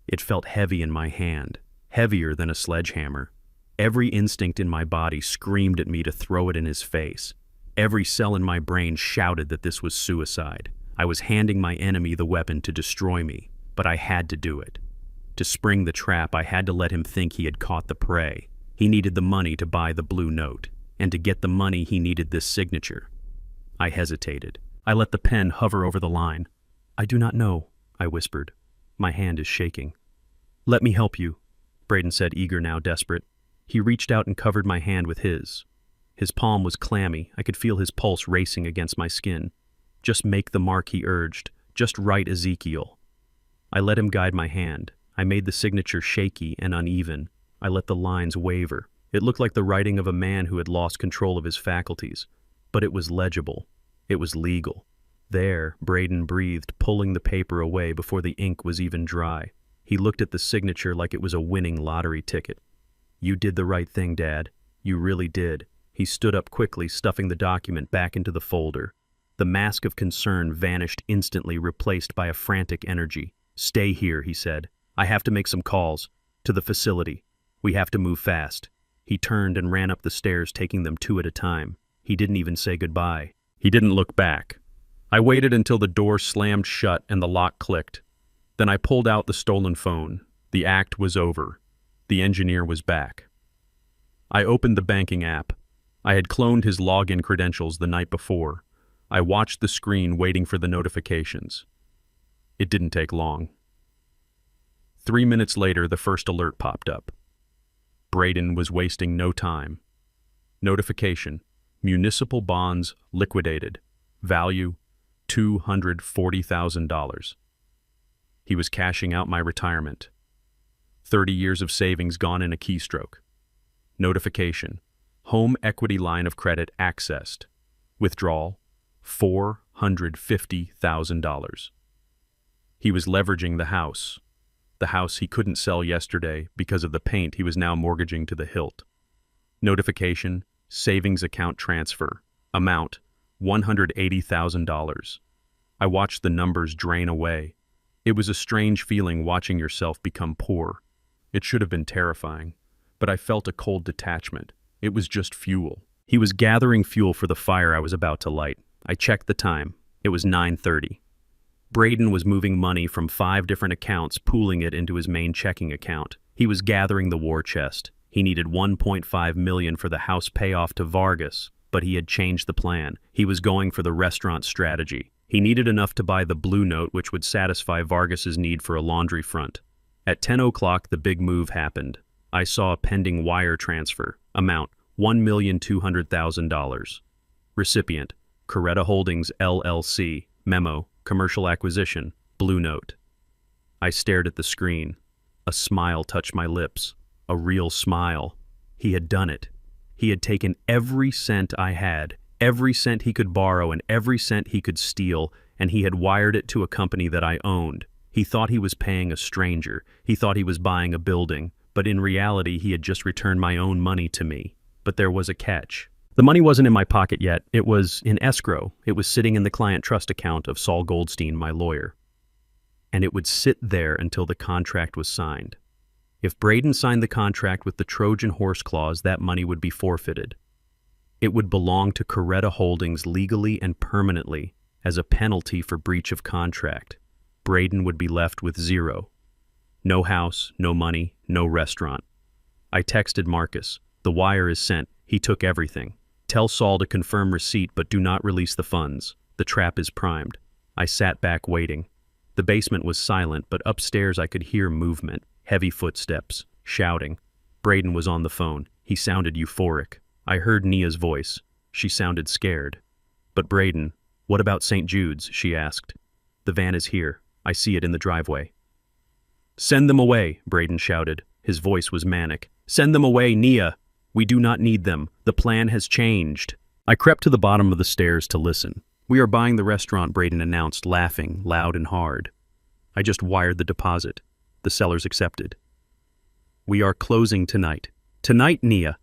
It felt heavy in my hand, heavier than a sledgehammer. Every instinct in my body screamed at me to throw it in his face. Every cell in my brain shouted that this was suicide. I was handing my enemy the weapon to destroy me, but I had to do it. To spring the trap, I had to let him think he had caught the prey. He needed the money to buy the blue note, and to get the money he needed this signature. I hesitated. I let the pen hover over the line. "I do not know," I whispered. My hand is shaking. "Let me help you." Braden said, eager now, desperate. He reached out and covered my hand with his. His palm was clammy. I could feel his pulse racing against my skin. Just make the mark, he urged. Just write Ezekiel. I let him guide my hand. I made the signature shaky and uneven. I let the lines waver. It looked like the writing of a man who had lost control of his faculties. But it was legible. It was legal. There, Braden breathed, pulling the paper away before the ink was even dry. He looked at the signature like it was a winning lottery ticket. You did the right thing, Dad. You really did. He stood up quickly, stuffing the document back into the folder. The mask of concern vanished instantly, replaced by a frantic energy. Stay here, he said. I have to make some calls. To the facility. We have to move fast. He turned and ran up the stairs, taking them 2 at a time. He didn't even say goodbye. He didn't look back. I waited until the door slammed shut and the lock clicked. Then I pulled out the stolen phone. The act was over. The engineer was back. I opened the banking app. I had cloned his login credentials the night before. I watched the screen, waiting for the notifications. It didn't take long. 3 minutes later, the first alert popped up. Braden was wasting no time. Notification: municipal bonds liquidated. Value $240,000. He was cashing out my retirement. 30 years of savings gone in a keystroke. Notification: home equity line of credit accessed. Withdrawal: $450,000. He was leveraging the house he couldn't sell yesterday because of the paint he was now mortgaging to the hilt. Notification: savings account transfer. Amount: $180,000. I watched the numbers drain away. It was a strange feeling watching yourself become poor. It should have been terrifying, but I felt a cold detachment. It was just fuel. He was gathering fuel for the fire I was about to light. I checked the time. It was 9:30. Braden was moving money from 5 different accounts, pooling it into his main checking account. He was gathering the war chest. He needed $1.5 million for the house payoff to Vargas, but he had changed the plan. He was going for the restaurant strategy. He needed enough to buy the blue note, which would satisfy Vargas's need for a laundry front. At 10 o'clock, the big move happened. I saw a pending wire transfer. Amount: $1,200,000. Recipient: Coretta Holdings, LLC. Memo: commercial acquisition. Blue note. I stared at the screen. A smile touched my lips. A real smile. He had done it. He had taken every cent I had, every cent he could borrow and every cent he could steal, and he had wired it to a company that I owned. He thought he was paying a stranger. He thought he was buying a building, but in reality he had just returned my own money to me. But there was a catch. The money wasn't in my pocket yet. It was in escrow. It was sitting in the client trust account of Saul Goldstein, my lawyer. And it would sit there until the contract was signed. If Braden signed the contract with the Trojan horse clause, that money would be forfeited. It would belong to Coretta Holdings legally and permanently as a penalty for breach of contract. Braden would be left with zero. No house, no money, no restaurant. I texted Marcus. The wire is sent. He took everything. Tell Saul to confirm receipt, but do not release the funds. The trap is primed. I sat back waiting. The basement was silent, but upstairs I could hear movement, heavy footsteps, shouting. Braden was on the phone. He sounded euphoric. I heard Nia's voice. She sounded scared. But Braden, what about St. Jude's? She asked. The van is here. I see it in the driveway. Send them away, Braden shouted. His voice was manic. Send them away, Nia. We do not need them. The plan has changed. I crept to the bottom of the stairs to listen. We are buying the restaurant, Braden announced, laughing, loud and hard. I just wired the deposit. The sellers accepted. We are closing tonight. Tonight, Nia.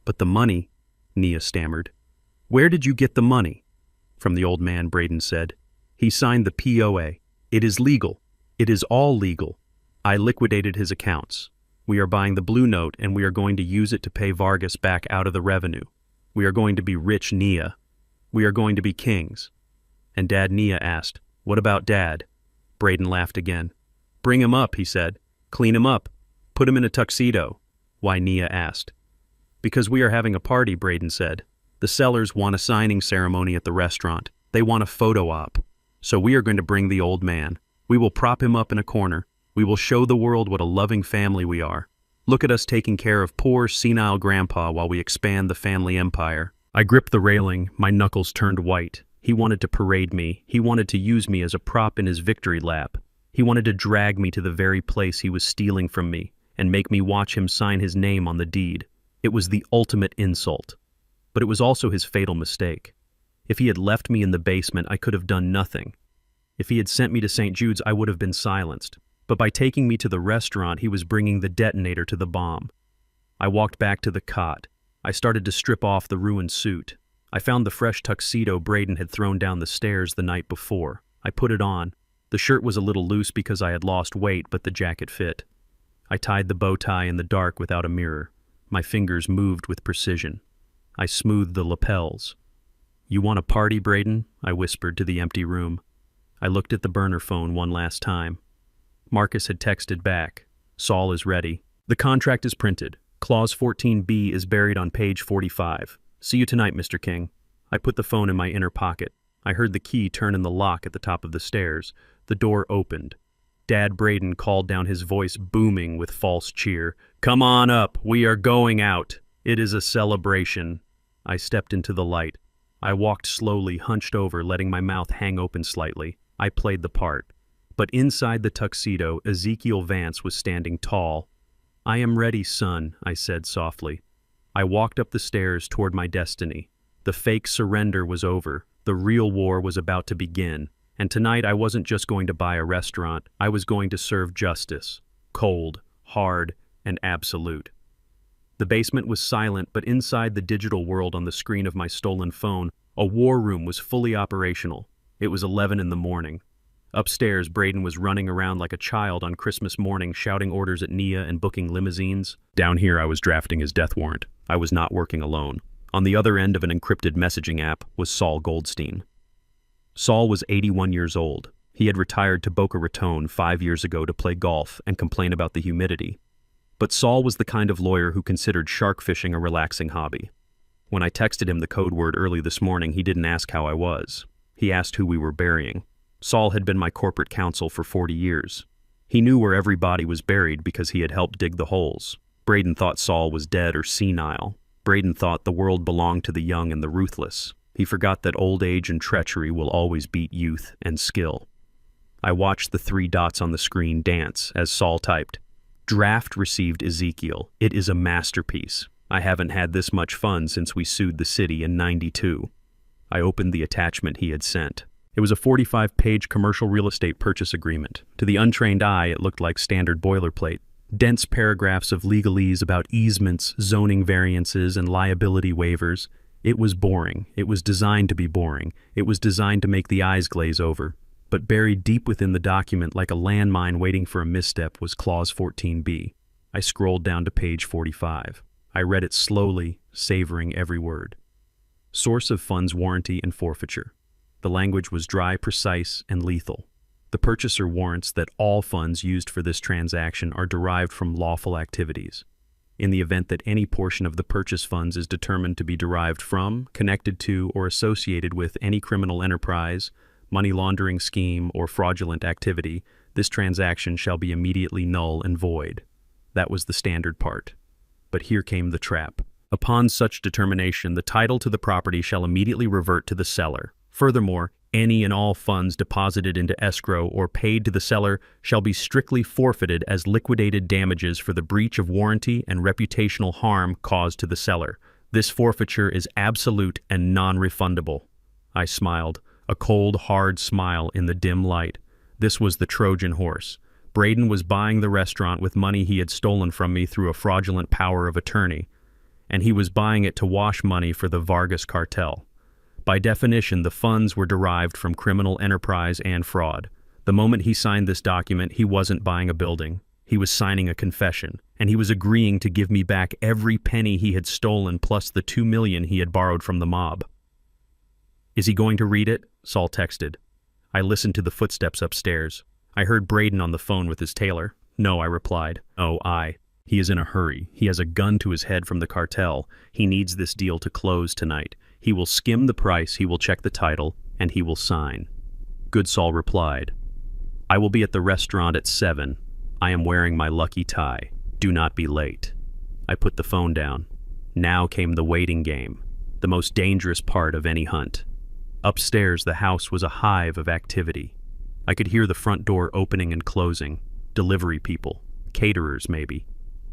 But the money, Nia stammered. Where did you get the money? From the old man, Braden said. He signed the POA. It is legal. It is all legal. I liquidated his accounts. We are buying the blue note, and we are going to use it to pay Vargas back out of the revenue. We are going to be rich, Nia. We are going to be kings. And Dad, Nia asked, what about Dad? Braden laughed again. Bring him up, he said. Clean him up. Put him in a tuxedo. Why, Nia asked. Because we are having a party, Braden said. The sellers want a signing ceremony at the restaurant. They want a photo op. So we are going to bring the old man. We will prop him up in a corner. We will show the world what a loving family we are. Look at us taking care of poor, senile grandpa while we expand the family empire. I gripped the railing, my knuckles turned white. He wanted to parade me. He wanted to use me as a prop in his victory lap. He wanted to drag me to the very place he was stealing from me and make me watch him sign his name on the deed. It was the ultimate insult. But it was also his fatal mistake. If he had left me in the basement, I could have done nothing. If he had sent me to St. Jude's, I would have been silenced. But by taking me to the restaurant, he was bringing the detonator to the bomb. I walked back to the cot. I started to strip off the ruined suit. I found the fresh tuxedo Braden had thrown down the stairs the night before. I put it on. The shirt was a little loose because I had lost weight, but the jacket fit. I tied the bow tie in the dark without a mirror. My fingers moved with precision. I smoothed the lapels. "You want a party, Braden?" I whispered to the empty room. I looked at the burner phone one last time. Marcus had texted back. "Saul is ready. The contract is printed. Clause 14B is buried on page 45. See you tonight, Mr. King." I put the phone in my inner pocket. I heard the key turn in the lock at the top of the stairs. The door opened. Dad Braden called down, his voice booming with false cheer. "Come on up. We are going out. It is a celebration." I stepped into the light. I walked slowly, hunched over, letting my mouth hang open slightly. I played the part. But inside the tuxedo, Ezekiel Vance was standing tall. "I am ready, son," I said softly. I walked up the stairs toward my destiny. The fake surrender was over. The real war was about to begin. And tonight I wasn't just going to buy a restaurant. I was going to serve justice. Cold, hard, and absolute. The basement was silent, but inside the digital world on the screen of my stolen phone, a war room was fully operational. It was 11 in the morning. Upstairs, Braden was running around like a child on Christmas morning, shouting orders at Nia and booking limousines. Down here, I was drafting his death warrant. I was not working alone. On the other end of an encrypted messaging app was Saul Goldstein. Saul was 81 years old. He had retired to Boca Raton 5 years ago to play golf and complain about the humidity. But Saul was the kind of lawyer who considered shark fishing a relaxing hobby. When I texted him the code word early this morning, he didn't ask how I was. He asked who we were burying. Saul had been my corporate counsel for 40 years. He knew where every body was buried because he had helped dig the holes. Braden thought Saul was dead or senile. Braden thought the world belonged to the young and the ruthless. He forgot that old age and treachery will always beat youth and skill. I watched the 3 dots on the screen dance as Saul typed. "Draft received, Ezekiel. It is a masterpiece. I haven't had this much fun since we sued the city in '92. I opened the attachment he had sent. It was a 45-page commercial real estate purchase agreement. To the untrained eye, it looked like standard boilerplate. Dense paragraphs of legalese about easements, zoning variances, and liability waivers. It was boring. It was designed to be boring. It was designed to make the eyes glaze over. But buried deep within the document like a landmine waiting for a misstep was Clause 14B. I scrolled down to page 45. I read it slowly, savoring every word. Source of funds warranty and forfeiture. The language was dry, precise, and lethal. The purchaser warrants that all funds used for this transaction are derived from lawful activities. In the event that any portion of the purchase funds is determined to be derived from, connected to, or associated with any criminal enterprise, money laundering scheme, or fraudulent activity, this transaction shall be immediately null and void. That was the standard part. But here came the trap. Upon such determination, the title to the property shall immediately revert to the seller. Furthermore, any and all funds deposited into escrow or paid to the seller shall be strictly forfeited as liquidated damages for the breach of warranty and reputational harm caused to the seller. This forfeiture is absolute and non-refundable. I smiled, a cold, hard smile in the dim light. This was the Trojan horse. Braden was buying the restaurant with money he had stolen from me through a fraudulent power of attorney, and he was buying it to wash money for the Vargas cartel. By definition, the funds were derived from criminal enterprise and fraud. The moment he signed this document, he wasn't buying a building. He was signing a confession, and he was agreeing to give me back every penny he had stolen plus the $2 million he had borrowed from the mob. "Is he going to read it?" Saul texted. I listened to the footsteps upstairs. I heard Braden on the phone with his tailor. "No," I replied. He is in a hurry. He has a gun to his head from the cartel. He needs this deal to close tonight. He will skim the price, he will check the title, and he will sign." Good Saul replied. "I will be at the restaurant at 7. I am wearing my lucky tie. Do not be late. I put the phone down. Now came the waiting game, the most dangerous part of any hunt. Upstairs, the house was a hive of activity. I could hear the front door opening and closing, delivery people, caterers maybe.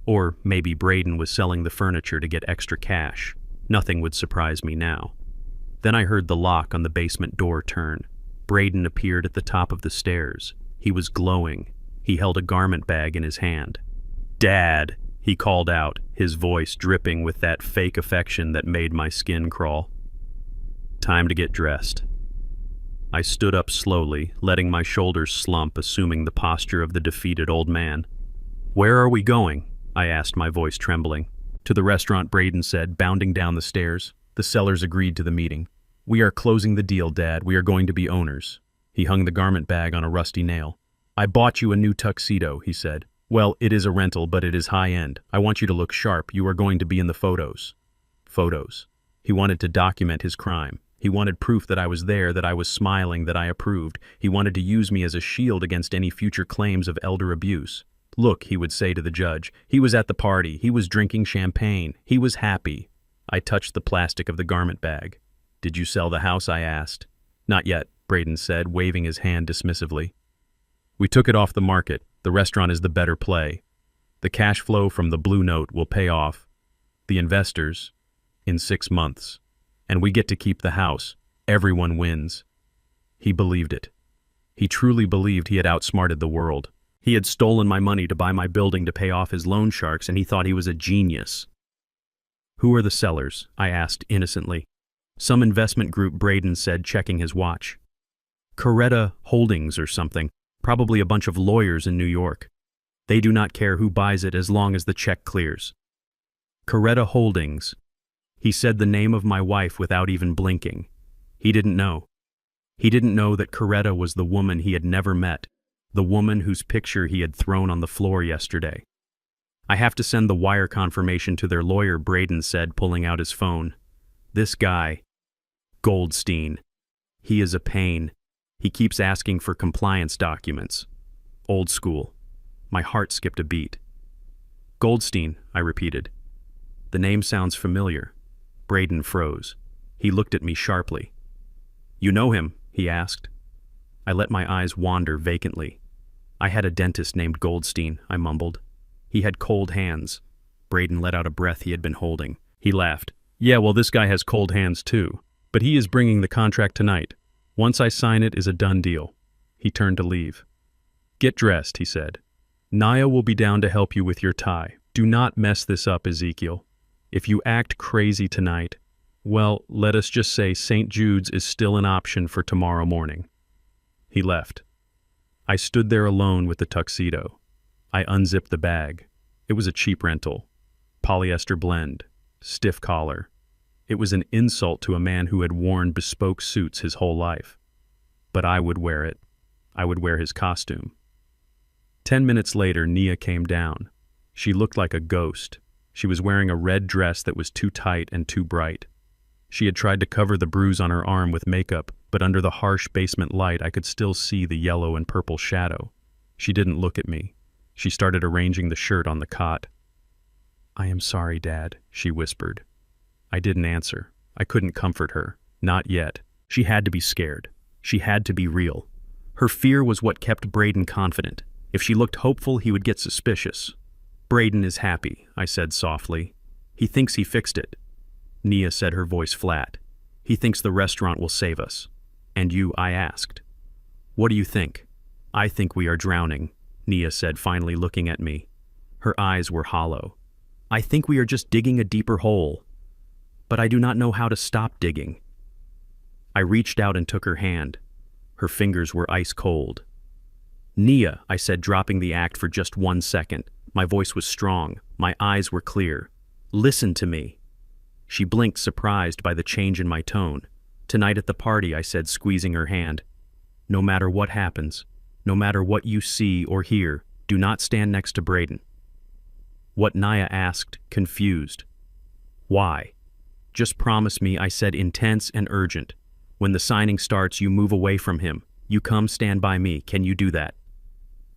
Or maybe Braden was selling the furniture to get extra cash. Nothing would surprise me now. Then I heard the lock on the basement door turn. Braden appeared at the top of the stairs. He was glowing. He held a garment bag in his hand. "Dad," he called out, his voice dripping with that fake affection that made my skin crawl. Time to get dressed. I stood up slowly, letting my shoulders slump, assuming the posture of the defeated old man. "Where are we going?" I asked, my voice trembling. "To the restaurant," Braden said, bounding down the stairs. The sellers agreed to the meeting. "We are closing the deal, Dad. We are going to be owners." He hung the garment bag on a rusty nail. "I bought you a new tuxedo," he said. "Well, it is a rental, but it is high-end. I want you to look sharp. You are going to be in the photos." Photos. He wanted to document his crime. He wanted proof that I was there, that I was smiling, that I approved. He wanted to use me as a shield against any future claims of elder abuse. "Look," he would say to the judge, "he was at the party. He was drinking champagne. He was happy." I touched the plastic of the garment bag. "Did you sell the house?" I asked. "Not yet," Braden said, waving his hand dismissively. "We took it off the market. The restaurant is the better play. The cash flow from the Blue Note will pay off the investors in 6 months. And we get to keep the house. Everyone wins." He believed it. He truly believed he had outsmarted the world. He had stolen my money to buy my building to pay off his loan sharks, and he thought he was a genius. "Who are the sellers?" I asked innocently. "Some investment group," Braden said, checking his watch. "Coretta Holdings or something. Probably a bunch of lawyers in New York. They do not care who buys it as long as the check clears." Coretta Holdings. He said the name of my wife without even blinking. He didn't know. He didn't know that Coretta was the woman he had never met, the woman whose picture he had thrown on the floor yesterday. "I have to send the wire confirmation to their lawyer," Braden said, pulling out his phone. "This guy, Goldstein, he is a pain. He keeps asking for compliance documents. Old school." My heart skipped a beat. "Goldstein," I repeated. "The name sounds familiar." Braden froze. He looked at me sharply. "You know him?" he asked. I let my eyes wander vacantly. "I had a dentist named Goldstein," I mumbled. "He had cold hands." Braden let out a breath he had been holding. He laughed. "Yeah, well, this guy has cold hands too. But he is bringing the contract tonight. Once I sign it, is a done deal." He turned to leave. "Get dressed," he said. "Naya will be down to help you with your tie. Do not mess this up, Ezekiel. If you act crazy tonight, well, let us just say St. Jude's is still an option for tomorrow morning." He left. I stood there alone with the tuxedo. I unzipped the bag. It was a cheap rental. Polyester blend. Stiff collar. It was an insult to a man who had worn bespoke suits his whole life. But I would wear it. I would wear his costume. 10 minutes later, Nia came down. She looked like a ghost. She was wearing a red dress that was too tight and too bright. She had tried to cover the bruise on her arm with makeup, but under the harsh basement light I could still see the yellow and purple shadow. She didn't look at me. She started arranging the shirt on the cot. "I am sorry, Dad," she whispered. I didn't answer. I couldn't comfort her. Not yet. She had to be scared. She had to be real. Her fear was what kept Braden confident. If she looked hopeful, he would get suspicious. "Braden is happy," I said softly. "He thinks he fixed it." Nia said, her voice flat. "He thinks the restaurant will save us." "And you?" I asked. "What do you think?" "I think we are drowning," Nia said, finally looking at me. Her eyes were hollow. "I think we are just digging a deeper hole. But I do not know how to stop digging." I reached out and took her hand. Her fingers were ice cold. "Nia," I said, dropping the act for just 1 second. My voice was strong. My eyes were clear. "Listen to me." She blinked, surprised by the change in my tone. "Tonight at the party," I said, squeezing her hand. "No matter what happens, no matter what you see or hear, do not stand next to Braden." What, Nia asked, confused. "Why?" "Just promise me," I said, intense and urgent. "When the signing starts, you move away from him. You come stand by me. Can you do that?"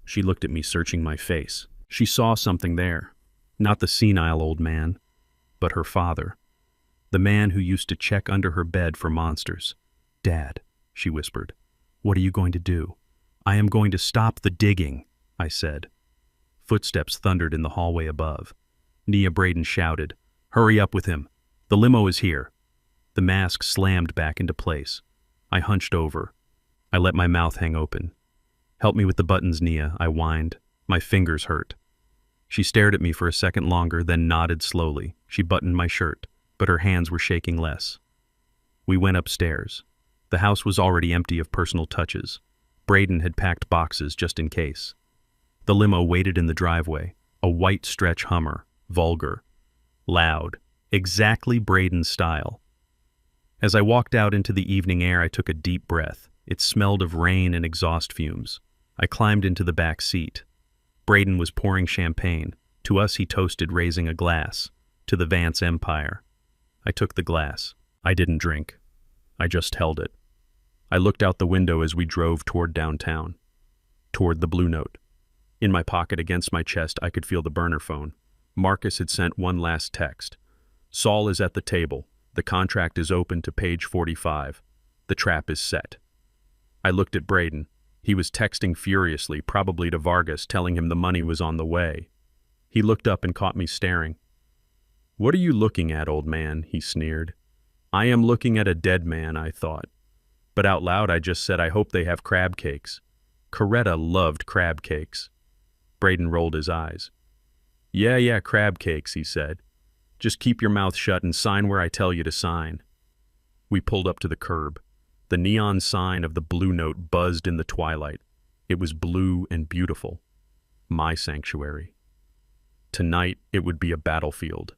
She looked at me, searching my face. She saw something there. Not the senile old man, but her father. The man who used to check under her bed for monsters. "Dad," she whispered, "what are you going to do?" "I am going to stop the digging," I said. Footsteps thundered in the hallway above. Nia Braden shouted, "Hurry up with him. The limo is here." The mask slammed back into place. I hunched over. I let my mouth hang open. "Help me with the buttons, Nia," I whined. My fingers hurt. She stared at me for a second longer, then nodded slowly. She buttoned my shirt, but her hands were shaking less. We went upstairs. The house was already empty of personal touches. Braden had packed boxes just in case. The limo waited in the driveway, a white stretch Hummer, vulgar, loud, exactly Braden's style. As I walked out into the evening air, I took a deep breath. It smelled of rain and exhaust fumes. I climbed into the back seat. Braden was pouring champagne. To us he toasted, raising a glass. To the Vance Empire. I took the glass. I didn't drink. I just held it. I looked out the window as we drove toward downtown. Toward the Blue Note. In my pocket against my chest, I could feel the burner phone. Marcus had sent one last text. "Saul is at the table. The contract is open to page 45. The trap is set." I looked at Braden. He was texting furiously, probably to Vargas, telling him the money was on the way. He looked up and caught me staring. "What are you looking at, old man?" he sneered. "I am looking at a dead man," I thought. But out loud I just said, "I hope they have crab cakes." Coretta loved crab cakes. Braden rolled his eyes. Yeah, crab cakes," he said. "Just keep your mouth shut and sign where I tell you to sign." We pulled up to the curb. The neon sign of the Blue Note buzzed in the twilight. It was blue and beautiful. My sanctuary. Tonight it would be a battlefield.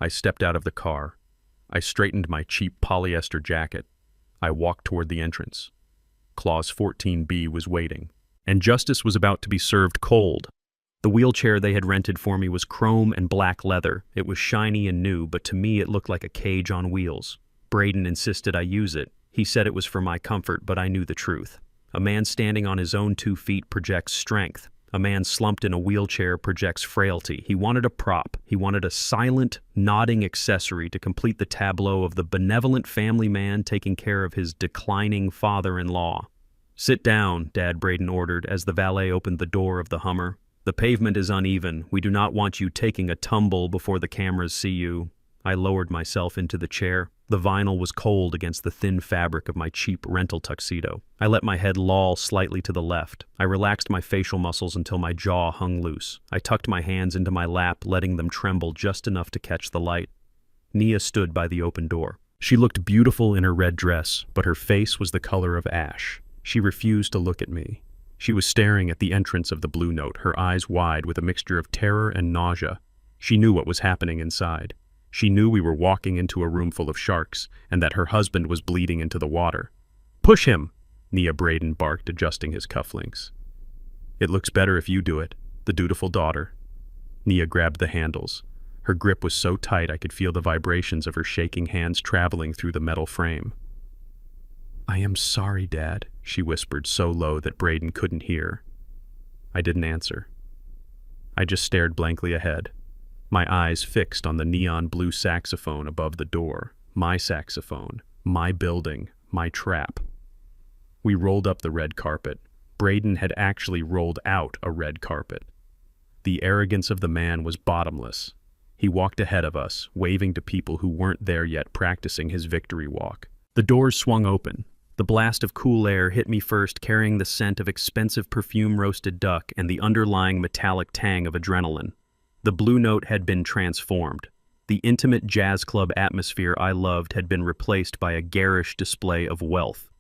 I stepped out of the car. I straightened my cheap polyester jacket. I walked toward the entrance. Clause 14B was waiting, and justice was about to be served cold. The wheelchair they had rented for me was chrome and black leather. It was shiny and new, but to me it looked like a cage on wheels. Braden insisted I use it. He said it was for my comfort, but I knew the truth. A man standing on his own 2 feet projects strength. A man slumped in a wheelchair projects frailty. He wanted a prop. He wanted a silent, nodding accessory to complete the tableau of the benevolent family man taking care of his declining father-in-law. "Sit down," Dad Braden ordered as the valet opened the door of the Hummer. "The pavement is uneven. We do not want you taking a tumble before the cameras see you." I lowered myself into the chair. The vinyl was cold against the thin fabric of my cheap rental tuxedo. I let my head loll slightly to the left. I relaxed my facial muscles until my jaw hung loose. I tucked my hands into my lap, letting them tremble just enough to catch the light. Nia stood by the open door. She looked beautiful in her red dress, but her face was the color of ash. She refused to look at me. She was staring at the entrance of the Blue Note, her eyes wide with a mixture of terror and nausea. She knew what was happening inside. She knew we were walking into a room full of sharks, and that her husband was bleeding into the water. "Push him!" Nia Braden barked, adjusting his cufflinks. "It looks better if you do it, the dutiful daughter." Nia grabbed the handles. Her grip was so tight I could feel the vibrations of her shaking hands traveling through the metal frame. "I am sorry, Dad," she whispered so low that Braden couldn't hear. I didn't answer. I just stared blankly ahead, my eyes fixed on the neon blue saxophone above the door. My saxophone, my building, my trap. We rolled up the red carpet. Braden had actually rolled out a red carpet. The arrogance of the man was bottomless. He walked ahead of us, waving to people who weren't there yet, practicing his victory walk. The doors swung open. The blast of cool air hit me first, carrying the scent of expensive perfume roasted duck and the underlying metallic tang of adrenaline. The Blue Note had been transformed. The intimate jazz club atmosphere I loved had been replaced by a garish display of wealth.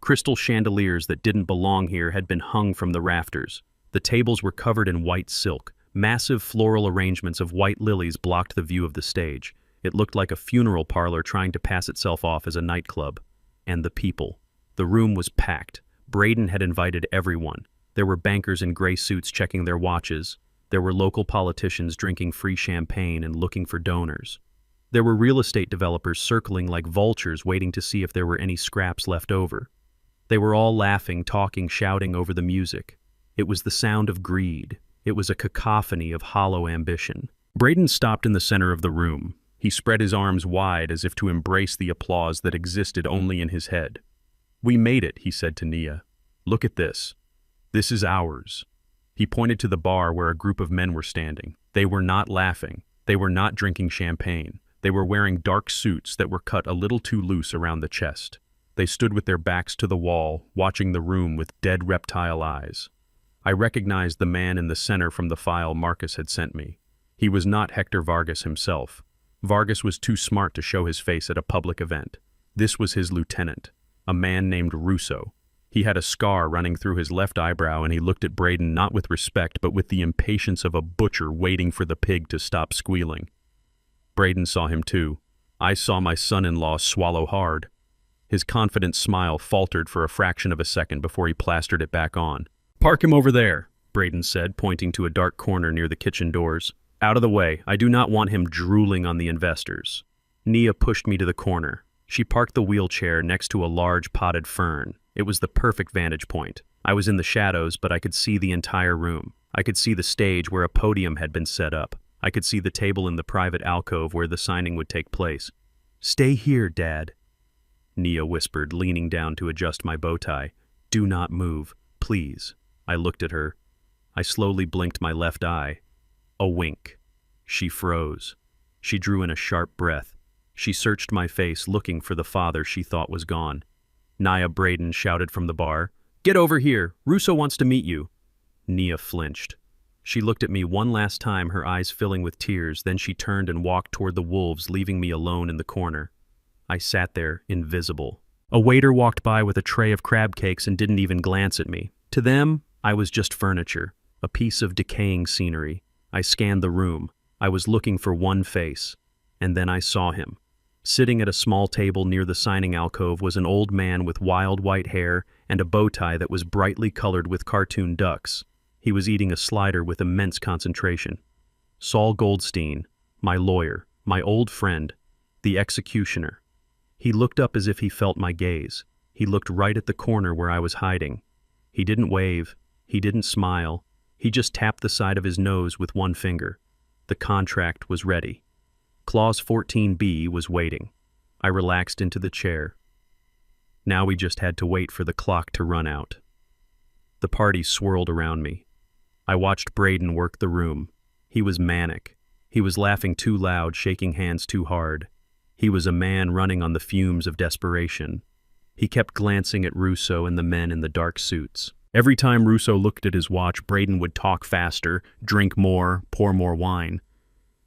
Crystal chandeliers that didn't belong here had been hung from the rafters. The tables were covered in white silk. Massive floral arrangements of white lilies blocked the view of the stage. It looked like a funeral parlor trying to pass itself off as a nightclub. And the people. The room was packed. Braden had invited everyone. There were bankers in gray suits checking their watches. There were local politicians drinking free champagne and looking for donors. There were real estate developers circling like vultures waiting to see if there were any scraps left over. They were all laughing, talking, shouting over the music. It was the sound of greed. It was a cacophony of hollow ambition. Braden stopped in the center of the room. He spread his arms wide as if to embrace the applause that existed only in his head. "We made it," he said to Nia. "Look at this. This is ours." He pointed to the bar where a group of men were standing. They were not laughing. They were not drinking champagne. They were wearing dark suits that were cut a little too loose around the chest. They stood with their backs to the wall, watching the room with dead reptile eyes. I recognized the man in the center from the file Marcus had sent me. He was not Hector Vargas himself. Vargas was too smart to show his face at a public event. This was his lieutenant, a man named Russo. He had a scar running through his left eyebrow, and he looked at Braden not with respect but with the impatience of a butcher waiting for the pig to stop squealing. Braden saw him too. I saw my son-in-law swallow hard. His confident smile faltered for a fraction of a second before he plastered it back on. "Park him over there," Braden said, pointing to a dark corner near the kitchen doors. "Out of the way. I do not want him drooling on the investors." Nia pushed me to the corner. She parked the wheelchair next to a large potted fern. It was the perfect vantage point. I was in the shadows, but I could see the entire room. I could see the stage where a podium had been set up. I could see the table in the private alcove where the signing would take place. "Stay here, Dad," Nia whispered, leaning down to adjust my bow tie. "Do not move, please." I looked at her. I slowly blinked my left eye. A wink. She froze. She drew in a sharp breath. She searched my face, looking for the father she thought was gone. Nia Braden shouted from the bar, "Get over here! Russo wants to meet you!" Nia flinched. She looked at me one last time, her eyes filling with tears, then she turned and walked toward the wolves, leaving me alone in the corner. I sat there, invisible. A waiter walked by with a tray of crab cakes and didn't even glance at me. To them, I was just furniture, a piece of decaying scenery. I scanned the room. I was looking for one face, and then I saw him. Sitting at a small table near the signing alcove was an old man with wild white hair and a bow tie that was brightly colored with cartoon ducks. He was eating a slider with immense concentration. Saul Goldstein, my lawyer, my old friend, the executioner. He looked up as if he felt my gaze. He looked right at the corner where I was hiding. He didn't wave. He didn't smile. He just tapped the side of his nose with one finger. The contract was ready. Clause 14B was waiting. I relaxed into the chair. Now we just had to wait for the clock to run out. The party swirled around me. I watched Braden work the room. He was manic. He was laughing too loud, shaking hands too hard. He was a man running on the fumes of desperation. He kept glancing at Russo and the men in the dark suits. Every time Russo looked at his watch, Braden would talk faster, drink more, pour more wine.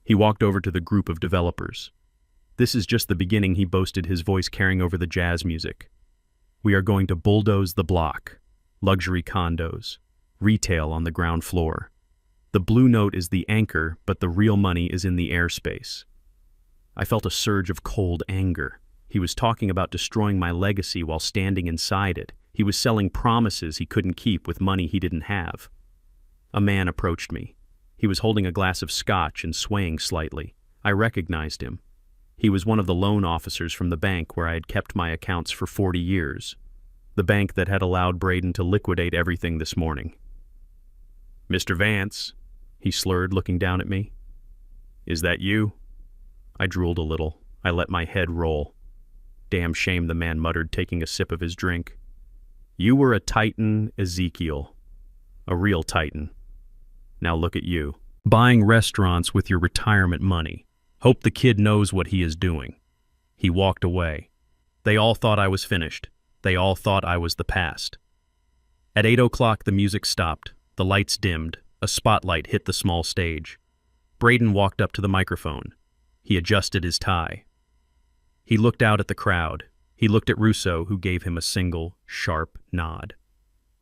He walked over to the group of developers. "This is just the beginning," he boasted, his voice carrying over the jazz music. "We are going to bulldoze the block. Luxury condos. Retail on the ground floor. The blue note is the anchor, but the real money is in the airspace." I felt a surge of cold anger. He was talking about destroying my legacy while standing inside it. He was selling promises he couldn't keep with money he didn't have. A man approached me. He was holding a glass of scotch and swaying slightly. I recognized him. He was one of the loan officers from the bank where I had kept my accounts for 40 years. The bank that had allowed Braden to liquidate everything this morning. "Mr. Vance," he slurred, looking down at me. "Is that you?" I drooled a little. I let my head roll. "Damn shame," the man muttered, taking a sip of his drink. "You were a titan, Ezekiel. A real titan. Now look at you. Buying restaurants with your retirement money. Hope the kid knows what he is doing." He walked away. They all thought I was finished. They all thought I was the past. At 8 o'clock, the music stopped. The lights dimmed. A spotlight hit the small stage. Braden walked up to the microphone. He adjusted his tie. He looked out at the crowd. He looked at Russo, who gave him a single, sharp nod.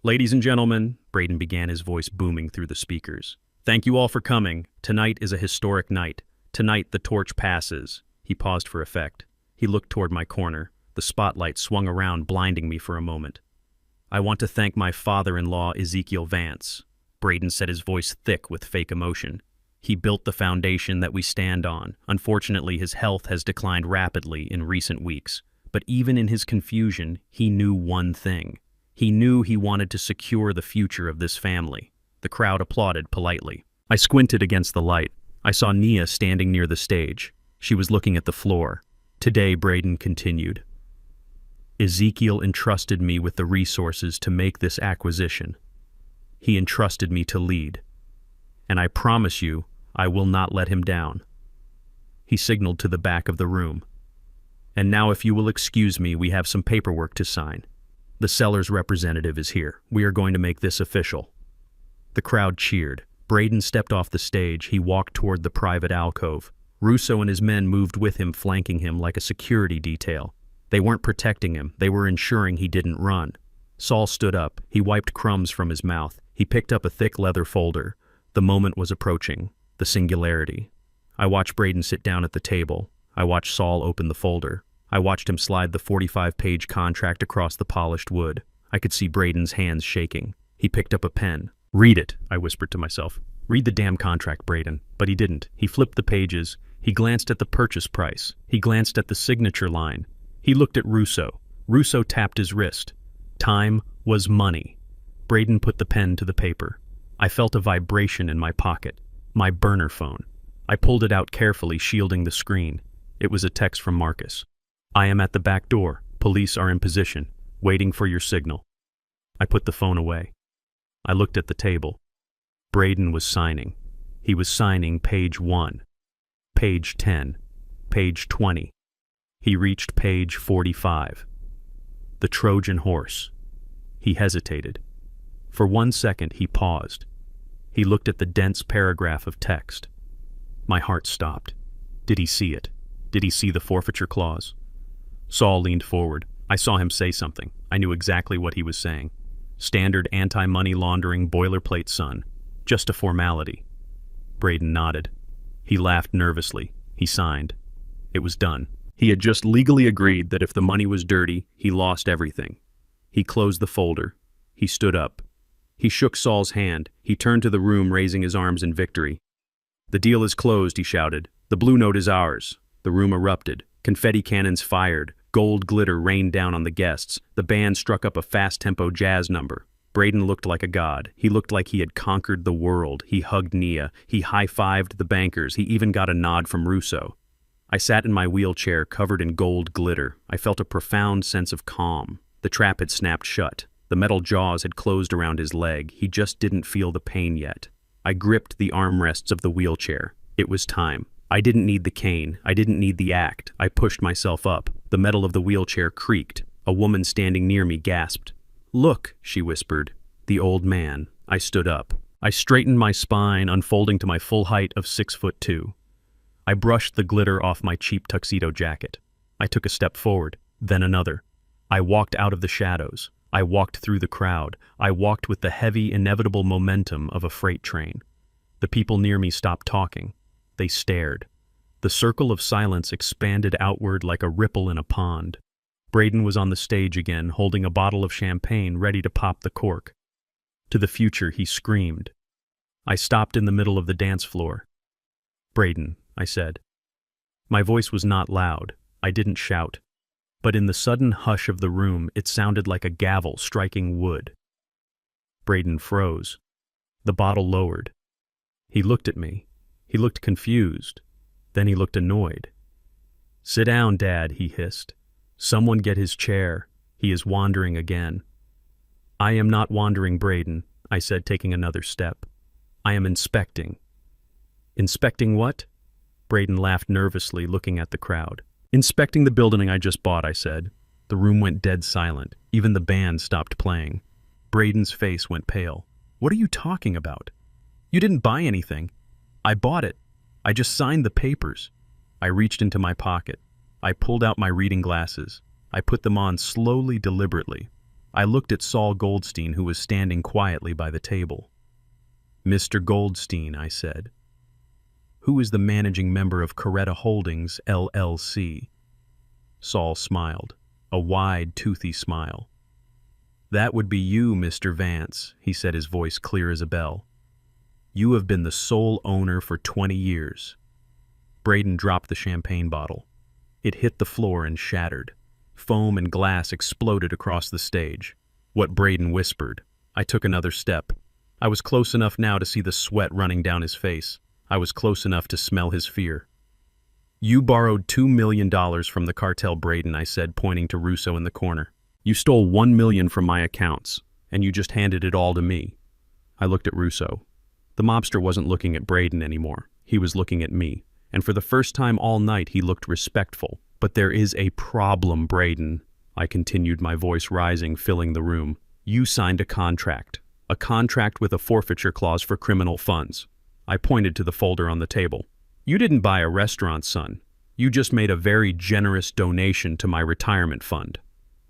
"Ladies and gentlemen," Braden began, his voice booming through the speakers. "Thank you all for coming. Tonight is a historic night. Tonight the torch passes." He paused for effect. He looked toward my corner. The spotlight swung around, blinding me for a moment. "I want to thank my father-in-law, Ezekiel Vance." Braden said, his voice thick with fake emotion. "He built the foundation that we stand on. Unfortunately, his health has declined rapidly in recent weeks. But even in his confusion, he knew one thing. He knew he wanted to secure the future of this family. The crowd applauded politely. I squinted against the light. I saw Nia standing near the stage. She was looking at the floor. Today, Braden continued, Ezekiel entrusted me with the resources to make this acquisition. He entrusted me to lead. And I promise you, I will not let him down. He signaled to the back of the room. And now, if you will excuse me, we have some paperwork to sign. The seller's representative is here. We are going to make this official. The crowd cheered. Braden stepped off the stage. He walked toward the private alcove. Russo and his men moved with him, flanking him like a security detail. They weren't protecting him. They were ensuring he didn't run. Saul stood up. He wiped crumbs from his mouth. He picked up a thick leather folder. The moment was approaching. The singularity. I watched Braden sit down at the table. I watched Saul open the folder. I watched him slide the 45-page contract across the polished wood. I could see Braden's hands shaking. He picked up a pen. Read it, I whispered to myself. Read the damn contract, Braden. But he didn't. He flipped the pages. He glanced at the purchase price. He glanced at the signature line. He looked at Russo. Russo tapped his wrist. Time was money. Braden put the pen to the paper. I felt a vibration in my pocket. My burner phone. I pulled it out carefully, shielding the screen. It was a text from Marcus. I am at the back door. Police are in position, waiting for your signal. I put the phone away. I looked at the table. Braden was signing. He was signing page 1, page 10, page 20. He reached page 45. The Trojan horse. He hesitated. For 1 second, he paused. He looked at the dense paragraph of text. My heart stopped. Did he see it? Did he see the forfeiture clause? Saul leaned forward. I saw him say something. I knew exactly what he was saying. Standard anti-money laundering boilerplate, son. Just a formality. Braden nodded. He laughed nervously. He signed. It was done. He had just legally agreed that if the money was dirty, he lost everything. He closed the folder. He stood up. He shook Saul's hand. He turned to the room, raising his arms in victory. The deal is closed, he shouted. The blue note is ours. The room erupted. Confetti cannons fired. Gold glitter rained down on the guests. The band struck up a fast-tempo jazz number. Braden looked like a god. He looked like he had conquered the world. He hugged Nia. He high-fived the bankers. He even got a nod from Russo. I sat in my wheelchair, covered in gold glitter. I felt a profound sense of calm. The trap had snapped shut. The metal jaws had closed around his leg. He just didn't feel the pain yet. I gripped the armrests of the wheelchair. It was time. I didn't need the cane. I didn't need the act. I pushed myself up. The metal of the wheelchair creaked. A woman standing near me gasped. Look, she whispered. The old man. I stood up. I straightened my spine, unfolding to my full height of 6'2". I brushed the glitter off my cheap tuxedo jacket. I took a step forward, then another. I walked out of the shadows. I walked through the crowd. I walked with the heavy, inevitable momentum of a freight train. The people near me stopped talking. They stared. The circle of silence expanded outward like a ripple in a pond. Braden was on the stage again, holding a bottle of champagne, ready to pop the cork. To the future, he screamed. I stopped in the middle of the dance floor. Braden, I said. My voice was not loud. I didn't shout. But in the sudden hush of the room, it sounded like a gavel striking wood. Braden froze. The bottle lowered. He looked at me. He looked confused. Then he looked annoyed. Sit down, Dad, he hissed. Someone get his chair. He is wandering again. I am not wandering, Braden, I said, taking another step. I am inspecting. Inspecting what? Braden laughed nervously, looking at the crowd. Inspecting the building I just bought, I said. The room went dead silent. Even the band stopped playing. Braden's face went pale. What are you talking about? You didn't buy anything. I bought it. I just signed the papers. I reached into my pocket. I pulled out my reading glasses. I put them on slowly, deliberately. I looked at Saul Goldstein, who was standing quietly by the table. Mr. Goldstein, I said. Who is the managing member of Coretta Holdings, LLC? Saul smiled, a wide, toothy smile. That would be you, Mr. Vance, he said, his voice clear as a bell. You have been the sole owner for 20 years. Braden dropped the champagne bottle. It hit the floor and shattered. Foam and glass exploded across the stage. What Braden whispered. I took another step. I was close enough now to see the sweat running down his face. I was close enough to smell his fear. "You borrowed $2 million from the cartel, Braden," I said, pointing to Russo in the corner. "You stole $1 million from my accounts, and you just handed it all to me." I looked at Russo. The mobster wasn't looking at Braden anymore. He was looking at me, and for the first time all night he looked respectful. "But there is a problem, Braden," I continued, my voice rising, filling the room. "You signed a contract with a forfeiture clause for criminal funds." I pointed to the folder on the table. "You didn't buy a restaurant, son. You just made a very generous donation to my retirement fund."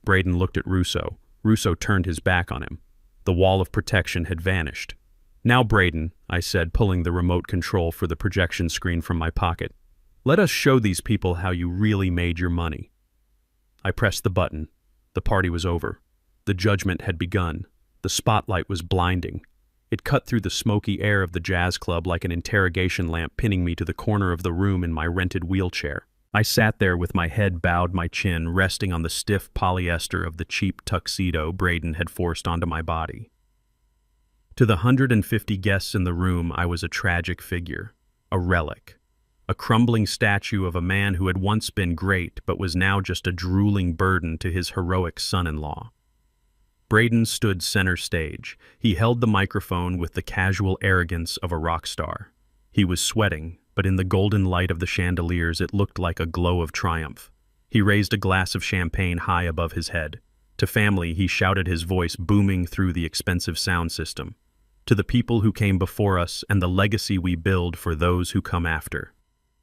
Braden looked at Russo. Russo turned his back on him. The wall of protection had vanished. "Now, Braden," I said, pulling the remote control for the projection screen from my pocket, "let us show these people how you really made your money." I pressed the button. The party was over. The judgment had begun. The spotlight was blinding. It cut through the smoky air of the jazz club like an interrogation lamp, pinning me to the corner of the room in my rented wheelchair. I sat there with my head bowed, my chin resting on the stiff polyester of the cheap tuxedo Braden had forced onto my body. To the 150 guests in the room, I was a tragic figure, a relic, a crumbling statue of a man who had once been great but was now just a drooling burden to his heroic son-in-law. Braden stood center stage. He held the microphone with the casual arrogance of a rock star. He was sweating, but in the golden light of the chandeliers it looked like a glow of triumph. He raised a glass of champagne high above his head. To family, he shouted, his voice booming through the expensive sound system. "To the people who came before us and the legacy we build for those who come after."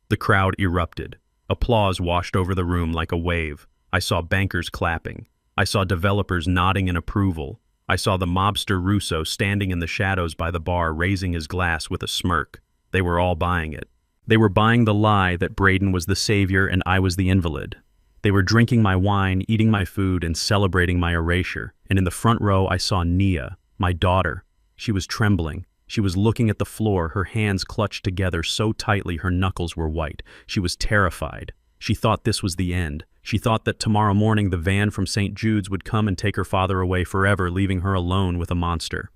The crowd erupted. Applause washed over the room like a wave. I saw bankers clapping. I saw developers nodding in approval. I saw the mobster Russo standing in the shadows by the bar, raising his glass with a smirk. They were all buying it. They were buying the lie that Braden was the savior and I was the invalid. They were drinking my wine, eating my food, and celebrating my erasure. And in the front row I saw Nia, my daughter. She was trembling. She was looking at the floor, her hands clutched together so tightly her knuckles were white. She was terrified. She thought this was the end. She thought that tomorrow morning the van from St. Jude's would come and take her father away forever, leaving her alone with a monster.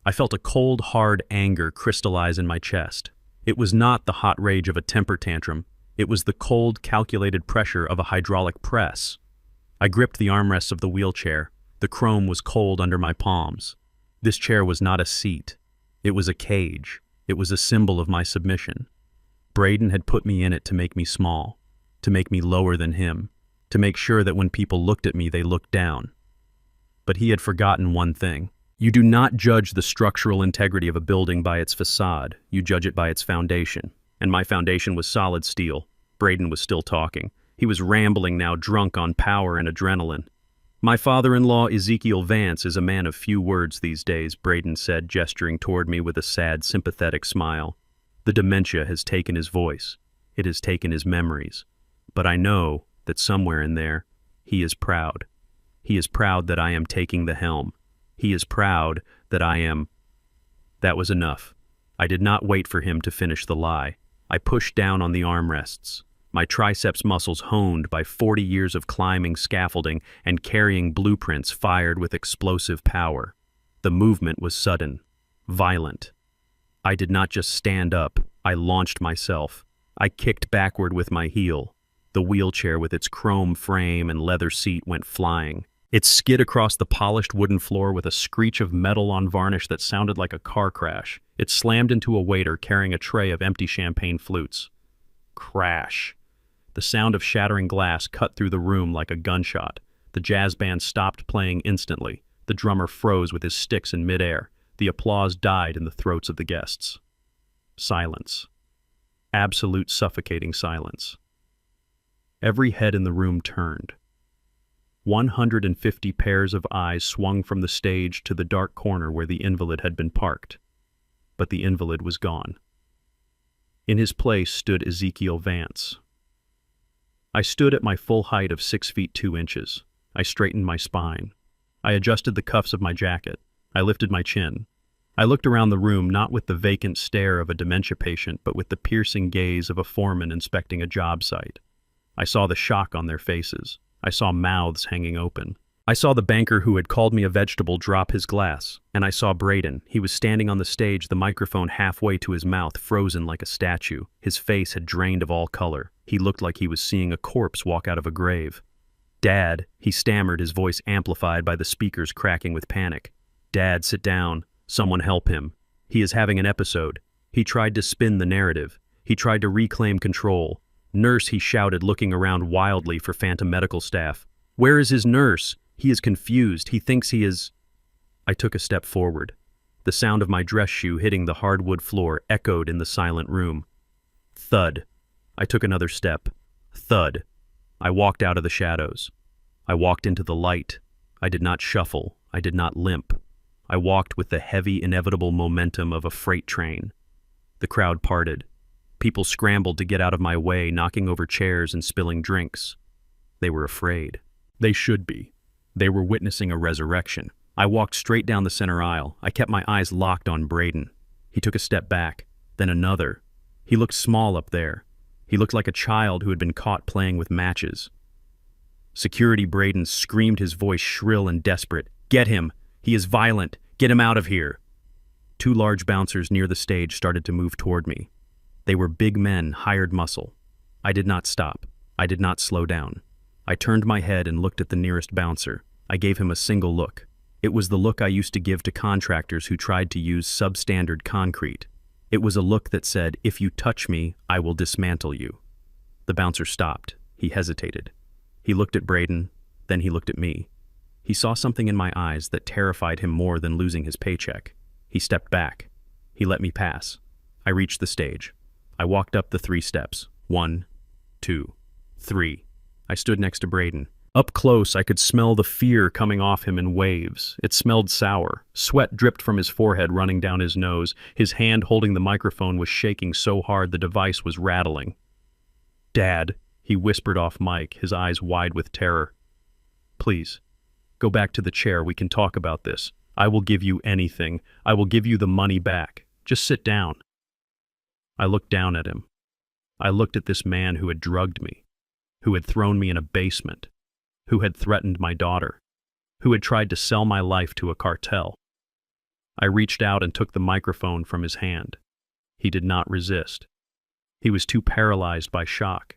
I felt a cold, hard anger crystallize in my chest. It was not the hot rage of a temper tantrum. It was the cold, calculated pressure of a hydraulic press. I gripped the armrests of the wheelchair. The chrome was cold under my palms. This chair was not a seat. It was a cage. It was a symbol of my submission. Braden had put me in it to make me small, to make me lower than him, to make sure that when people looked at me, they looked down. But he had forgotten one thing. You do not judge the structural integrity of a building by its facade. You judge it by its foundation. And my foundation was solid steel. Braden was still talking. He was rambling now, drunk on power and adrenaline. "My father-in-law, Ezekiel Vance, is a man of few words these days," Braden said, gesturing toward me with a sad, sympathetic smile. "The dementia has taken his voice. It has taken his memories. But I know that somewhere in there, he is proud. He is proud that I am taking the helm. He is proud that I am—" That was enough. I did not wait for him to finish the lie. I pushed down on the armrests. My triceps muscles honed by 40 years of climbing scaffolding and carrying blueprints fired with explosive power. The movement was sudden, violent. I did not just stand up, I launched myself. I kicked backward with my heel. The wheelchair with its chrome frame and leather seat went flying. It skid across the polished wooden floor with a screech of metal on varnish that sounded like a car crash. It slammed into a waiter carrying a tray of empty champagne flutes. Crash. The sound of shattering glass cut through the room like a gunshot. The jazz band stopped playing instantly. The drummer froze with his sticks in midair. The applause died in the throats of the guests. Silence. Absolute suffocating silence. Every head in the room turned. 150 pairs of eyes swung from the stage to the dark corner where the invalid had been parked. But the invalid was gone. In his place stood Ezekiel Vance. I stood at my full height of 6 feet 2 inches. I straightened my spine. I adjusted the cuffs of my jacket. I lifted my chin. I looked around the room not with the vacant stare of a dementia patient, but with the piercing gaze of a foreman inspecting a job site. I saw the shock on their faces. I saw mouths hanging open. I saw the banker who had called me a vegetable drop his glass, and I saw Braden. He was standing on the stage, the microphone halfway to his mouth, frozen like a statue. His face had drained of all color. He looked like he was seeing a corpse walk out of a grave. "Dad," he stammered, his voice amplified by the speakers cracking with panic. "Dad, sit down. Someone help him. He is having an episode." He tried to spin the narrative. He tried to reclaim control. "Nurse," he shouted, looking around wildly for phantom medical staff. "Where is his nurse? He is confused. He thinks he is—" I took a step forward. The sound of my dress shoe hitting the hardwood floor echoed in the silent room. Thud. I took another step. Thud. I walked out of the shadows. I walked into the light. I did not shuffle. I did not limp. I walked with the heavy, inevitable momentum of a freight train. The crowd parted. People scrambled to get out of my way, knocking over chairs and spilling drinks. They were afraid. They should be. They were witnessing a resurrection. I walked straight down the center aisle. I kept my eyes locked on Braden. He took a step back, then another. He looked small up there. He looked like a child who had been caught playing with matches. Security Braden screamed, his voice shrill and desperate. "Get him! He is violent! Get him out of here!" Two large bouncers near the stage started to move toward me. They were big men, hired muscle. I did not stop. I did not slow down. I turned my head and looked at the nearest bouncer. I gave him a single look. It was the look I used to give to contractors who tried to use substandard concrete. It was a look that said, "If you touch me, I will dismantle you." The bouncer stopped. He hesitated. He looked at Braden, then he looked at me. He saw something in my eyes that terrified him more than losing his paycheck. He stepped back. He let me pass. I reached the stage. I walked up the 3 steps. 1, 2, 3. I stood next to Braden. Up close, I could smell the fear coming off him in waves. It smelled sour. Sweat dripped from his forehead, running down his nose. His hand holding the microphone was shaking so hard the device was rattling. "Dad," he whispered off mic, his eyes wide with terror. "Please, go back to the chair. We can talk about this. I will give you anything. I will give you the money back. Just sit down." I looked down at him. I looked at this man who had drugged me, who had thrown me in a basement, who had threatened my daughter, who had tried to sell my life to a cartel. I reached out and took the microphone from his hand. He did not resist. He was too paralyzed by shock.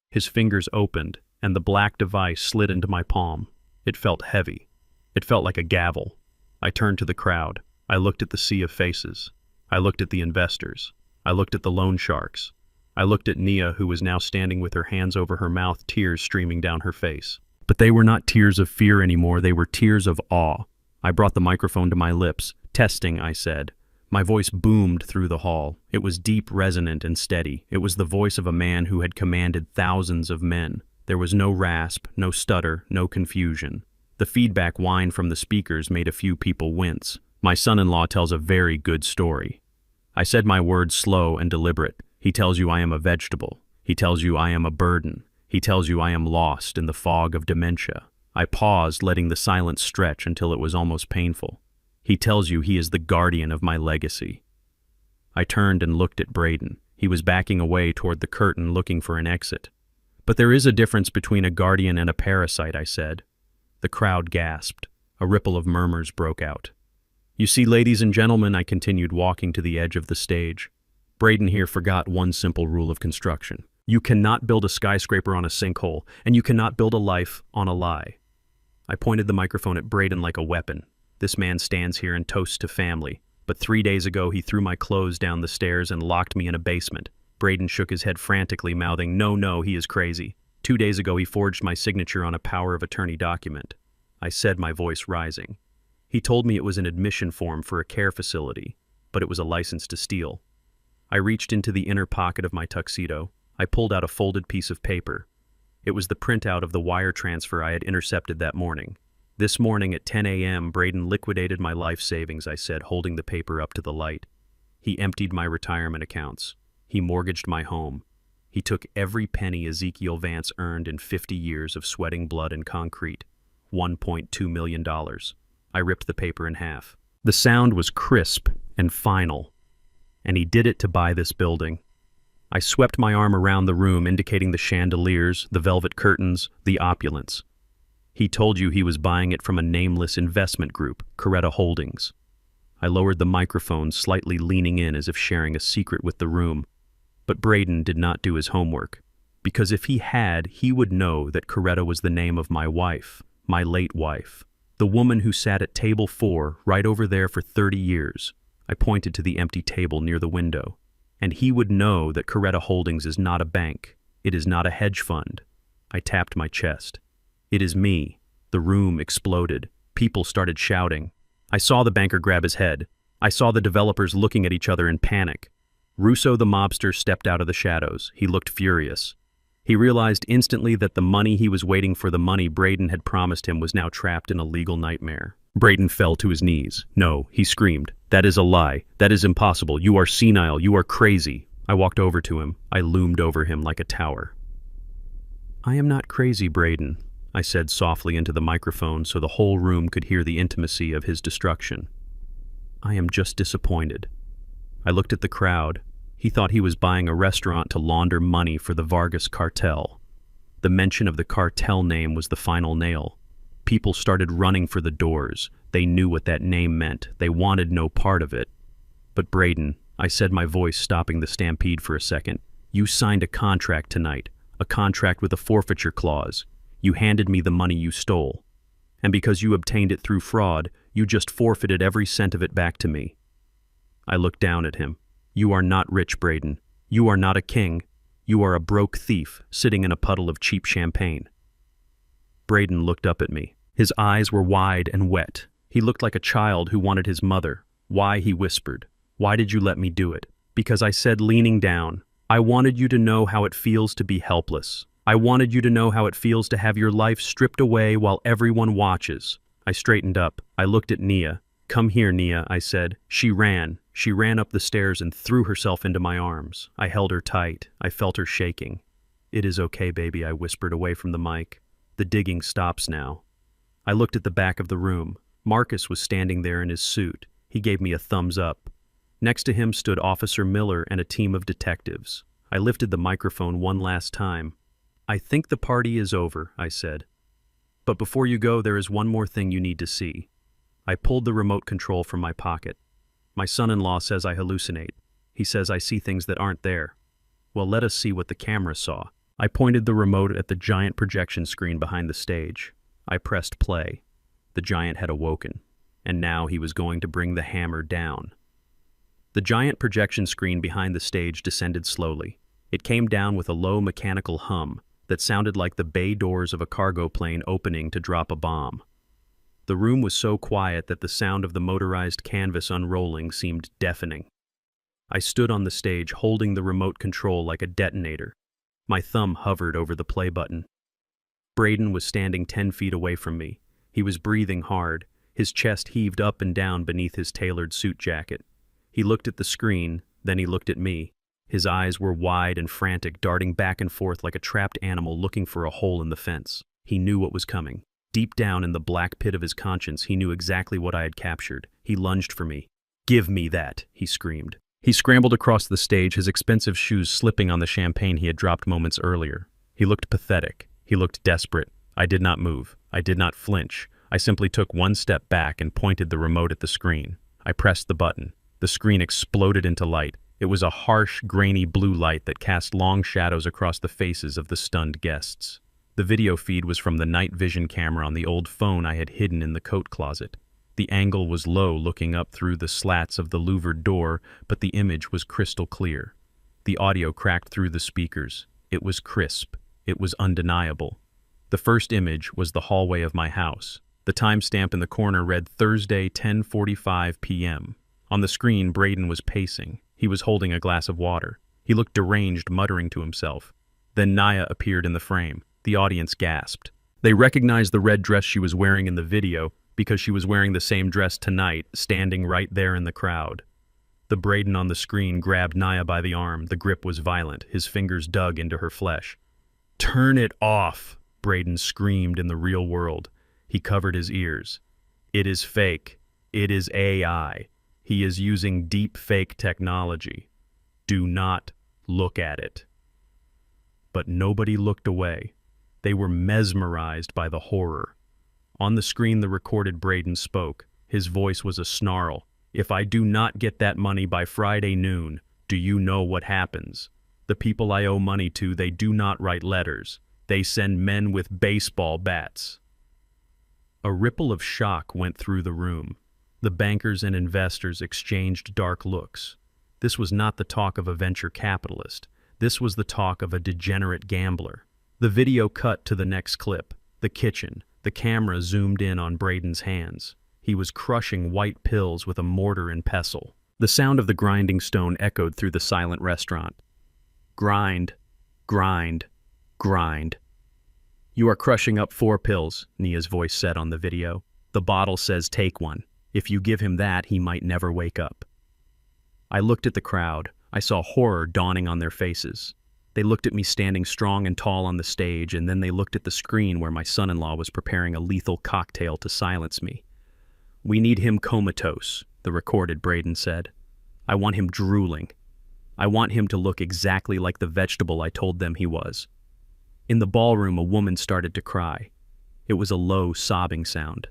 His fingers opened, and the black device slid into my palm. It felt heavy. It felt like a gavel. I turned to the crowd. I looked at the sea of faces. I looked at the investors. I looked at the loan sharks. I looked at Nia, who was now standing with her hands over her mouth, tears streaming down her face. But they were not tears of fear anymore. They were tears of awe. I brought the microphone to my lips. "Testing," I said. My voice boomed through the hall. It was deep, resonant, and steady. It was the voice of a man who had commanded thousands of men. There was no rasp, no stutter, no confusion. The feedback whine from the speakers made a few people wince. My son-in-law tells a very good story. I said my words slow and deliberate. He tells you I am a vegetable. He tells you I am a burden. He tells you I am lost in the fog of dementia. I paused, letting the silence stretch until it was almost painful. He tells you he is the guardian of my legacy. I turned and looked at Braden. He was backing away toward the curtain, looking for an exit. "But there is a difference between a guardian and a parasite," I said. The crowd gasped. A ripple of murmurs broke out. "You see, ladies and gentlemen," I continued, walking to the edge of the stage. Braden here forgot one simple rule of construction. You cannot build a skyscraper on a sinkhole, and you cannot build a life on a lie. I pointed the microphone at Braden like a weapon. This man stands here and toasts to family. But 3 days ago, he threw my clothes down the stairs and locked me in a basement. Braden shook his head frantically, mouthing, "No, no, he is crazy." 2 days ago, he forged my signature on a power of attorney document. I said, my voice rising. He told me it was an admission form for a care facility, but it was a license to steal. I reached into the inner pocket of my tuxedo. I pulled out a folded piece of paper. It was the printout of the wire transfer I had intercepted that morning. "This morning at 10 a.m., Braden liquidated my life savings," I said, holding the paper up to the light. "He emptied my retirement accounts. He mortgaged my home. He took every penny Ezekiel Vance earned in 50 years of sweating blood and concrete. $1.2 million. I ripped the paper in half. The sound was crisp and final. And he did it to buy this building. I swept my arm around the room, indicating the chandeliers, the velvet curtains, the opulence. He told you he was buying it from a nameless investment group, Coretta Holdings. I lowered the microphone, slightly leaning in as if sharing a secret with the room. But Braden did not do his homework, because if he had, he would know that Coretta was the name of my wife, my late wife, the woman who sat at table 4 right over there for 30 years. I pointed to the empty table near the window. And he would know that Coretta Holdings is not a bank. It is not a hedge fund. I tapped my chest. It is me. The room exploded. People started shouting. I saw the banker grab his head. I saw the developers looking at each other in panic. Russo the mobster stepped out of the shadows. He looked furious. He realized instantly that the money he was waiting for, the money Braden had promised him, was now trapped in a legal nightmare. Braden fell to his knees. "No," he screamed. "That is a lie. That is impossible. You are senile. You are crazy." I walked over to him. I loomed over him like a tower. "I am not crazy, Braden," I said softly into the microphone so the whole room could hear the intimacy of his destruction. "I am just disappointed." I looked at the crowd. He thought he was buying a restaurant to launder money for the Vargas cartel. The mention of the cartel name was the final nail. People started running for the doors. They knew what that name meant. They wanted no part of it. "But Braden," I said, my voice stopping the stampede for a second, "you signed a contract tonight, a contract with a forfeiture clause. You handed me the money you stole. And because you obtained it through fraud, you just forfeited every cent of it back to me." I looked down at him. "You are not rich, Braden. You are not a king. You are a broke thief sitting in a puddle of cheap champagne." Braden looked up at me. His eyes were wide and wet. He looked like a child who wanted his mother. "Why?" he whispered. "Why did you let me do it?" "Because," I said, leaning down, "I wanted you to know how it feels to be helpless. I wanted you to know how it feels to have your life stripped away while everyone watches." I straightened up. I looked at Nia. "Come here, Nia," I said. She ran. She ran up the stairs and threw herself into my arms. I held her tight. I felt her shaking. "It is okay, baby," I whispered away from the mic. "The digging stops now." I looked at the back of the room. Marcus was standing there in his suit. He gave me a thumbs up. Next to him stood Officer Miller and a team of detectives. I lifted the microphone one last time. "I think the party is over," I said. "But before you go, there is one more thing you need to see." I pulled the remote control from my pocket. "My son-in-law says I hallucinate. He says I see things that aren't there." "Well, let us see what the camera saw." I pointed the remote at the giant projection screen behind the stage. I pressed play. The giant had awoken, and now he was going to bring the hammer down. The giant projection screen behind the stage descended slowly. It came down with a low mechanical hum that sounded like the bay doors of a cargo plane opening to drop a bomb. The room was so quiet that the sound of the motorized canvas unrolling seemed deafening. I stood on the stage holding the remote control like a detonator. My thumb hovered over the play button. Braden was standing 10 feet away from me. He was breathing hard. His chest heaved up and down beneath his tailored suit jacket. He looked at the screen, then he looked at me. His eyes were wide and frantic, darting back and forth like a trapped animal looking for a hole in the fence. He knew what was coming. Deep down in the black pit of his conscience, he knew exactly what I had captured. He lunged for me. "Give me that," he screamed. He scrambled across the stage, his expensive shoes slipping on the champagne he had dropped moments earlier. He looked pathetic. He looked desperate. I did not move. I did not flinch. I simply took one step back and pointed the remote at the screen. I pressed the button. The screen exploded into light. It was a harsh, grainy blue light that cast long shadows across the faces of the stunned guests. The video feed was from the night vision camera on the old phone I had hidden in the coat closet. The angle was low, looking up through the slats of the louvered door, but the image was crystal clear. The audio cracked through the speakers. It was crisp. It was undeniable. The first image was the hallway of my house. The timestamp in the corner read Thursday, 10:45 p.m. On the screen, Braden was pacing. He was holding a glass of water. He looked deranged, muttering to himself. Then Naya appeared in the frame. The audience gasped. They recognized the red dress she was wearing in the video because she was wearing the same dress tonight, standing right there in the crowd. The Braden on the screen grabbed Naya by the arm. The grip was violent. His fingers dug into her flesh. "Turn it off," Braden screamed in the real world. He covered his ears. "It is fake. It is AI. He is using deep fake technology. Do not look at it." But nobody looked away. They were mesmerized by the horror. On the screen, the recorded Braden spoke. His voice was a snarl. "If I do not get that money by Friday noon, do you know what happens? The people I owe money to, they do not write letters. They send men with baseball bats." A ripple of shock went through the room. The bankers and investors exchanged dark looks. This was not the talk of a venture capitalist. This was the talk of a degenerate gambler. The video cut to the next clip. The kitchen. The camera zoomed in on Braden's hands. He was crushing white pills with a mortar and pestle. The sound of the grinding stone echoed through the silent restaurant. Grind, grind, grind. "You are crushing up 4 pills, Nia's voice said on the video. "The bottle says take one. If you give him that, he might never wake up." I looked at the crowd. I saw horror dawning on their faces. They looked at me standing strong and tall on the stage, and then they looked at the screen where my son-in-law was preparing a lethal cocktail to silence me. "We need him comatose," the recorded Braden said. "I want him drooling. I want him to look exactly like the vegetable I told them he was." In the ballroom, a woman started to cry. It was a low, sobbing sound.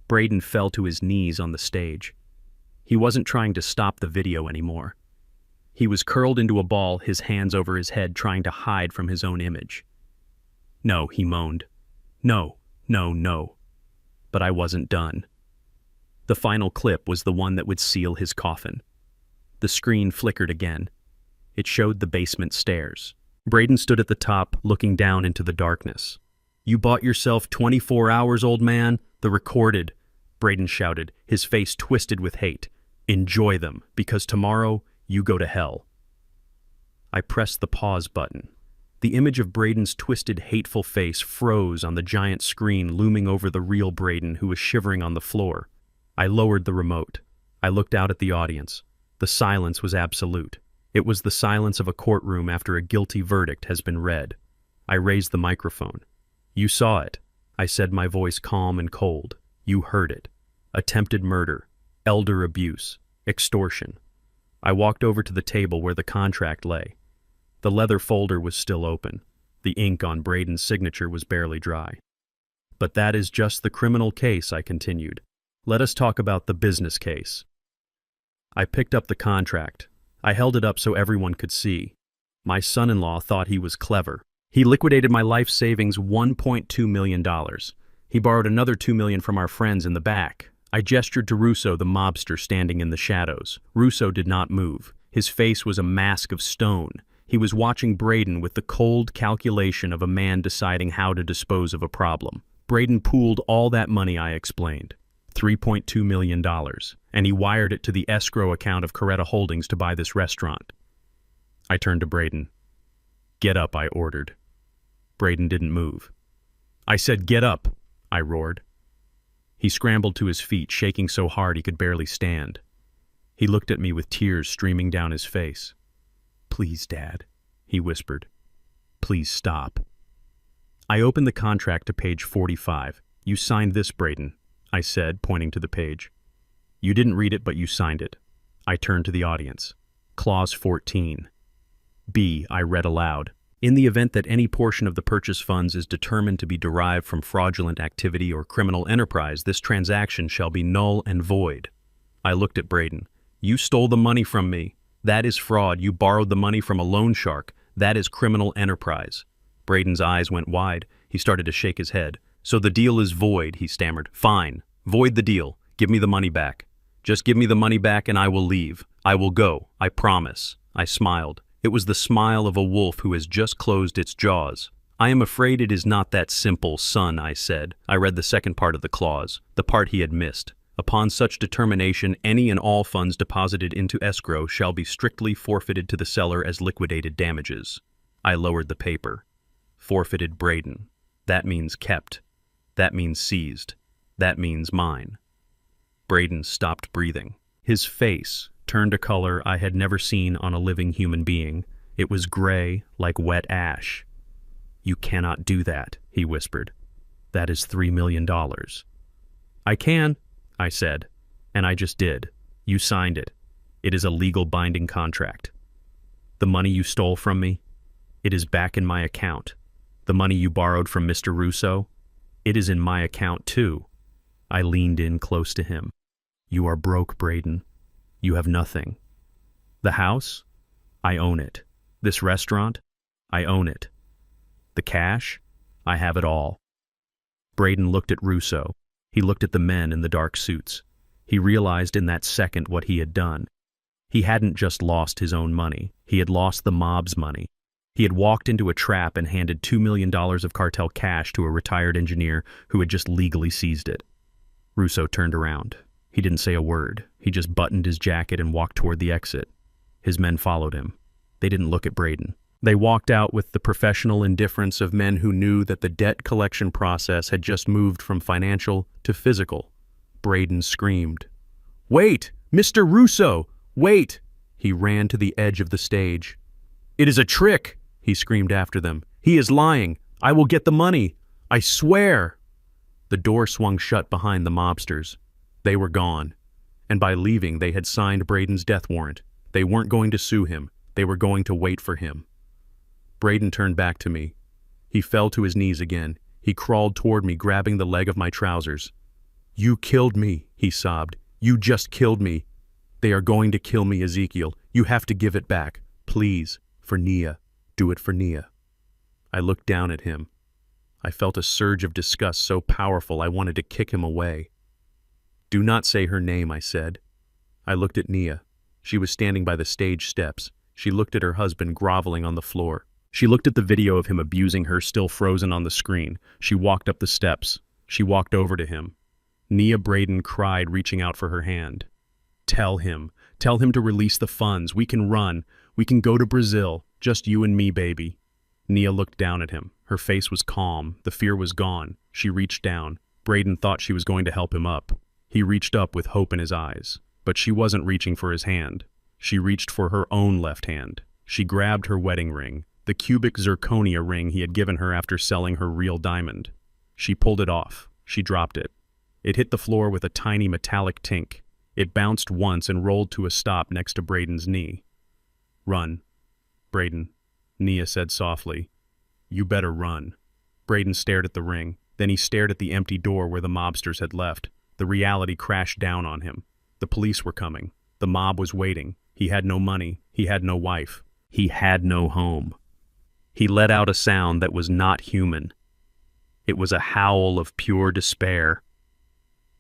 Braden fell to his knees on the stage. He wasn't trying to stop the video anymore. He was curled into a ball, his hands over his head, trying to hide from his own image. "No," he moaned. "No, no, no." But I wasn't done. The final clip was the one that would seal his coffin. The screen flickered again. It showed the basement stairs. Braden stood at the top, looking down into the darkness. "You bought yourself 24 hours, old man?" The recorded, Braden shouted, his face twisted with hate. "Enjoy them, because tomorrow you go to hell." I pressed the pause button. The image of Braden's twisted, hateful face froze on the giant screen looming over the real Braden, who was shivering on the floor. I lowered the remote. I looked out at the audience. The silence was absolute. It was the silence of a courtroom after a guilty verdict has been read. I raised the microphone. "You saw it," I said, my voice calm and cold. "You heard it. Attempted murder, elder abuse, extortion." I walked over to the table where the contract lay. The leather folder was still open. The ink on Braden's signature was barely dry. "But that is just the criminal case," I continued. "Let us talk about the business case." I picked up the contract. I held it up so everyone could see. My son-in-law thought he was clever. He liquidated my life savings $1.2 million. He borrowed another $2 million from our friends in the back. I gestured to Russo, the mobster standing in the shadows. Russo did not move. His face was a mask of stone. He was watching Braden with the cold calculation of a man deciding how to dispose of a problem. Braden pooled all that money, I explained. $3.2 million, and he wired it to the escrow account of Coretta Holdings to buy this restaurant. I turned to Braden. "Get up," I ordered. Braden didn't move. "I said get up," I roared. He scrambled to his feet, shaking so hard he could barely stand. He looked at me with tears streaming down his face. "Please, Dad," he whispered. "Please stop." I opened the contract to page 45. "You signed this, Braden," I said, pointing to the page. "You didn't read it, but you signed it." I turned to the audience. "Clause 14. B," I read aloud. "In the event that any portion of the purchase funds is determined to be derived from fraudulent activity or criminal enterprise, this transaction shall be null and void." I looked at Braden. "You stole the money from me. That is fraud. You borrowed the money from a loan shark. That is criminal enterprise." Braden's eyes went wide. He started to shake his head. "So the deal is void," he stammered. "Fine. Void the deal. Give me the money back. Just give me the money back and I will leave. I will go. I promise." I smiled. It was the smile of a wolf who has just closed its jaws. "I am afraid it is not that simple, son," I said. I read the second part of the clause, the part he had missed. "Upon such determination, any and all funds deposited into escrow shall be strictly forfeited to the seller as liquidated damages." I lowered the paper. Forfeited Braden. That means kept. That means seized. That means mine. Braden stopped breathing. His face turned a color I had never seen on a living human being. It was gray, like wet ash. "You cannot do that," he whispered. "That is $3 million. "I can," I said, and I just did. "You signed it. It is a legal binding contract. The money you stole from me, it is back in my account. The money you borrowed from Mr. Russo, It is in my account too. I leaned in close to him. You are broke, Braden. You have nothing. The house? I own it. This restaurant? I own it. The cash? I have it all. Braden looked at Russo. He looked at the men in the dark suits. He realized in that second what he had done. He hadn't just lost his own money. He had lost the mob's money. He had walked into a trap and handed $2 million of cartel cash to a retired engineer who had just legally seized it. Russo turned around. He didn't say a word. He just buttoned his jacket and walked toward the exit. His men followed him. They didn't look at Braden. They walked out with the professional indifference of men who knew that the debt collection process had just moved from financial to physical. Braden screamed, "Wait! Mr. Russo! Wait!" He ran to the edge of the stage. "It is a trick!" he screamed after them. "He is lying! I will get the money! I swear!" The door swung shut behind the mobsters. They were gone. And by leaving, they had signed Braden's death warrant. They weren't going to sue him. They were going to wait for him. Braden turned back to me. He fell to his knees again. He crawled toward me, grabbing the leg of my trousers. "You killed me," he sobbed. "You just killed me. They are going to kill me, Ezekiel. You have to give it back. Please, for Nia. Do it for Nia." I looked down at him. I felt a surge of disgust so powerful I wanted to kick him away. "Do not say her name," I said. I looked at Nia. She was standing by the stage steps. She looked at her husband groveling on the floor. She looked at the video of him abusing her still frozen on the screen. She walked up the steps. She walked over to him. Nia Braden cried, reaching out for her hand. Tell him to release the funds. We can run. We can go to Brazil. Just you and me, baby." Nia looked down at him. Her face was calm. The fear was gone. She reached down. Braden thought she was going to help him up. He reached up with hope in his eyes. But she wasn't reaching for his hand. She reached for her own left hand. She grabbed her wedding ring, the cubic zirconia ring he had given her after selling her real diamond. She pulled it off. She dropped it. It hit the floor with a tiny metallic tink. It bounced once and rolled to a stop next to Braden's knee. "Run, Braden," Nia said softly. "You better run." Braden stared at the ring. Then he stared at the empty door where the mobsters had left. The reality crashed down on him. The police were coming. The mob was waiting. He had no money. He had no wife. He had no home. He let out a sound that was not human. It was a howl of pure despair.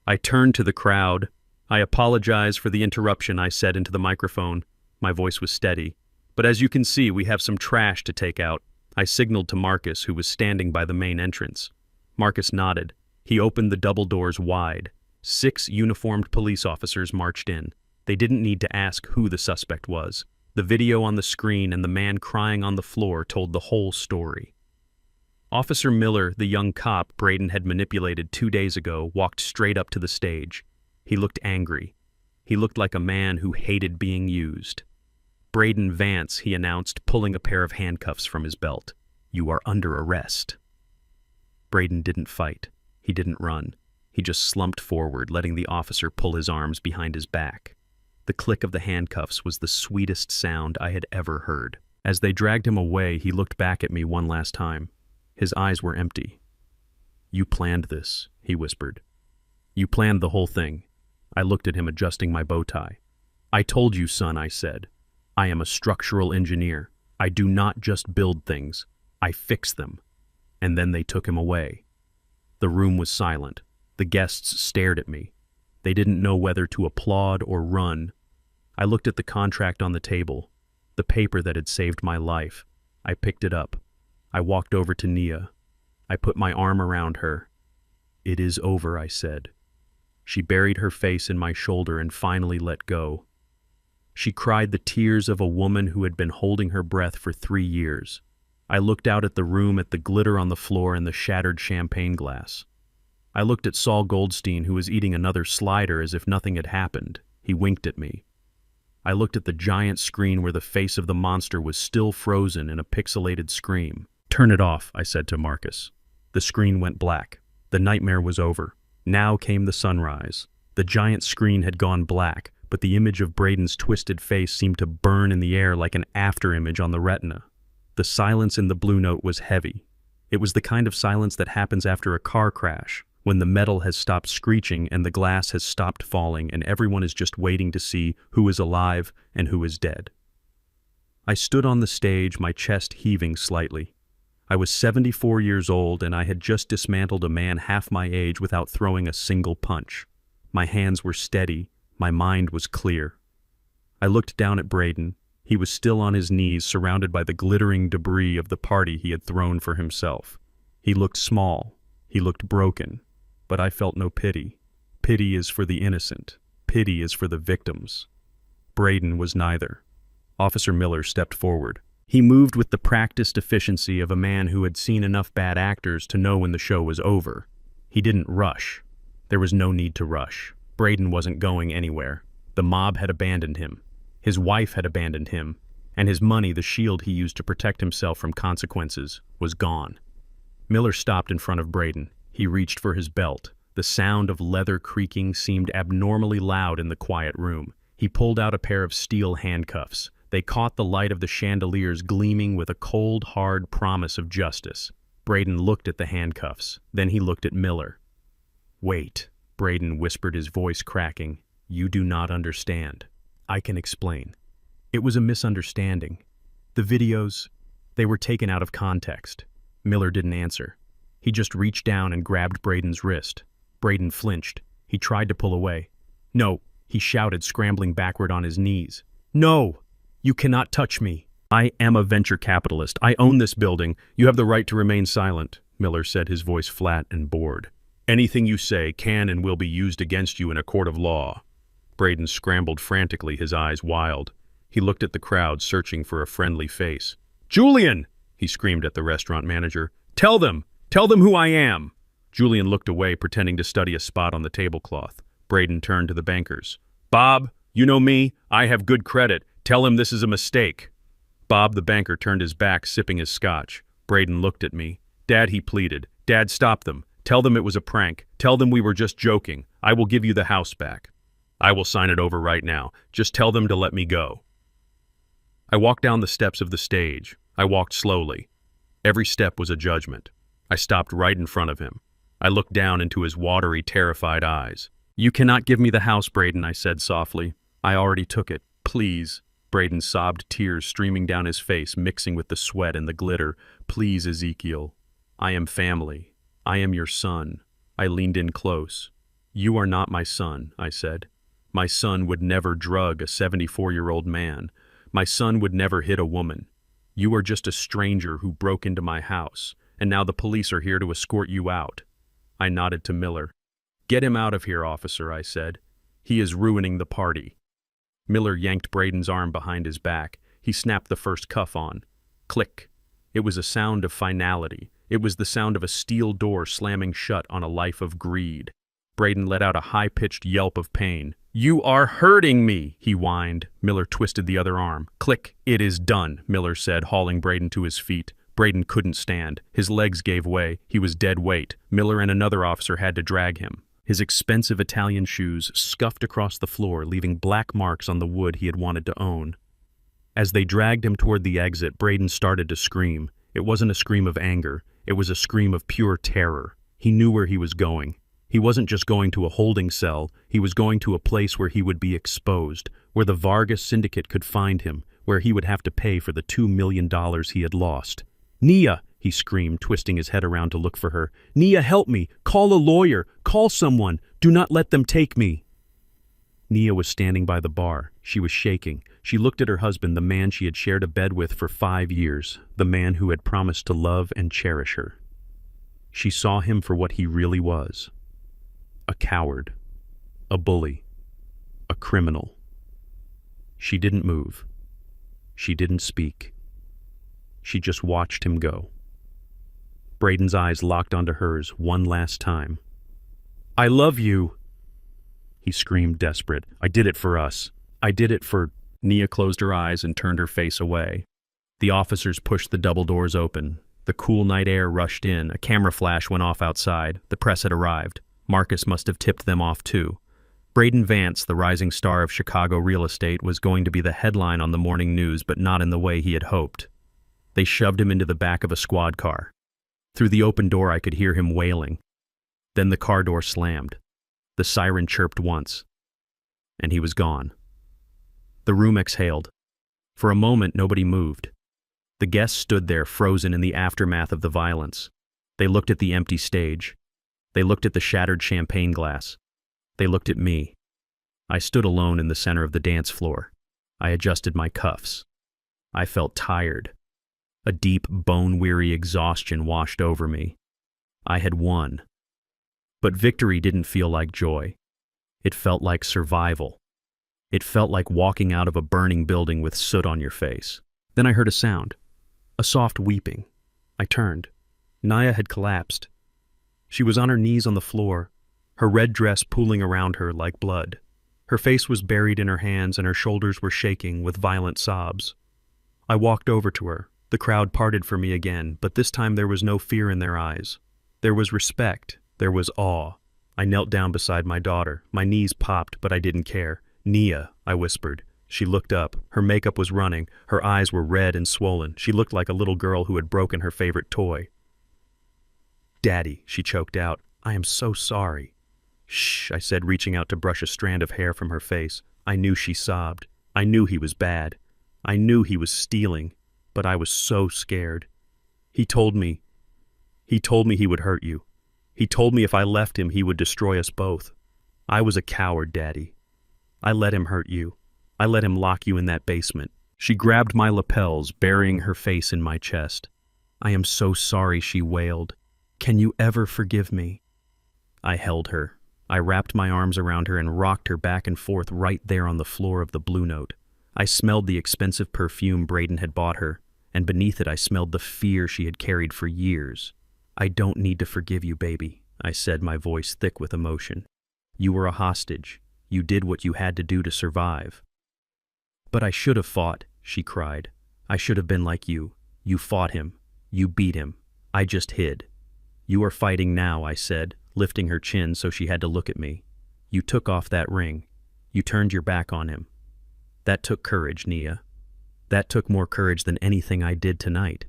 I turned to the crowd. "I apologize for the interruption," I said into the microphone. My voice was steady. "But as you can see, we have some trash to take out." I signaled to Marcus, who was standing by the main entrance. Marcus nodded. He opened the double doors wide. 6 uniformed police officers marched in. They didn't need to ask who the suspect was. The video on the screen and the man crying on the floor told the whole story. Officer Miller, the young cop Braden had manipulated 2 days ago, walked straight up to the stage. He looked angry. He looked like a man who hated being used. "Braden Vance," he announced, pulling a pair of handcuffs from his belt. "You are under arrest." Braden didn't fight. He didn't run. He just slumped forward, letting the officer pull his arms behind his back. The click of the handcuffs was the sweetest sound I had ever heard. As they dragged him away, he looked back at me one last time. His eyes were empty. "You planned this," he whispered. "You planned the whole thing." I looked at him, adjusting my bow tie. "I told you, son," I said. "I am a structural engineer. I do not just build things. I fix them." And then they took him away. The room was silent. The guests stared at me. They didn't know whether to applaud or run. I looked at the contract on the table, the paper that had saved my life. I picked it up. I walked over to Nia. I put my arm around her. "It is over," I said. She buried her face in my shoulder and finally let go. She cried the tears of a woman who had been holding her breath for 3 years. I looked out at the room, at the glitter on the floor and the shattered champagne glass. I looked at Saul Goldstein, who was eating another slider as if nothing had happened. He winked at me. I looked at the giant screen where the face of the monster was still frozen in a pixelated scream. "Turn it off," I said to Marcus. The screen went black. The nightmare was over. Now came the sunrise. The giant screen had gone black, but the image of Braden's twisted face seemed to burn in the air like an afterimage on the retina. The silence in the Blue Note was heavy. It was the kind of silence that happens after a car crash, when the metal has stopped screeching and the glass has stopped falling and everyone is just waiting to see who is alive and who is dead. I stood on the stage, my chest heaving slightly. I was 74 years old and I had just dismantled a man half my age without throwing a single punch. My hands were steady, my mind was clear. I looked down at Braden. He was still on his knees, surrounded by the glittering debris of the party he had thrown for himself. He looked small, he looked broken, but I felt no pity. Pity is for the innocent. Pity is for the victims. Braden was neither. Officer Miller stepped forward. He moved with the practiced efficiency of a man who had seen enough bad actors to know when the show was over. He didn't rush. There was no need to rush. Braden wasn't going anywhere. The mob had abandoned him. His wife had abandoned him, and his money, the shield he used to protect himself from consequences, was gone. Miller stopped in front of Braden. He reached for his belt. The sound of leather creaking seemed abnormally loud in the quiet room. He pulled out a pair of steel handcuffs. They caught the light of the chandeliers gleaming with a cold, hard promise of justice. Braden looked at the handcuffs. Then he looked at Miller. "Wait," Braden whispered, his voice cracking. "You do not understand. I can explain. It was a misunderstanding. The videos, they were taken out of context." Miller didn't answer. He just reached down and grabbed Braden's wrist. Braden flinched. He tried to pull away. "No," he shouted, scrambling backward on his knees. "No! You cannot touch me. I am a venture capitalist. I own this building. You have the right to remain silent," Miller said, his voice flat and bored. "Anything you say can and will be used against you in a court of law." Braden scrambled frantically, his eyes wild. He looked at the crowd, searching for a friendly face. "Julian!" he screamed at the restaurant manager. Tell them who I am." Julian looked away, pretending to study a spot on the tablecloth. Braden turned to the bankers. "Bob, you know me. I have good credit. Tell him this is a mistake." Bob, the banker, turned his back, sipping his scotch. Braden looked at me. "Dad," he pleaded. "Dad, stop them. Tell them it was a prank. Tell them we were just joking. I will give you the house back. I will sign it over right now. Just tell them to let me go." I walked down the steps of the stage. I walked slowly. Every step was a judgment. I stopped right in front of him. I looked down into his watery, terrified eyes. "You cannot give me the house, Braden," I said softly. "I already took it. Please." Braden sobbed, tears streaming down his face, mixing with the sweat and the glitter. "Please, Ezekiel. I am family. I am your son." I leaned in close. "You are not my son," I said. "My son would never drug a 74-year-old man. My son would never hit a woman. You are just a stranger who broke into my house, and now the police are here to escort you out." I nodded to Miller. "Get him out of here, officer," I said. "He is ruining the party." Miller yanked Braden's arm behind his back. He snapped the first cuff on. Click. It was a sound of finality. It was the sound of a steel door slamming shut on a life of greed. Braden let out a high-pitched yelp of pain. "You are hurting me," he whined. Miller twisted the other arm. Click. "It is done," Miller said, hauling Braden to his feet. Braden couldn't stand. His legs gave way. He was dead weight. Miller and another officer had to drag him. His expensive Italian shoes scuffed across the floor, leaving black marks on the wood he had wanted to own. As they dragged him toward the exit, Braden started to scream. It wasn't a scream of anger. It was a scream of pure terror. He knew where he was going. He wasn't just going to a holding cell. He was going to a place where he would be exposed, where the Vargas syndicate could find him, where he would have to pay for the $2 million he had lost. "Nia!" he screamed, twisting his head around to look for her. "Nia, help me! Call a lawyer! Call someone! Do not let them take me!" Nia was standing by the bar. She was shaking. She looked at her husband, the man she had shared a bed with for 5 years, the man who had promised to love and cherish her. She saw him for what he really was. A coward. A bully. A criminal. She didn't move. She didn't speak. She just watched him go. Braden's eyes locked onto hers one last time. "I love you," he screamed, desperate. "I did it for us. I did it for—" Nia closed her eyes and turned her face away. The officers pushed the double doors open. The cool night air rushed in. A camera flash went off outside. The press had arrived. Marcus must have tipped them off too. Braden Vance, the rising star of Chicago real estate, was going to be the headline on the morning news, but not in the way he had hoped. They shoved him into the back of a squad car. Through the open door I could hear him wailing. Then the car door slammed. The siren chirped once, and he was gone. The room exhaled. For a moment nobody moved. The guests stood there frozen in the aftermath of the violence. They looked at the empty stage. They looked at the shattered champagne glass. They looked at me. I stood alone in the center of the dance floor. I adjusted my cuffs. I felt tired. A deep, bone-weary exhaustion washed over me. I had won. But victory didn't feel like joy. It felt like survival. It felt like walking out of a burning building with soot on your face. Then I heard a sound. A soft weeping. I turned. Naya had collapsed. She was on her knees on the floor, her red dress pooling around her like blood. Her face was buried in her hands and her shoulders were shaking with violent sobs. I walked over to her. The crowd parted for me again, but this time there was no fear in their eyes. There was respect. There was awe. I knelt down beside my daughter. My knees popped, but I didn't care. "Nia," I whispered. She looked up. Her makeup was running. Her eyes were red and swollen. She looked like a little girl who had broken her favorite toy. "Daddy," she choked out. "I am so sorry." "Shh," I said, reaching out to brush a strand of hair from her face. I knew she sobbed. I knew he was bad. I knew he was stealing, but I was so scared. He told me he would hurt you. He told me if I left him, he would destroy us both. I was a coward, Daddy. I let him hurt you. I let him lock you in that basement. She grabbed my lapels, burying her face in my chest. "I am so sorry," she wailed. "Can you ever forgive me?" I held her. I wrapped my arms around her and rocked her back and forth right there on the floor of the Blue Note. I smelled the expensive perfume Braden had bought her, and beneath it I smelled the fear she had carried for years. "I don't need to forgive you, baby," I said, my voice thick with emotion. "You were a hostage. You did what you had to do to survive." "But I should have fought," she cried. "I should have been like you. You fought him. You beat him. I just hid." "You are fighting now," I said, lifting her chin so she had to look at me. "You took off that ring. You turned your back on him. That took courage, Nia. That took more courage than anything I did tonight."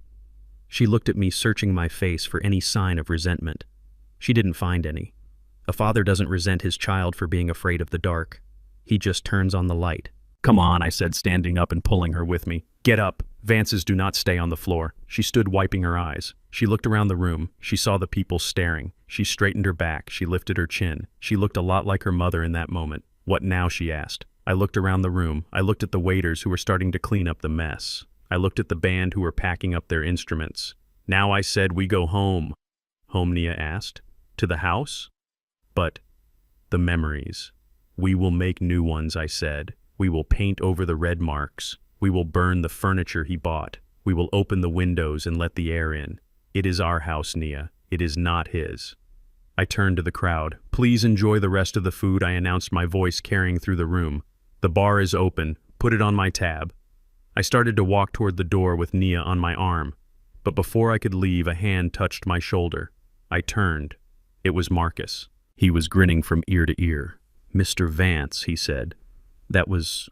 She looked at me, searching my face for any sign of resentment. She didn't find any. A father doesn't resent his child for being afraid of the dark. He just turns on the light. "Come on," I said, standing up and pulling her with me. "Get up. Vances do not stay on the floor." She stood wiping her eyes. She looked around the room. She saw the people staring. She straightened her back. She lifted her chin. She looked a lot like her mother in that moment. "What now?" she asked. I looked around the room. I looked at the waiters who were starting to clean up the mess. I looked at the band who were packing up their instruments. "Now," I said, "we go home." "Home?" Nia asked. "To the house?" "But the memories. We will make new ones," I said. "We will paint over the red marks. We will burn the furniture he bought. We will open the windows and let the air in. It is our house, Nia. It is not his." I turned to the crowd. "Please enjoy the rest of the food," I announced, my voice carrying through the room. "The bar is open. Put it on my tab." I started to walk toward the door with Nia on my arm, but before I could leave, a hand touched my shoulder. I turned. It was Marcus. He was grinning from ear to ear. "Mr. Vance," he said. That was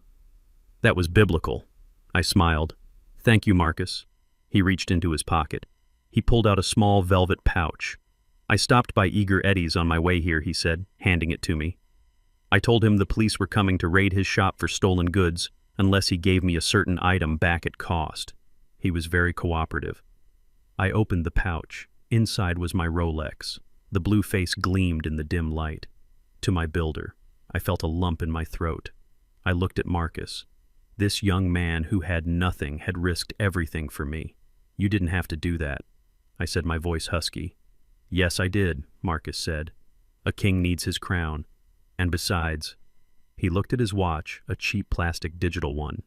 biblical." I smiled. "Thank you, Marcus." He reached into his pocket. He pulled out a small velvet pouch. "I stopped by Eager Eddie's on my way here," he said, handing it to me. I told him the police were coming to raid his shop for stolen goods unless he gave me a certain item back at cost. He was very cooperative. I opened the pouch. Inside was my Rolex. The blue face gleamed in the dim light. To my builder. I felt a lump in my throat. I looked at Marcus. This young man who had nothing had risked everything for me. "You didn't have to do that," I said, my voice husky. "Yes, I did," Marcus said. "A king needs his crown. And besides," he looked at his watch, a cheap plastic digital one.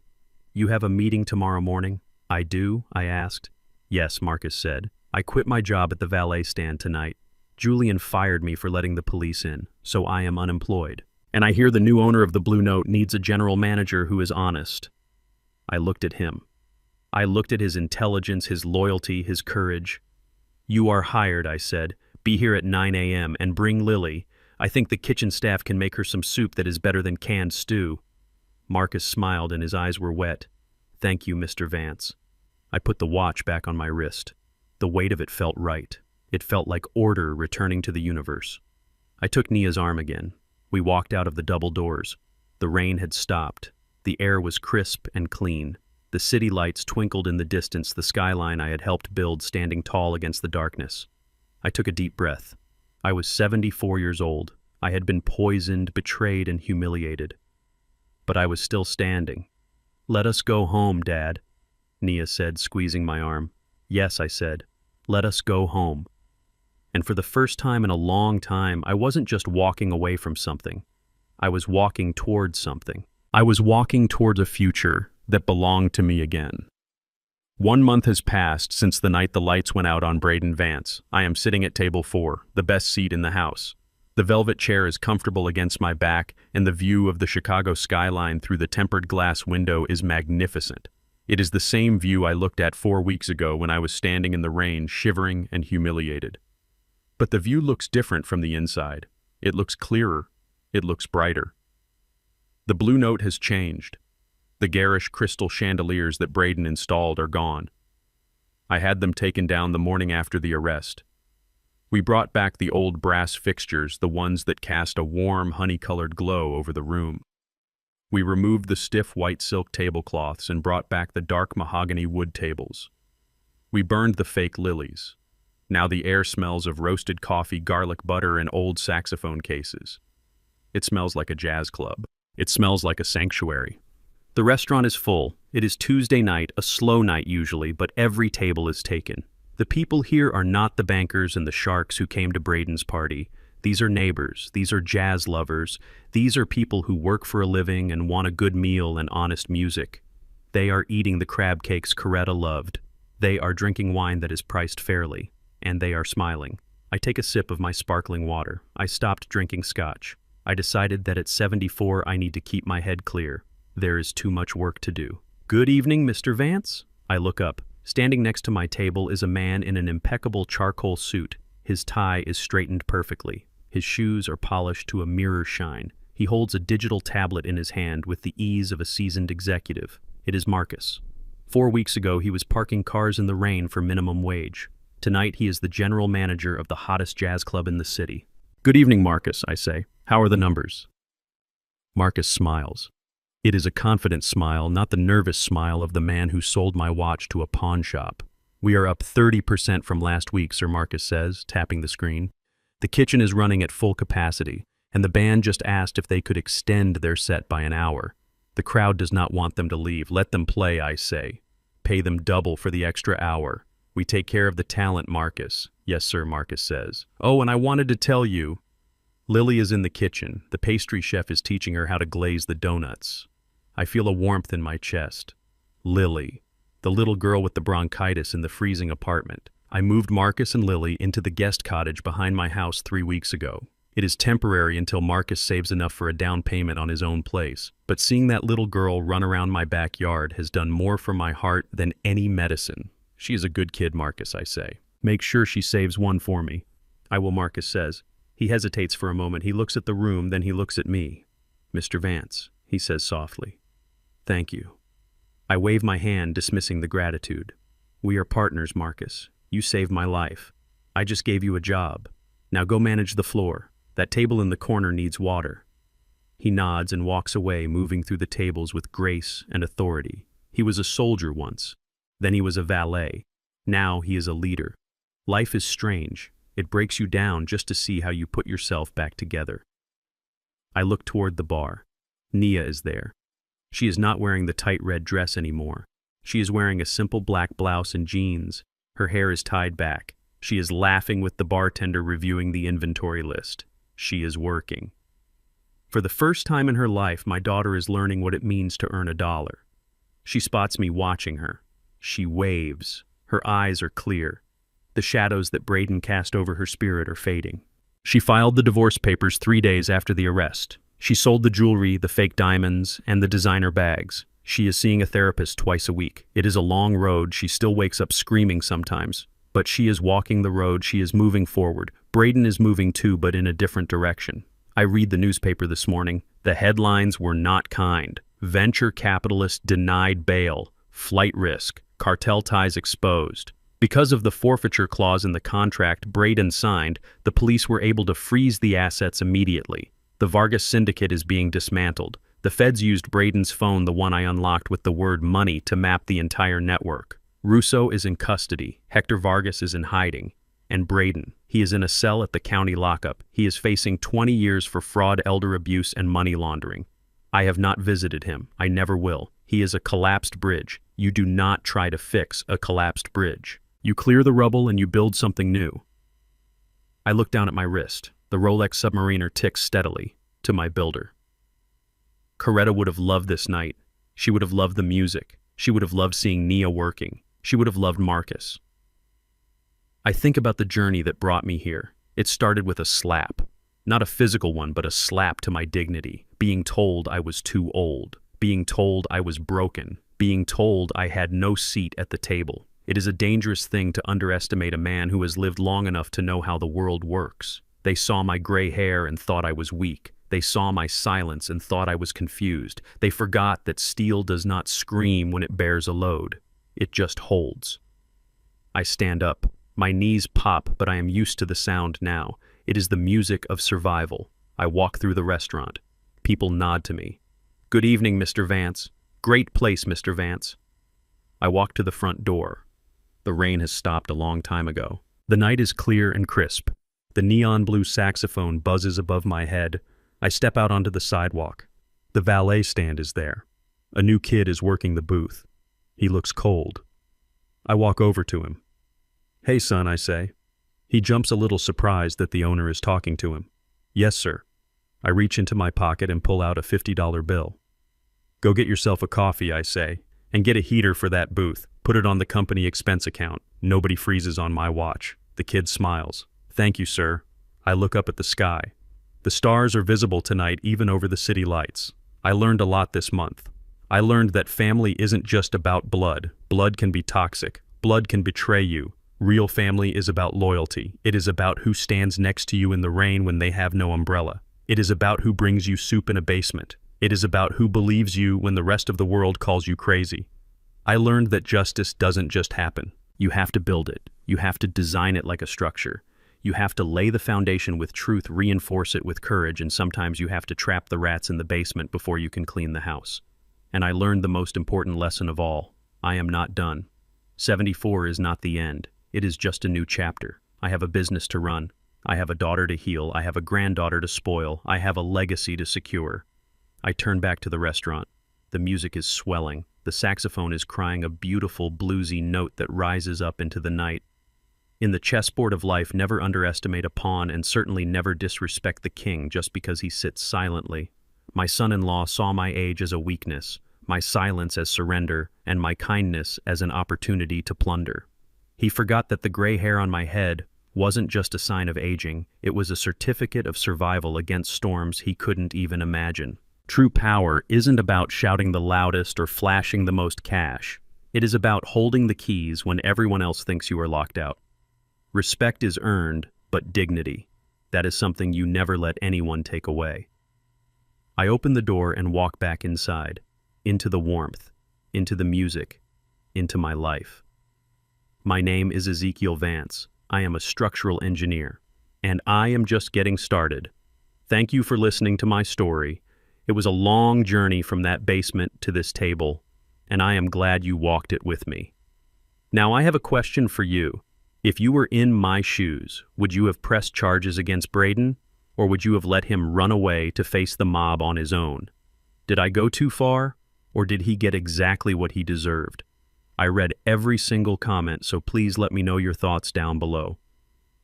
"You have a meeting tomorrow morning?" "I do?" I asked. "Yes," Marcus said. "I quit my job at the valet stand tonight. Julian fired me for letting the police in, so I am unemployed. And I hear the new owner of the Blue Note needs a general manager who is honest." I looked at him. I looked at his intelligence, his loyalty, his courage. "You are hired," I said. "Be here at 9 a.m. and bring Lily. I think the kitchen staff can make her some soup that is better than canned stew." Marcus smiled and his eyes were wet. "Thank you, Mr. Vance." I put the watch back on my wrist. The weight of it felt right. It felt like order returning to the universe. I took Nia's arm again. We walked out of the double doors. The rain had stopped. The air was crisp and clean. The city lights twinkled in the distance, the skyline I had helped build standing tall against the darkness. I took a deep breath. I was 74 years old. I had been poisoned, betrayed, and humiliated. But I was still standing. "Let us go home, Dad," Nia said, squeezing my arm. "Yes," I said. "Let us go home." And for the first time in a long time, I wasn't just walking away from something. I was walking towards something. I was walking towards a future that belonged to me again. 1 month has passed since the night the lights went out on Braden Vance. I am sitting at table 4, the best seat in the house. The velvet chair is comfortable against my back, and the view of the Chicago skyline through the tempered glass window is magnificent. It is the same view I looked at 4 weeks ago when I was standing in the rain, shivering and humiliated. But the view looks different from the inside. It looks clearer. It looks brighter. The Blue Note has changed. The garish crystal chandeliers that Braden installed are gone. I had them taken down the morning after the arrest. We brought back the old brass fixtures, the ones that cast a warm, honey-colored glow over the room. We removed the stiff white silk tablecloths and brought back the dark mahogany wood tables. We burned the fake lilies. Now the air smells of roasted coffee, garlic butter, and old saxophone cases. It smells like a jazz club. It smells like a sanctuary. The restaurant is full. It is Tuesday night, a slow night usually, but every table is taken. The people here are not the bankers and the sharks who came to Braden's party. These are neighbors. These are jazz lovers. These are people who work for a living and want a good meal and honest music. They are eating the crab cakes Coretta loved. They are drinking wine that is priced fairly. And they are smiling. I take a sip of my sparkling water. I stopped drinking scotch. I decided that at 74 I need to keep my head clear. There is too much work to do. "Good evening, Mr. Vance." I look up. Standing next to my table is a man in an impeccable charcoal suit. His tie is straightened perfectly. His shoes are polished to a mirror shine. He holds a digital tablet in his hand with the ease of a seasoned executive. It is Marcus. 4 weeks ago, he was parking cars in the rain for minimum wage. Tonight, he is the general manager of the hottest jazz club in the city. "Good evening, Marcus," I say. "How are the numbers?" Marcus smiles. It is a confident smile, not the nervous smile of the man who sold my watch to a pawn shop. "We are up 30% from last week," Sir Marcus says, tapping the screen. "The kitchen is running at full capacity, and the band just asked if they could extend their set by an hour. The crowd does not want them to leave. Let them play, I say. Pay them double for the extra hour. We take care of the talent, Marcus." "Yes, sir," Marcus says. "Oh, and I wanted to tell you." Lily is in the kitchen. The pastry chef is teaching her how to glaze the donuts. I feel a warmth in my chest. Lily, the little girl with the bronchitis in the freezing apartment. I moved Marcus and Lily into the guest cottage behind my house 3 weeks ago. It is temporary until Marcus saves enough for a down payment on his own place. But seeing that little girl run around my backyard has done more for my heart than any medicine. "She is a good kid, Marcus," I say. "Make sure she saves one for me." "I will," Marcus says. He hesitates for a moment. He looks at the room, then he looks at me. "Mr. Vance," he says softly. "Thank you." I wave my hand, dismissing the gratitude. "We are partners, Marcus. You saved my life. I just gave you a job. Now go manage the floor. That table in the corner needs water." He nods and walks away, moving through the tables with grace and authority. He was a soldier once. Then he was a valet. Now he is a leader. Life is strange. It breaks you down just to see how you put yourself back together. I look toward the bar. Nia is there. She is not wearing the tight red dress anymore. She is wearing a simple black blouse and jeans. Her hair is tied back. She is laughing with the bartender reviewing the inventory list. She is working. For the first time in her life, my daughter is learning what it means to earn $1. She spots me watching her. She waves. Her eyes are clear. The shadows that Braden cast over her spirit are fading. She filed the divorce papers 3 days after the arrest. She sold the jewelry, the fake diamonds, and the designer bags. She is seeing a therapist twice a week. It is a long road. She still wakes up screaming sometimes. But she is walking the road. She is moving forward. Braden is moving too, but in a different direction. I read the newspaper this morning. The headlines were not kind. Venture capitalist denied bail. Flight risk. Cartel ties exposed. Because of the forfeiture clause in the contract Braden signed, the police were able to freeze the assets immediately. The Vargas syndicate is being dismantled. The feds used Braden's phone, the one I unlocked with the word money, to map the entire network. Russo is in custody. Hector Vargas is in hiding. And Braden, he is in a cell at the county lockup. He is facing 20 years for fraud, elder abuse, and money laundering. I have not visited him. I never will. He is a collapsed bridge. You do not try to fix a collapsed bridge. You clear the rubble and you build something new. I look down at my wrist. The Rolex Submariner ticks steadily. To my builder. Coretta would have loved this night. She would have loved the music. She would have loved seeing Nia working. She would have loved Marcus. I think about the journey that brought me here. It started with a slap. Not a physical one, but a slap to my dignity. Being told I was too old. Being told I was broken. Being told I had no seat at the table. It is a dangerous thing to underestimate a man who has lived long enough to know how the world works. They saw my gray hair and thought I was weak. They saw my silence and thought I was confused. They forgot that steel does not scream when it bears a load. It just holds. I stand up. My knees pop, but I am used to the sound now. It is the music of survival. I walk through the restaurant. People nod to me. Good evening, Mr. Vance. Great place, Mr. Vance. I walk to the front door. The rain has stopped a long time ago. The night is clear and crisp. The neon blue saxophone buzzes above my head. I step out onto the sidewalk. The valet stand is there. A new kid is working the booth. He looks cold. I walk over to him. Hey, son, I say. He jumps a little surprised that the owner is talking to him. Yes, sir. I reach into my pocket and pull out a $50 bill. Go get yourself a coffee, I say, and get a heater for that booth. Put it on the company expense account. Nobody freezes on my watch. The kid smiles. Thank you, sir. I look up at the sky. The stars are visible tonight even over the city lights. I learned a lot this month. I learned that family isn't just about blood. Blood can be toxic. Blood can betray you. Real family is about loyalty. It is about who stands next to you in the rain when they have no umbrella. It is about who brings you soup in a basement. It is about who believes you when the rest of the world calls you crazy. I learned that justice doesn't just happen. You have to build it. You have to design it like a structure. You have to lay the foundation with truth, reinforce it with courage, and sometimes you have to trap the rats in the basement before you can clean the house. And I learned the most important lesson of all. I am not done. 74 is not the end. It is just a new chapter. I have a business to run. I have a daughter to heal. I have a granddaughter to spoil. I have a legacy to secure. I turn back to the restaurant. The music is swelling. The saxophone is crying a beautiful bluesy note that rises up into the night. In the chessboard of life, never underestimate a pawn and certainly never disrespect the king just because he sits silently. My son-in-law saw my age as a weakness, my silence as surrender, and my kindness as an opportunity to plunder. He forgot that the gray hair on my head wasn't just a sign of aging, it was a certificate of survival against storms he couldn't even imagine. True power isn't about shouting the loudest or flashing the most cash. It is about holding the keys when everyone else thinks you are locked out. Respect is earned, but dignity. That is something you never let anyone take away. I open the door and walk back inside, into the warmth, into the music, into my life. My name is Ezekiel Vance. I am a structural engineer, and I am just getting started. Thank you for listening to my story. It was a long journey from that basement to this table, and I am glad you walked it with me. Now I have a question for you. If you were in my shoes, would you have pressed charges against Braden, or would you have let him run away to face the mob on his own? Did I go too far, or did he get exactly what he deserved? I read every single comment, so please let me know your thoughts down below.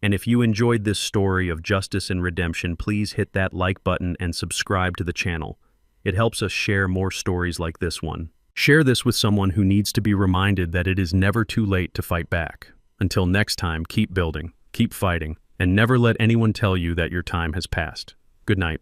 And if you enjoyed this story of justice and redemption, please hit that like button and subscribe to the channel. It helps us share more stories like this one. Share this with someone who needs to be reminded that it is never too late to fight back. Until next time, keep building, keep fighting, and never let anyone tell you that your time has passed. Good night.